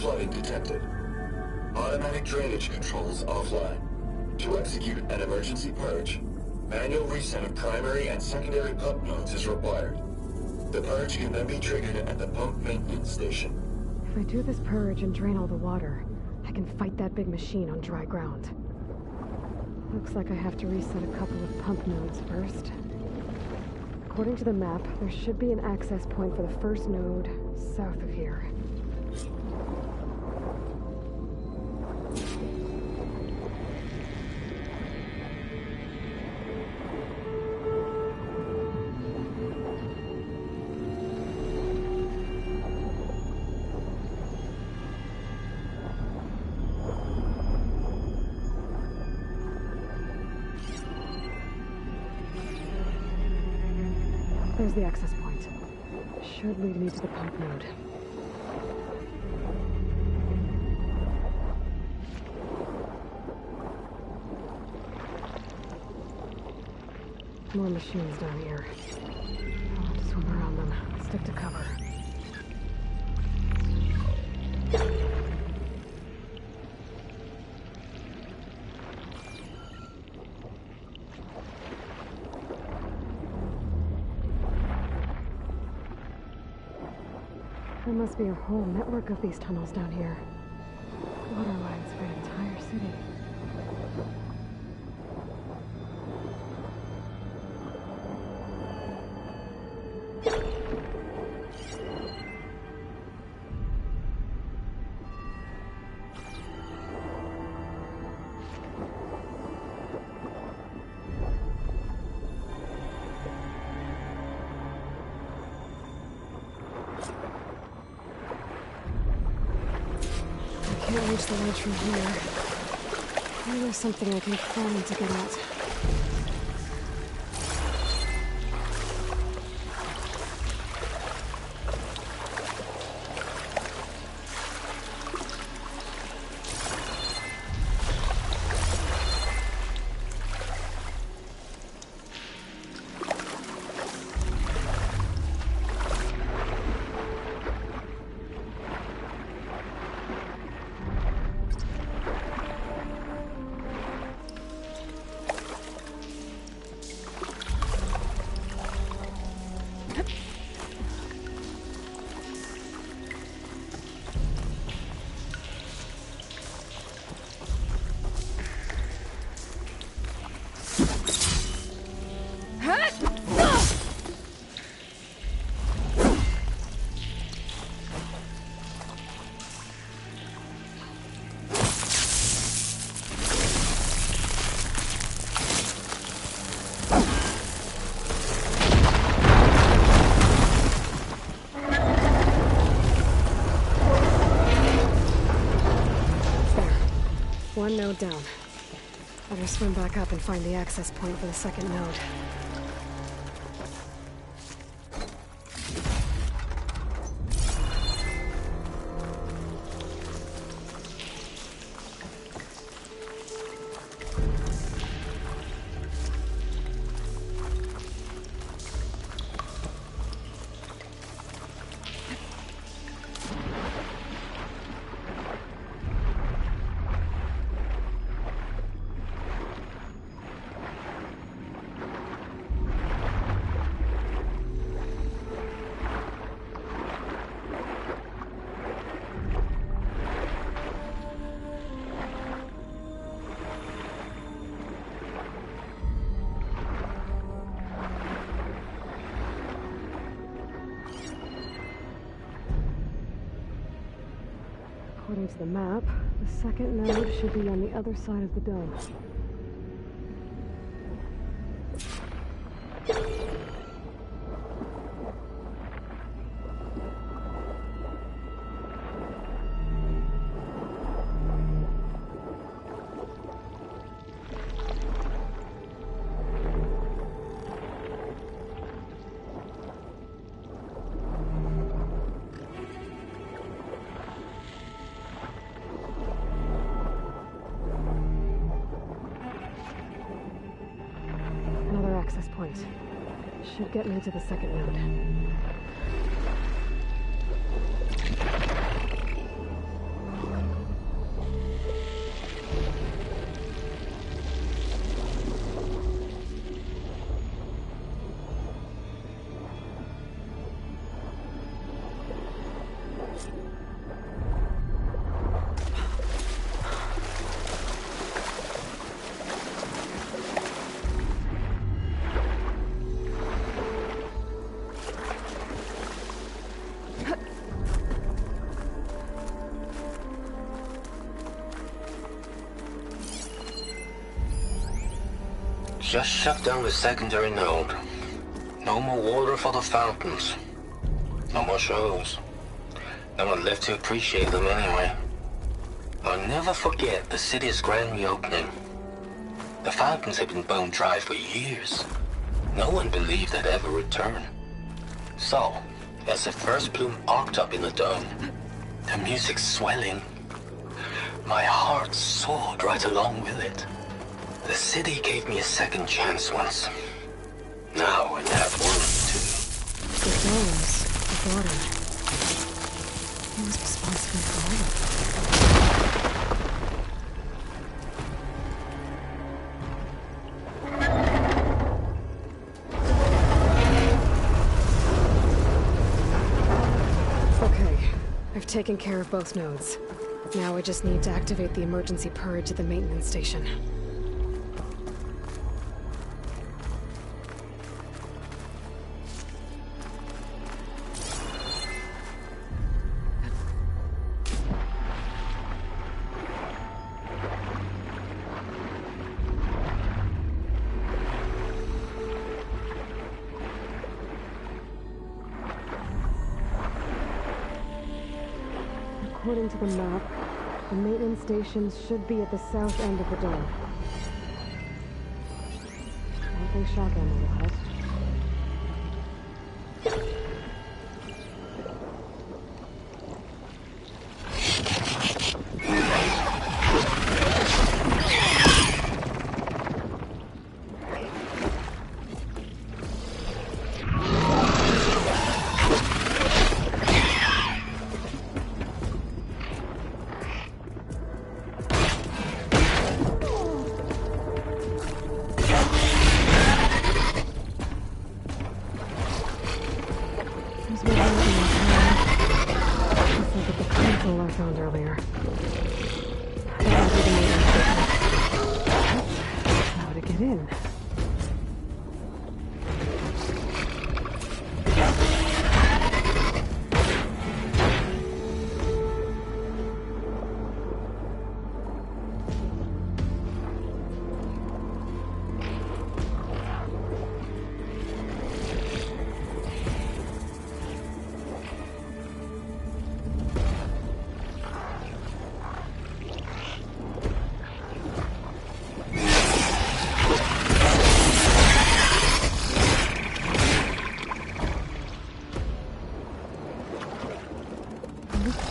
Flooding detected. Automatic drainage controls offline. To execute an emergency purge, manual reset of primary and secondary pump nodes is required. The purge can then be triggered at the pump maintenance station. If I do this purge and drain all the water, I can fight that big machine on dry ground. Looks like I have to reset a couple of pump nodes first. According to the map, there should be an access point for the first node south of here. There's the access point. Should lead me to the pump node. More machines down here. I'll have to swim around them. Stick to cover. There must be a whole network of these tunnels down here. Water lines for an entire city. can't reach the ledge from here. Maybe there's something I can climb to get out. One node down. Better swim back up and find the access point for the second node. According to the map, the second node should be on the other side of the dome. Access point. Should get me to the second node. Just shut down the secondary node. No more water for the fountains. No more shows. No one left to appreciate them anyway. I'll never forget the city's grand reopening. The fountains had been bone dry for years. No one believed they'd ever return. So, as the first bloom arced up in the dome, the music swelling, my heart soared right along with it. The city gave me a second chance once. Now it have one, too. The domes, the water. He was responsible for all of it. Okay, I've taken care of both nodes. Now I just need to activate the emergency purge at the maintenance station. According to the map, The maintenance stations should be at the south end of the dome. I think shotgun will help.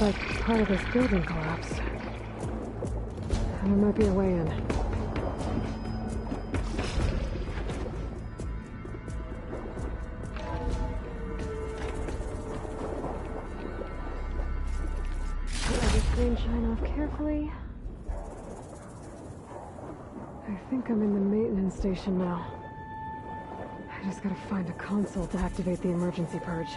Like part of this building collapsed. There might be a way in. Let the screen shine off carefully. I think I'm in the maintenance station now. I just gotta find a console to activate the emergency purge.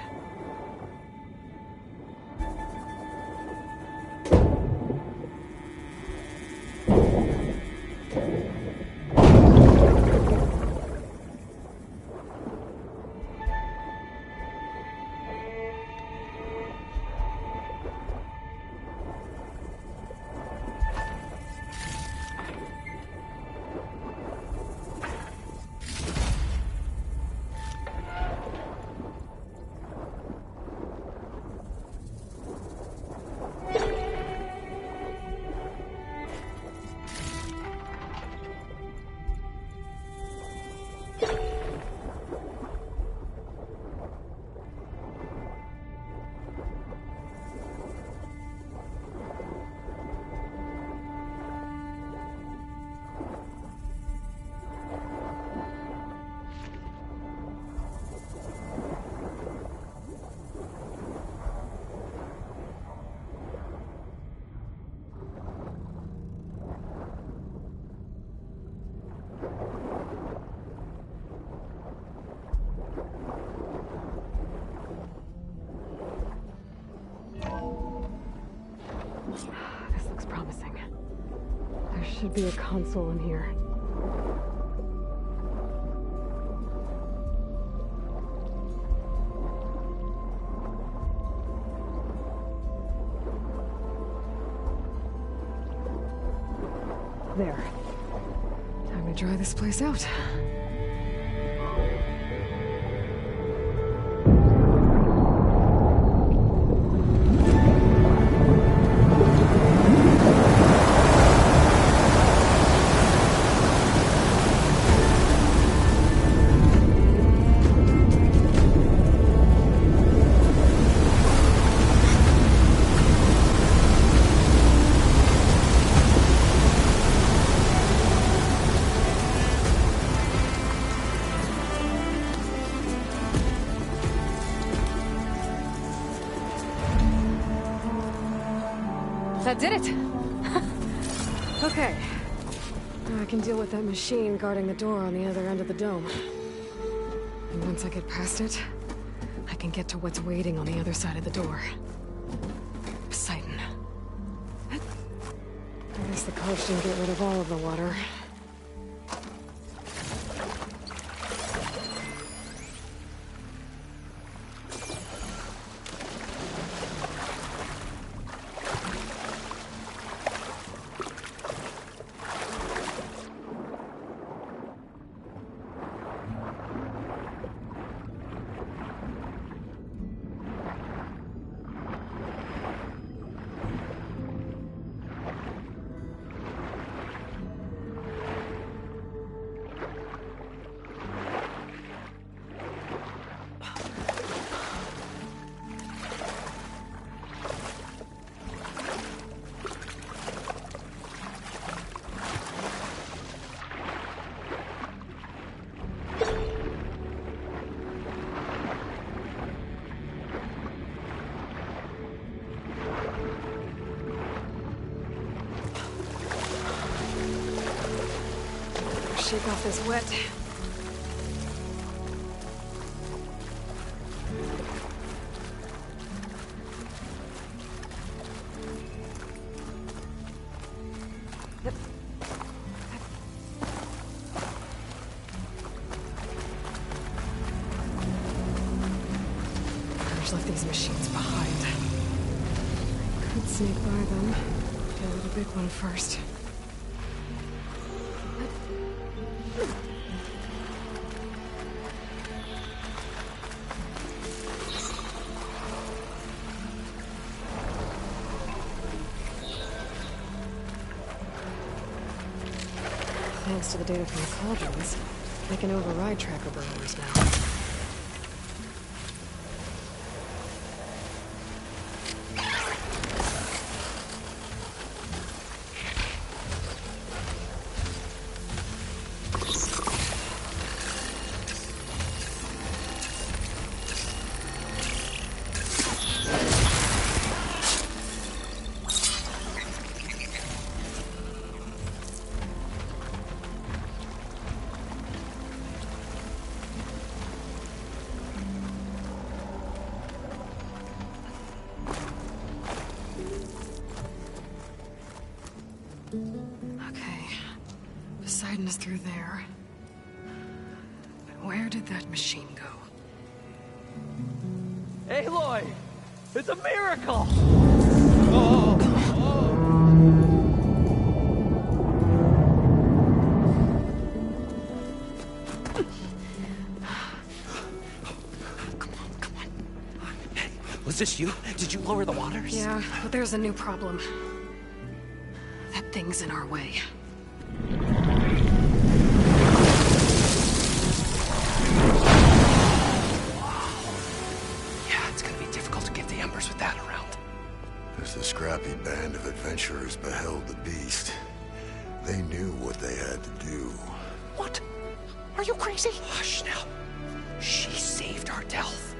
This looks promising. There should be a console in here. There. Time to dry this place out. That did it! Okay. Now I can deal with that machine guarding the door on the other end of the dome. And once I get past it, I can get to what's waiting on the other side of the door. Poseidon. I guess the coach didn't get rid of all of the water. shake off this wet. Purge left these machines behind. Could sneak by them. Kill the big one first. Thanks to the data from the cauldrons, I can override tracker burglars now. Okay. Poseidon is through there. But where did that machine go? Aloy! It's a miracle! Was this you? Did you lower the waters? Yeah, but there's a new problem. That thing's in our way. Yeah, it's gonna be difficult to get the embers with that around. As the scrappy band of adventurers beheld the beast, they knew what they had to do. What? Are you crazy? Hush now. She saved our Delph.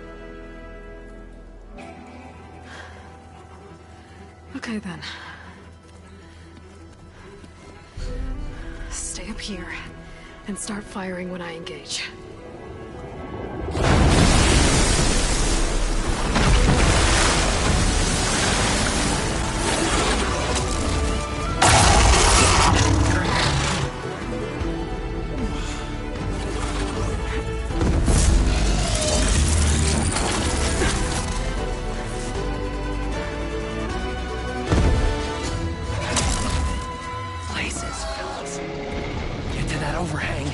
Okay then. Stay up here and start firing when I engage. Get to that overhang.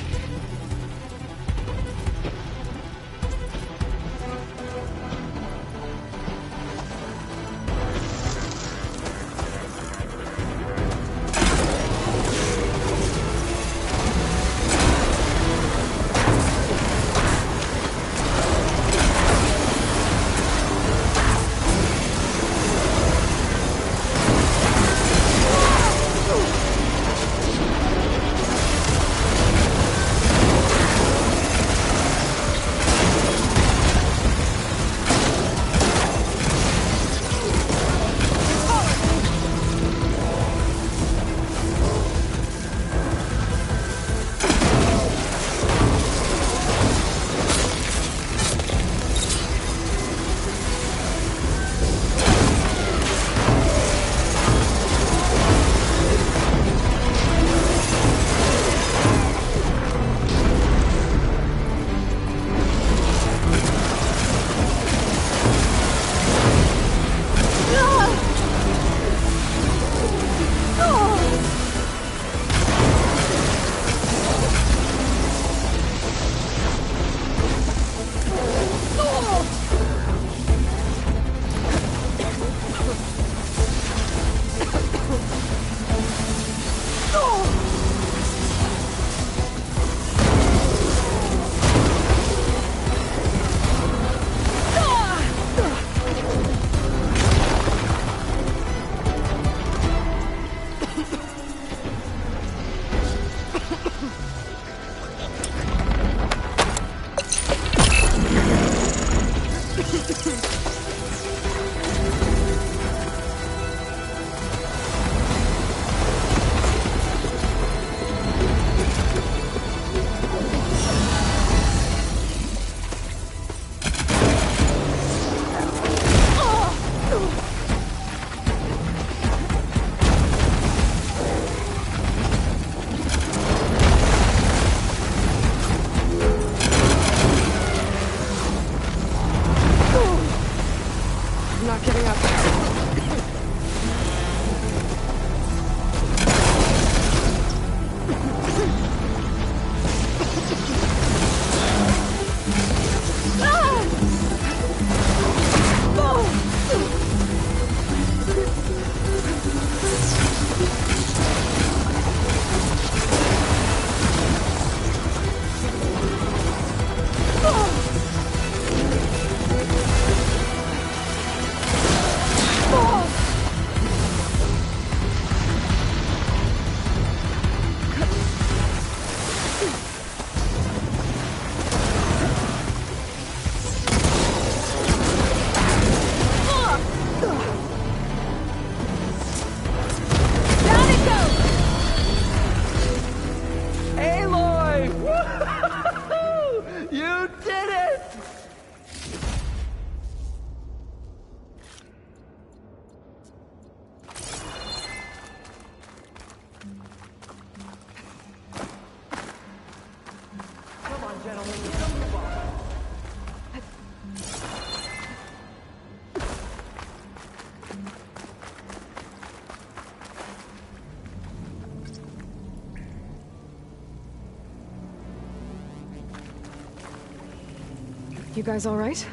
You guys all right?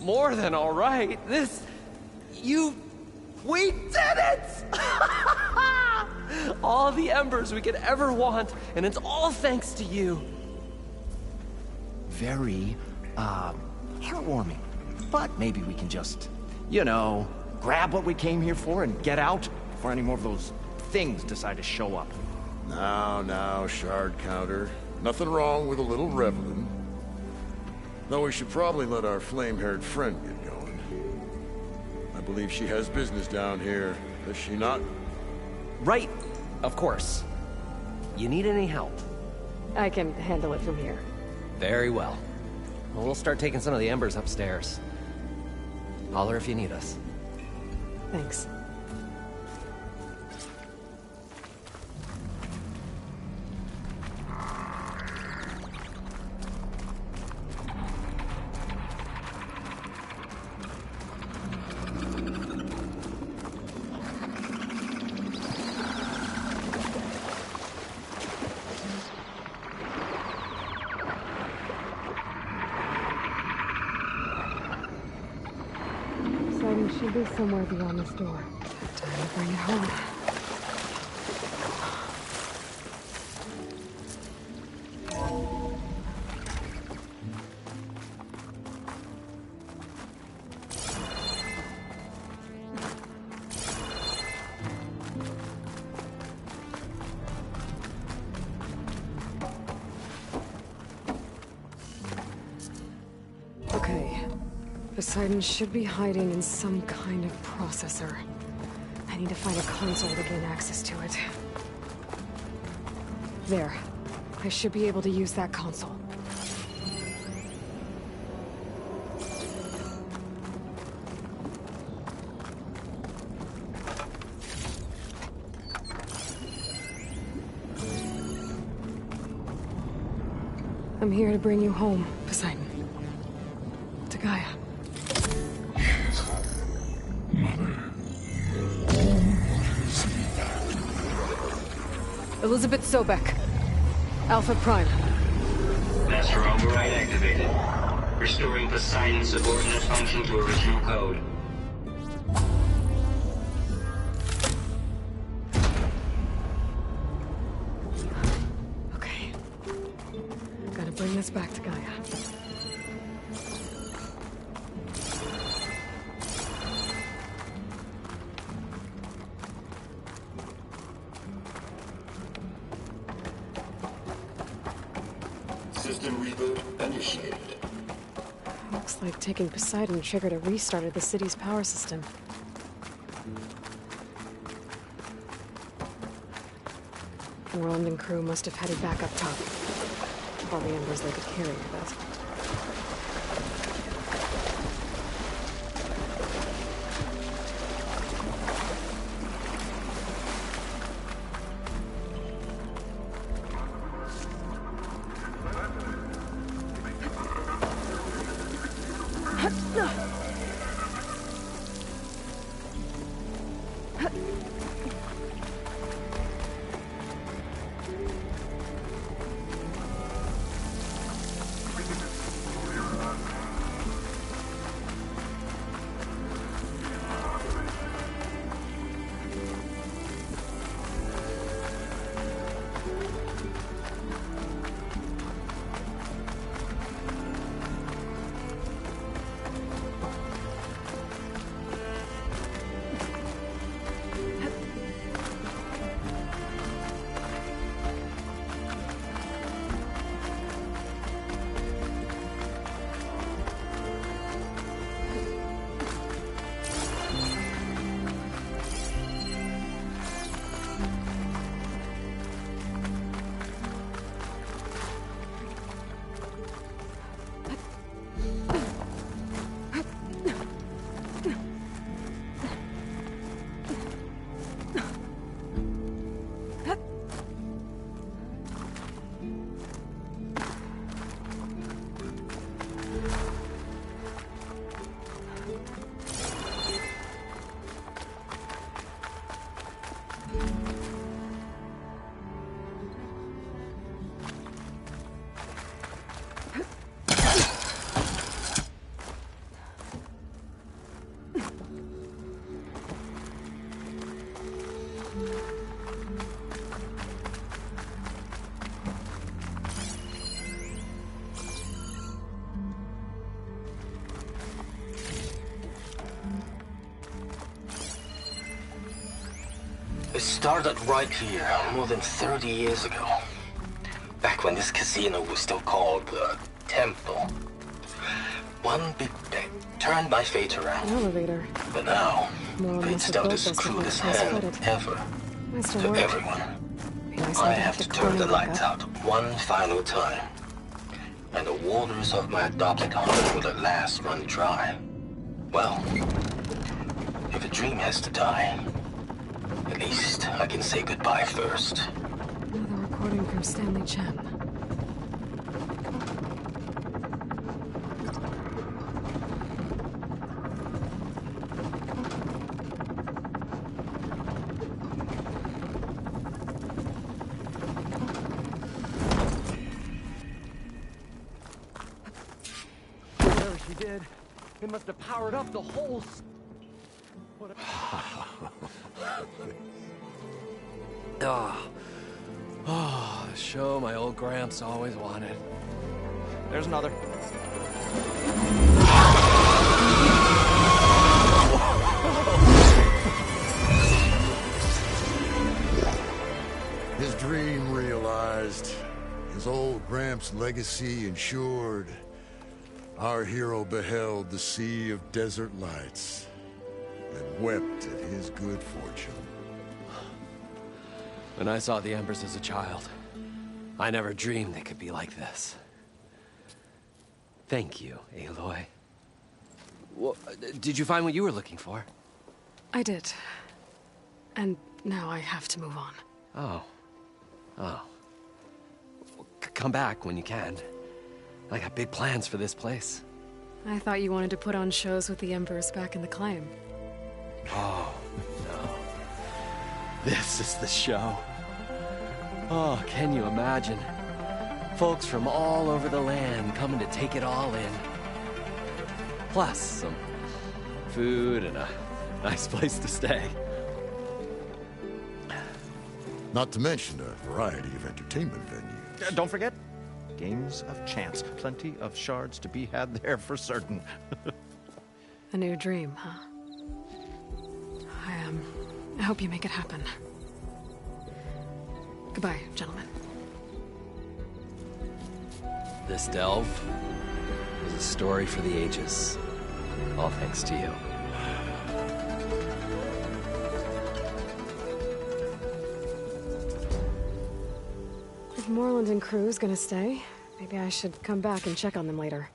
More than all right. We did it! All the embers we could ever want, and it's all thanks to you. Very, heartwarming. But maybe we can just, grab what we came here for and get out before any more of those things decide to show up. Now, Shard Counter. Nothing wrong with a little reveling. Though we should probably let our flame-haired friend get going. I believe she has business down here, does she not? Right, of course. You need any help? I can handle it from here. Very well. Well, we'll start taking some of the embers upstairs. Holler if you need us. Thanks. Should be somewhere beyond this door. Time to bring it home. Okay. Poseidon should be hiding in some kind of processor. I need to find a console to gain access to it. There. I should be able to use that console. I'm here to bring you home, Poseidon. To Gaia. Elizabeth Sobek. Alpha Prime. Master override activated. Restoring Poseidon's subordinate function to original code. Okay. Gotta bring this back to Gaia. System reboot initiated. Looks like taking Poseidon triggered a restart of the city's power system. Roland and crew must have headed back up top. All the embers they could carry, I bet. It started right here, more than 30 years ago. Back when this casino was still called the Temple. One big day turned my fate around. Elevator. But now, Morlun fate's must have dealt built this this before cruelest it was hand flooded. ever. Must have To worked. everyone. Be nice I not have to turn the lights out one final time. And the waters of my adopted home will at last run dry. Well, if a dream has to die, at least I can say goodbye first. Another recording from Stanley Chen. Whatever she did, it must have powered up the whole... The show my old Gramps always wanted. There's another. His dream realized. His old Gramps' legacy ensured. Our hero beheld the sea of desert lights and wept at his good fortune. When I saw the Embers as a child, I never dreamed they could be like this. Thank you, Aloy. Well, did you find what you were looking for? I did. And now I have to move on. Oh. Well, come back when you can. I got big plans for this place. I thought you wanted to put on shows with the Embers back in the Claim. Oh, no. This is the show. Oh, can you imagine? Folks from all over the land coming to take it all in. Plus some food and a nice place to stay. Not to mention a variety of entertainment venues. Don't forget, games of chance. Plenty of shards to be had there for certain. A new dream, huh? I hope you make it happen. Goodbye, gentlemen. This delve is a story for the ages. All thanks to you. If Morlund and crew's gonna stay, maybe I should come back and check on them later.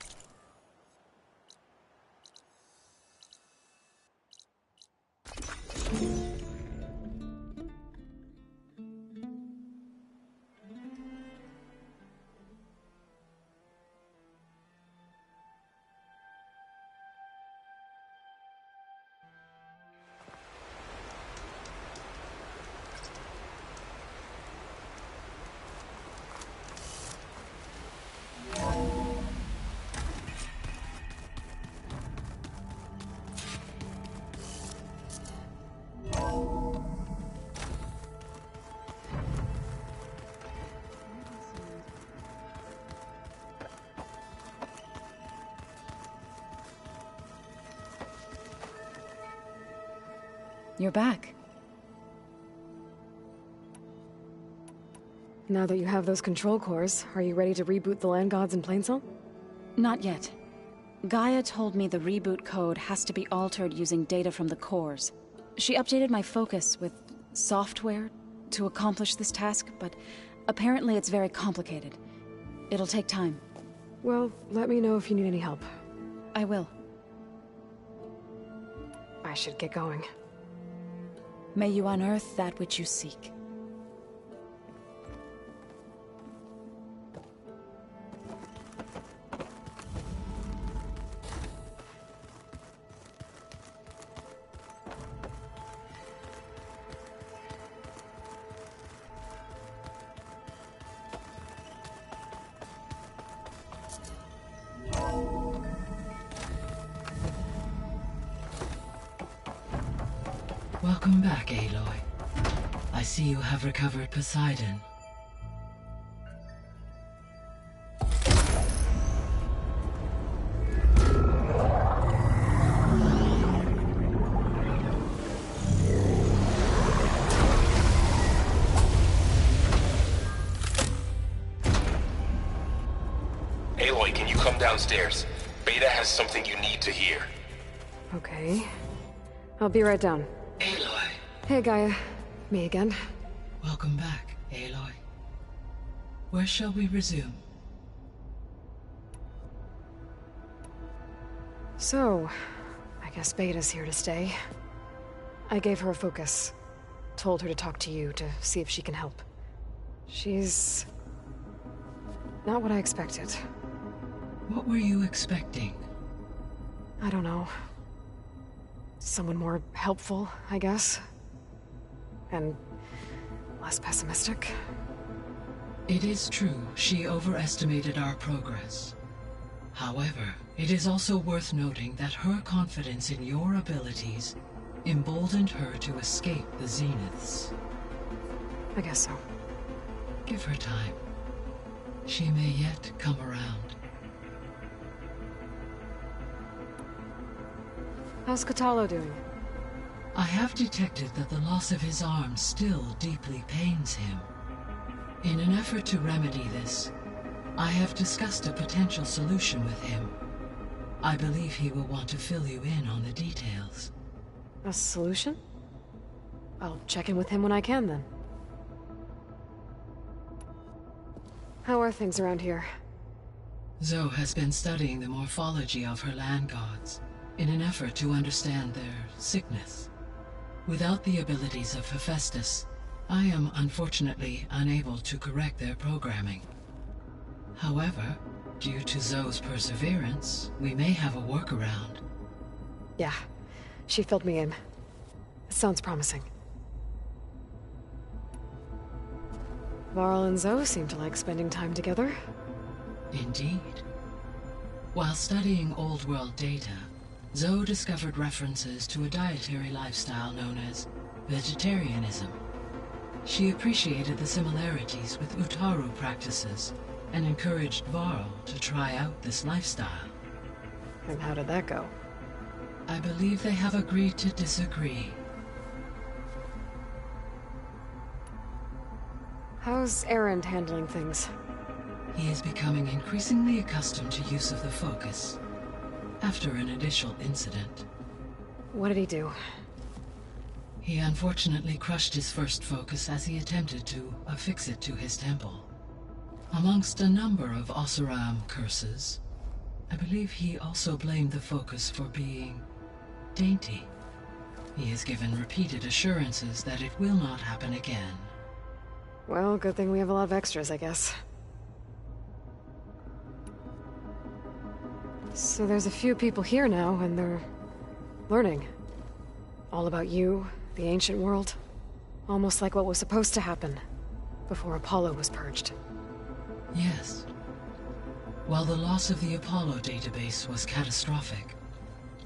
You're back. Now that you have those control cores, are you ready to reboot the Land Gods in Plainsong? Not yet. Gaia told me the reboot code has to be altered using data from the cores. She updated my focus with software to accomplish this task, but apparently it's very complicated. It'll take time. Well, let me know if you need any help. I will. I should get going. May you unearth that which you seek. Welcome back, Aloy. I see you have recovered Poseidon. upstairs. Beta has something you need to hear. Okay. I'll be right down. Aloy. Hey, Gaia. Me again. Welcome back, Aloy. Where shall we resume? So, I guess Beta's here to stay. I gave her a focus. Told her to talk to you to see if she can help. She's... not what I expected. What were you expecting? I don't know. Someone more helpful, I guess. And less pessimistic. It is true, she overestimated our progress. However, it is also worth noting that her confidence in your abilities emboldened her to escape the Zeniths. I guess so. Give her time. She may yet come around. How's Kotallo doing? I have detected that the loss of his arm still deeply pains him. In an effort to remedy this, I have discussed a potential solution with him. I believe he will want to fill you in on the details. A solution? I'll check in with him when I can, then. How are things around here? Zoe has been studying the morphology of her land gods in an effort to understand their sickness. Without the abilities of Hephaestus, I am unfortunately unable to correct their programming. However, due to Zoe's perseverance, we may have a workaround. Yeah, she filled me in. It sounds promising. Varl and Zoe seem to like spending time together. Indeed. While studying Old World data, Zoe discovered references to a dietary lifestyle known as vegetarianism. She appreciated the similarities with Utaru practices and encouraged Varl to try out this lifestyle. And how did that go? I believe they have agreed to disagree. How's Erend handling things? He is becoming increasingly accustomed to use of the focus, after an initial incident. What did he do? He unfortunately crushed his first focus as he attempted to affix it to his temple. Amongst a number of Oseram curses, I believe he also blamed the focus for being dainty. He has given repeated assurances that it will not happen again. Well, good thing we have a lot of extras, I guess. So there's a few people here now, and they're learning. All about you, the ancient world. Almost like what was supposed to happen before Apollo was purged. Yes. While the loss of the Apollo database was catastrophic,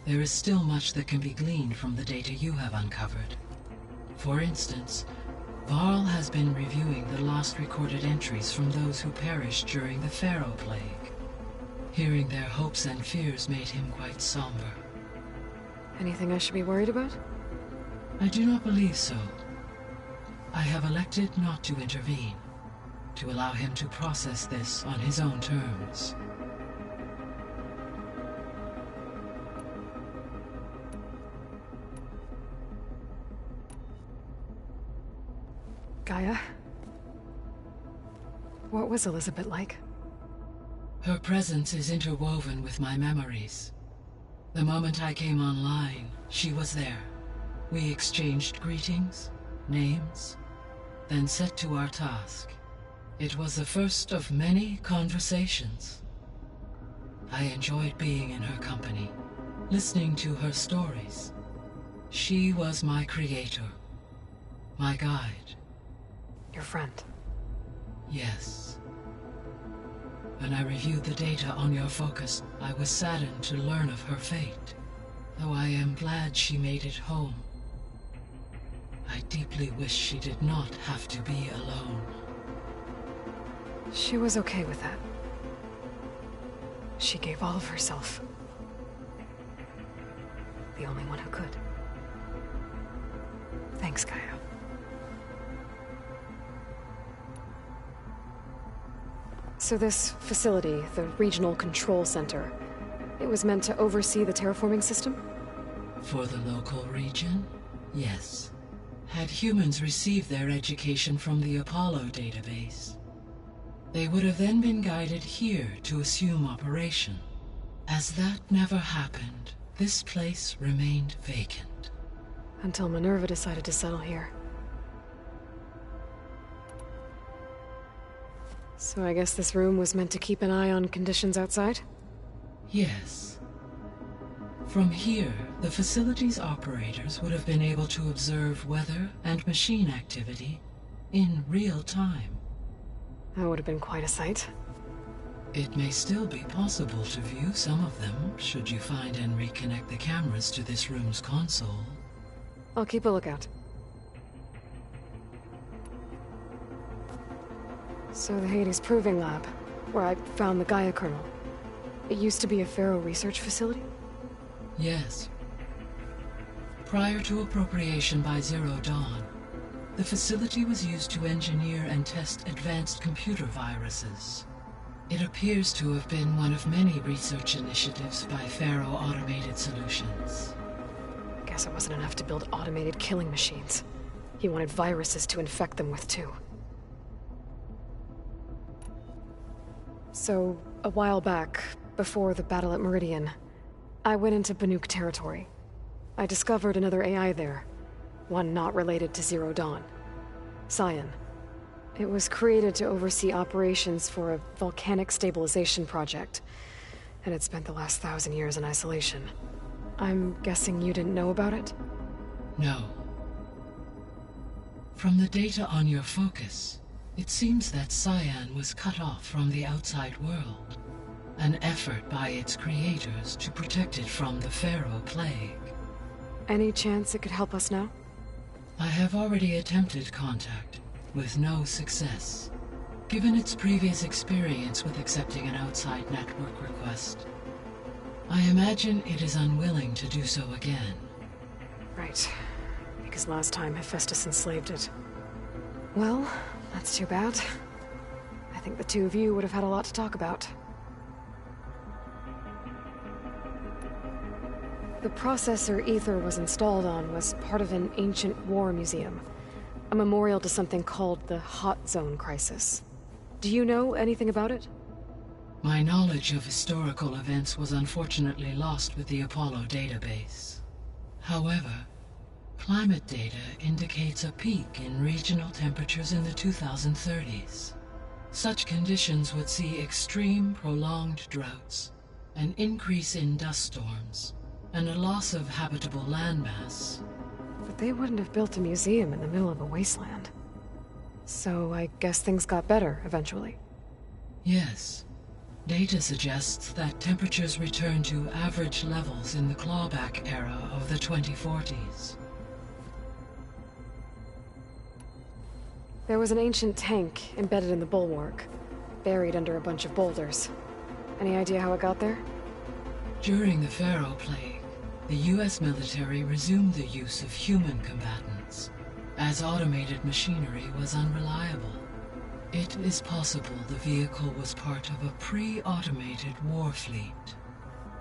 there is still much that can be gleaned from the data you have uncovered. For instance, Varl has been reviewing the last recorded entries from those who perished during the Pharaoh Plague. Hearing their hopes and fears made him quite somber. Anything I should be worried about? I do not believe so. I have elected not to intervene, to allow him to process this on his own terms. Gaia? What was Elizabeth like? Her presence is interwoven with my memories. The moment I came online, she was there. We exchanged greetings, names, then set to our task. It was the first of many conversations. I enjoyed being in her company, listening to her stories. She was my creator, my guide. Your friend? Yes. When I reviewed the data on your focus, I was saddened to learn of her fate, though I am glad she made it home. I deeply wish she did not have to be alone. She was okay with that. She gave all of herself. The only one who could. Thanks, Gaia. So this facility, the Regional Control Center, it was meant to oversee the terraforming system? For the local region, yes. Had humans received their education from the Apollo database, they would have then been guided here to assume operation. As that never happened, this place remained vacant. Until Minerva decided to settle here. So I guess this room was meant to keep an eye on conditions outside? Yes. From here, the facility's operators would have been able to observe weather and machine activity in real time. That would have been quite a sight. It may still be possible to view some of them, should you find and reconnect the cameras to this room's console. I'll keep a lookout. So the Hades Proving Lab, where I found the Gaia kernel. It used to be a Pharaoh research facility? Yes. Prior to appropriation by Zero Dawn, the facility was used to engineer and test advanced computer viruses. It appears to have been one of many research initiatives by Pharaoh Automated Solutions. Guess it wasn't enough to build automated killing machines. He wanted viruses to infect them with, too. So, a while back, before the battle at Meridian, I went into Banuk territory. I discovered another AI there, one not related to Zero Dawn. Cyan. It was created to oversee operations for a volcanic stabilization project, and it spent the last 1,000 years in isolation. I'm guessing you didn't know about it? No. From the data on your focus, it seems that Cyan was cut off from the outside world. An effort by its creators to protect it from the Pharaoh Plague. Any chance it could help us now? I have already attempted contact, with no success. Given its previous experience with accepting an outside network request, I imagine it is unwilling to do so again. Right. Because last time Hephaestus enslaved it. Well, that's too bad. I think the two of you would have had a lot to talk about. The processor Ether was installed on was part of an ancient war museum. A memorial to something called the Hot Zone Crisis. Do you know anything about it? My knowledge of historical events was unfortunately lost with the Apollo database. However, climate data indicates a peak in regional temperatures in the 2030s. Such conditions would see extreme, prolonged droughts, an increase in dust storms, and a loss of habitable landmass. But they wouldn't have built a museum in the middle of a wasteland. So I guess things got better eventually. Yes. Data suggests that temperatures returned to average levels in the clawback era of the 2040s. There was an ancient tank embedded in the bulwark, buried under a bunch of boulders. Any idea how it got there? During the Pharaoh Plague, the US military resumed the use of human combatants, as automated machinery was unreliable. It is possible the vehicle was part of a pre-automated war fleet.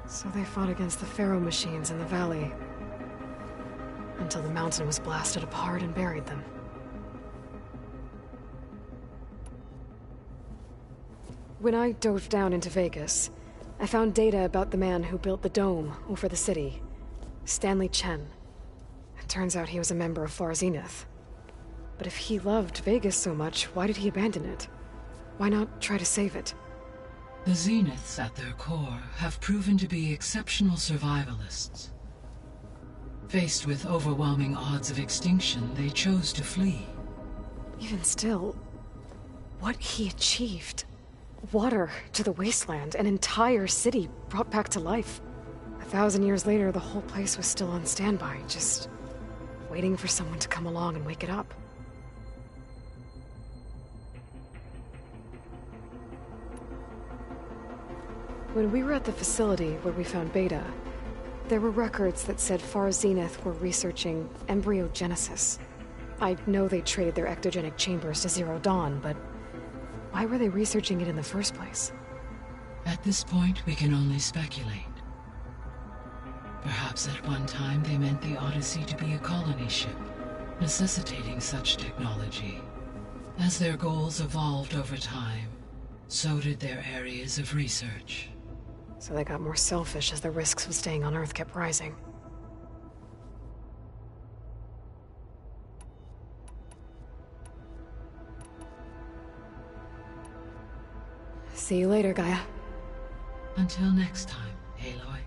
So they fought against the Pharaoh machines in the valley, until the mountain was blasted apart and buried them. When I dove down into Vegas, I found data about the man who built the dome over the city, Stanley Chen. It turns out he was a member of Far Zenith. But if he loved Vegas so much, why did he abandon it? Why not try to save it? The Zeniths at their core have proven to be exceptional survivalists. Faced with overwhelming odds of extinction, they chose to flee. Even still, what he achieved. Water to the wasteland, an entire city brought back to life. 1,000 years later, the whole place was still on standby, just waiting for someone to come along and wake it up. When we were at the facility where we found Beta, there were records that said Far Zenith were researching embryogenesis. I know they traded their ectogenic chambers to Zero Dawn, but Why were they researching it in the first place? At this point, we can only speculate. Perhaps at one time they meant the Odyssey to be a colony ship, necessitating such technology. As their goals evolved over time, so did their areas of research. So they got more selfish as the risks of staying on Earth kept rising. See you later, Gaia. Until next time, Aloy.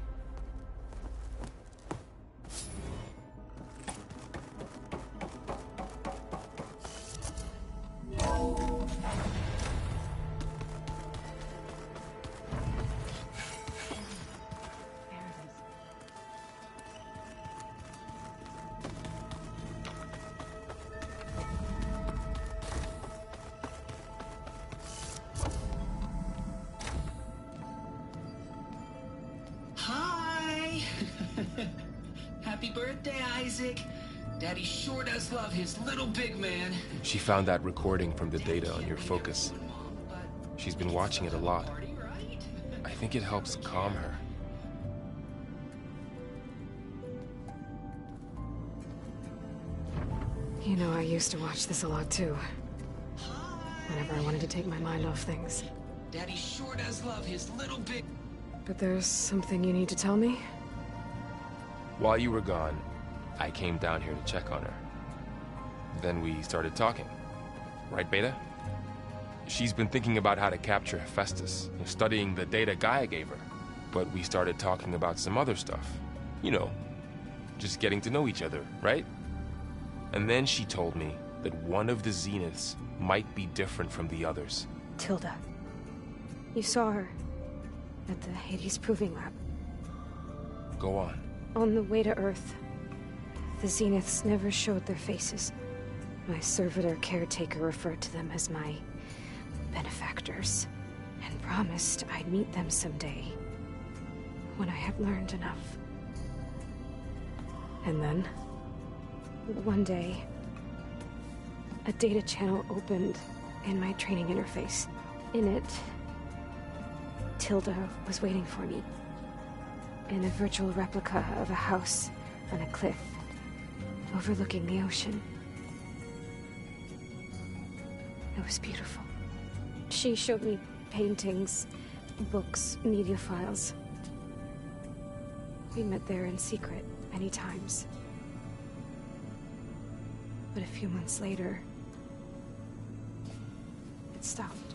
Happy birthday, Isaac. Daddy sure does love his little big man. She found that recording from the data on your focus. She's been watching it a lot. I think it helps calm her. You know, I used to watch this a lot too. Whenever I wanted to take my mind off things. Daddy sure does love his little big... But there's something you need to tell me? While you were gone, I came down here to check on her. Then we started talking. Right, Beta? She's been thinking about how to capture Hephaestus, studying the data Gaia gave her. But we started talking about some other stuff. You know, just getting to know each other, right? And then she told me that one of the Zeniths might be different from the others. Tilda. You saw her at the Hades Proving Lab. Go on. On the way to Earth, the Zeniths never showed their faces. My servitor caretaker referred to them as my benefactors, and promised I'd meet them someday, when I had learned enough. And then, one day, a data channel opened in my training interface. In it, Tilda was waiting for me. In a virtual replica of a house on a cliff overlooking the ocean. It was beautiful. She showed me paintings, books, media files. We met there in secret many times. But a few months later, it stopped.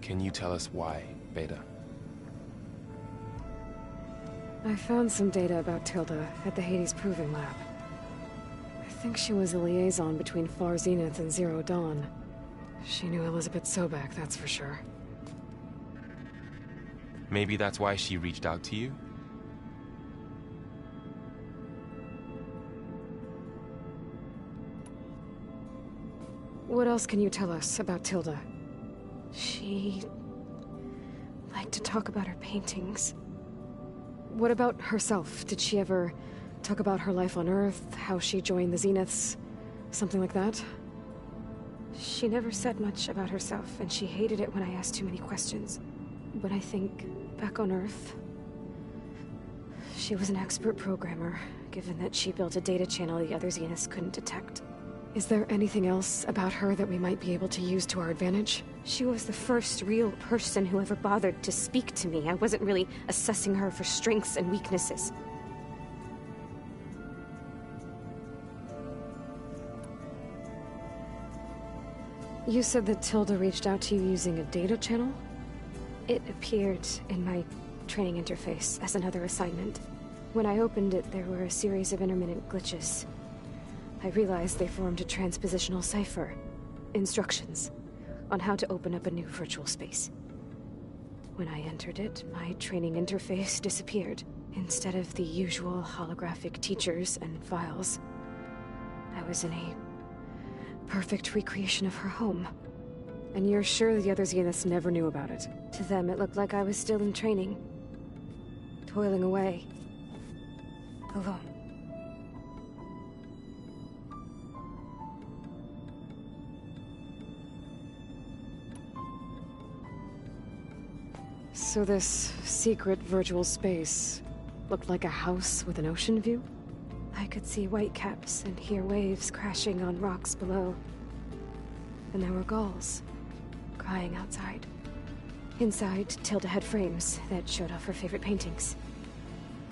Can you tell us why, Beta? I found some data about Tilda at the Hades Proving Lab. I think she was a liaison between Far Zenith and Zero Dawn. She knew Elizabeth Sobek, that's for sure. Maybe that's why she reached out to you? What else can you tell us about Tilda? She liked to talk about her paintings. What about herself? Did she ever talk about her life on Earth, how she joined the Zeniths, something like that? She never said much about herself, and she hated it when I asked too many questions. But I think, back on Earth, she was an expert programmer, given that she built a data channel the other Zeniths couldn't detect. Is there anything else about her that we might be able to use to our advantage? She was the first real person who ever bothered to speak to me. I wasn't really assessing her for strengths and weaknesses. You said that Tilda reached out to you using a data channel? It appeared in my training interface as another assignment. When I opened it, there were a series of intermittent glitches. I realized they formed a transpositional cipher. Instructions on how to open up a new virtual space. When I entered it, my training interface disappeared. Instead of the usual holographic teachers and files, I was in a perfect recreation of her home. And you're sure the other Zeniths never knew about it? To them, it looked like I was still in training. Toiling away. Alone. . So this secret virtual space looked like a house with an ocean view? I could see whitecaps and hear waves crashing on rocks below. And there were gulls crying outside. Inside, Tilda had frames that showed off her favorite paintings,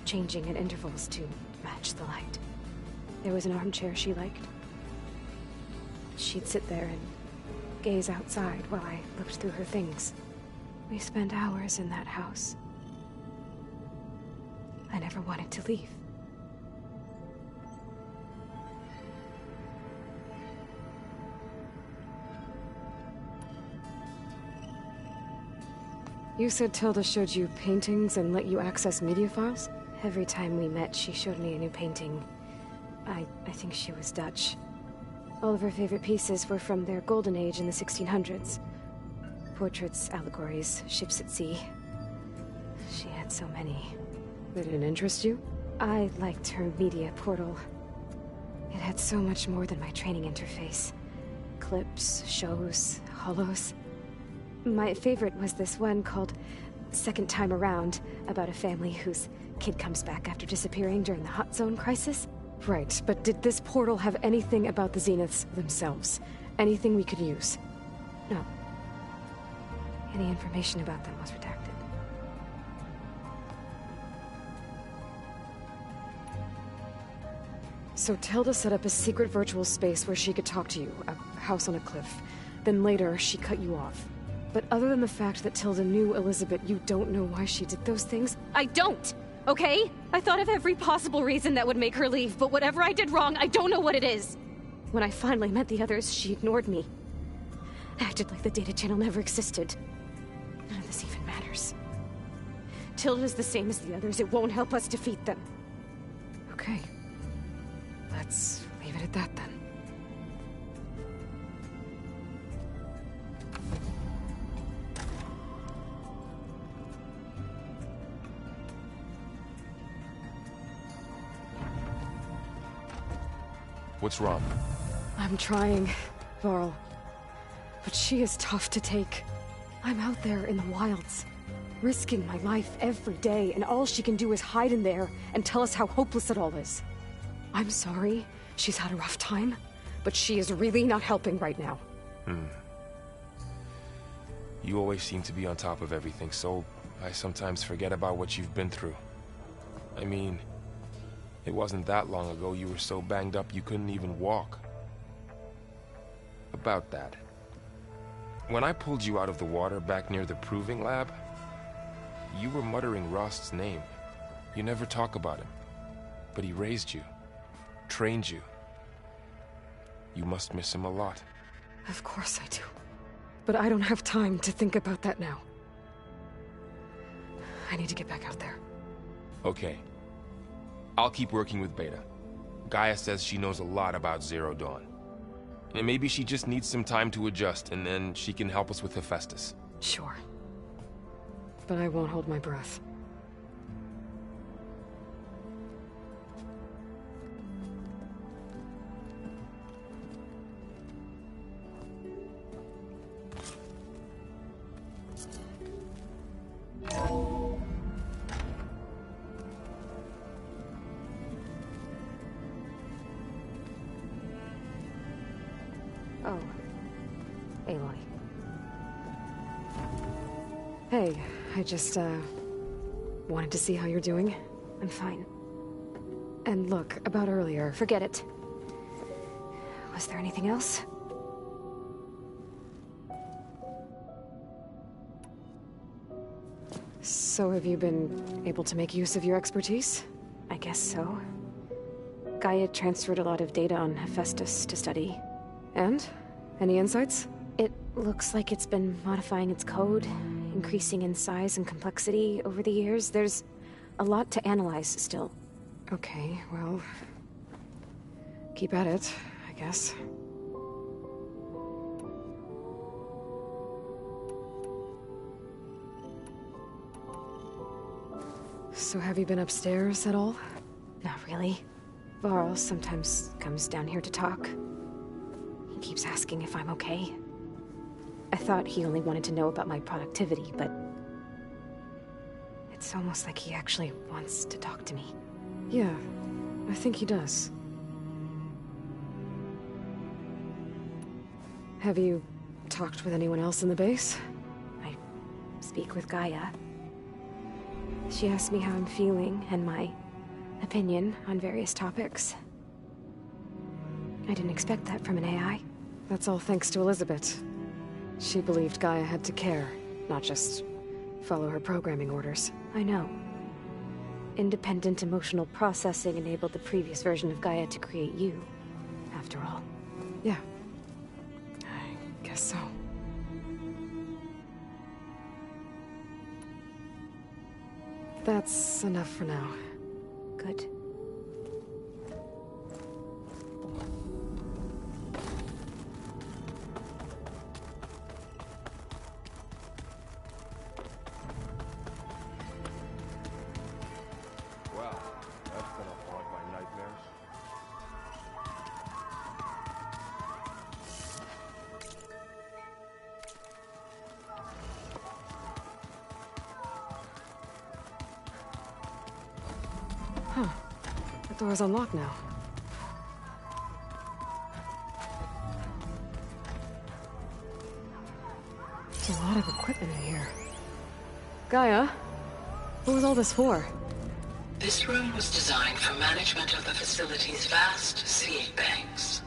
changing at intervals to match the light. There was an armchair she liked. She'd sit there and gaze outside while I looked through her things. We spent hours in that house. I never wanted to leave. You said Tilda showed you paintings and let you access media files? Every time we met, she showed me a new painting. I think she was Dutch. All of her favorite pieces were from their golden age in the 1600s. Portraits, allegories, ships at sea. She had so many. They didn't interest you? I liked her media portal. It had so much more than my training interface. Clips, shows, holos. My favorite was this one called Second Time Around, about a family whose kid comes back after disappearing during the Hot Zone crisis. Right, but did this portal have anything about the Zeniths themselves? Anything we could use? No. Any information about them was redacted. So Tilda set up a secret virtual space where she could talk to you, a house on a cliff. Then later, she cut you off. But other than the fact that Tilda knew Elizabeth, you don't know why she did those things? I don't! Okay? I thought of every possible reason that would make her leave, but whatever I did wrong, I don't know what it is. When I finally met the others, she ignored me. Acted like the data channel never existed. None of this even matters. Tilda's the same as the others. It won't help us defeat them. Okay. Let's leave it at that then. What's wrong? I'm trying, Varl. But she is tough to take. I'm out there in the wilds, risking my life every day, and all she can do is hide in there and tell us how hopeless it all is. I'm sorry she's had a rough time, but she is really not helping right now. You always seem to be on top of everything, so I sometimes forget about what you've been through. I mean, it wasn't that long ago you were so banged up you couldn't even walk. About that. When I pulled you out of the water back near the proving lab, you were muttering Rost's name. You never talk about him. But he raised you, trained you. You must miss him a lot. Of course I do. But I don't have time to think about that now. I need to get back out there. Okay. I'll keep working with Beta. Gaia says she knows a lot about Zero Dawn. And maybe she just needs some time to adjust, and then she can help us with Hephaestus. Sure. But I won't hold my breath. Oh. Aloy. Hey, I just, wanted to see how you're doing. I'm fine. And look, about earlier, Forget it. was there anything else? So have you been able to make use of your expertise? I guess so. Gaia transferred a lot of data on Hephaestus to study. And? Any insights? It looks like it's been modifying its code, increasing in size and complexity over the years. There's a lot to analyze still. Okay, well... keep at it, I guess. So have you been upstairs at all? Not really. Varl sometimes comes down here to talk. He keeps asking if I'm okay. I thought he only wanted to know about my productivity, but It's almost like he actually wants to talk to me. Yeah, I think he does. Have you talked with anyone else in the base? I speak with Gaia. She asked me how I'm feeling and my opinion on various topics. I didn't expect that from an AI. That's all thanks to Elizabeth. She believed Gaia had to care, not just follow her programming orders. I know. Independent emotional processing enabled the previous version of Gaia to create you, after all. Yeah. I guess so. That's enough for now. Good. Wow, that's gonna haunt my nightmares. Huh. The door's unlocked now. There's a lot of equipment in here. Gaia? What was all this for? This room was designed for management of the facility's vast seed banks.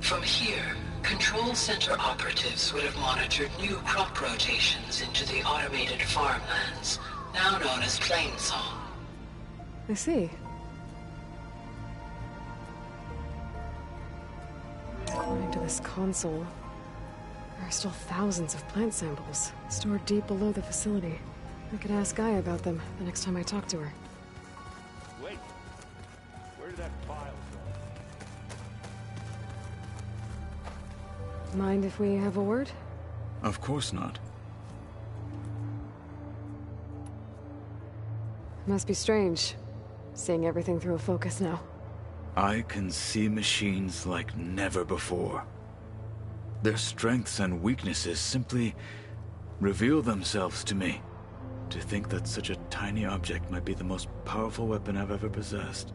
From here, Control Center operatives would have monitored new crop rotations into the automated farmlands, now known as Plainsong. I see. According to this console, there are still thousands of plant samples stored deep below the facility. I could ask Gaia about them the next time I talk to her. Wait. Where did that file go? Mind if we have a word? Of course not. Must be strange, seeing everything through a focus now. I can see machines like never before. Their strengths and weaknesses simply reveal themselves to me. To think that such a tiny object might be the most powerful weapon I've ever possessed.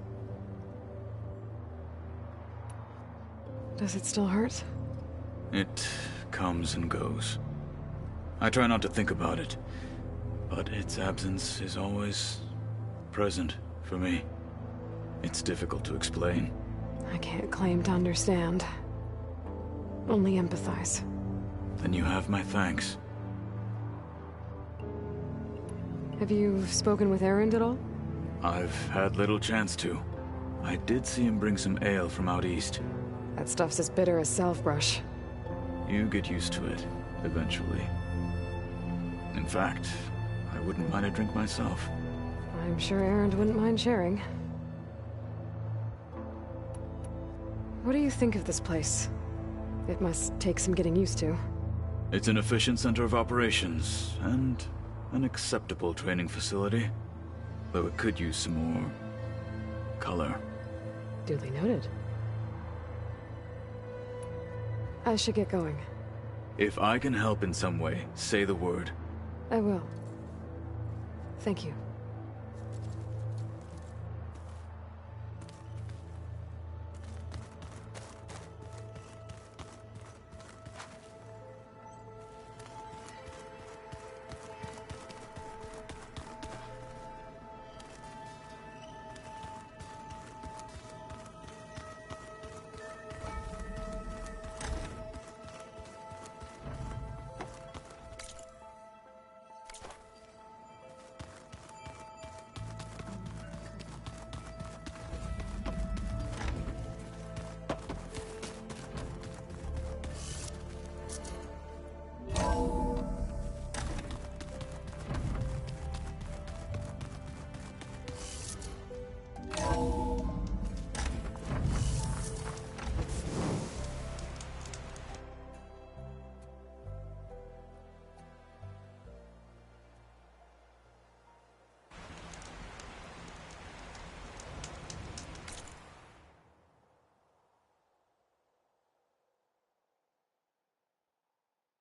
Does it still hurt? It comes and goes. I try not to think about it, but its absence is always present for me. It's difficult to explain. I can't claim to understand. Only empathize. Then you have my thanks. Have you spoken with Erend at all? I've had little chance to. I did see him bring some ale from out east. That stuff's as bitter as salve-brush. You get used to it, eventually. In fact, I wouldn't mind a drink myself. I'm sure Erend wouldn't mind sharing. What do you think of this place? It must take some getting used to. It's an efficient center of operations, and an acceptable training facility. Though it could use some more color. Duly noted. I should get going. If I can help in some way, say the word. I will. Thank you.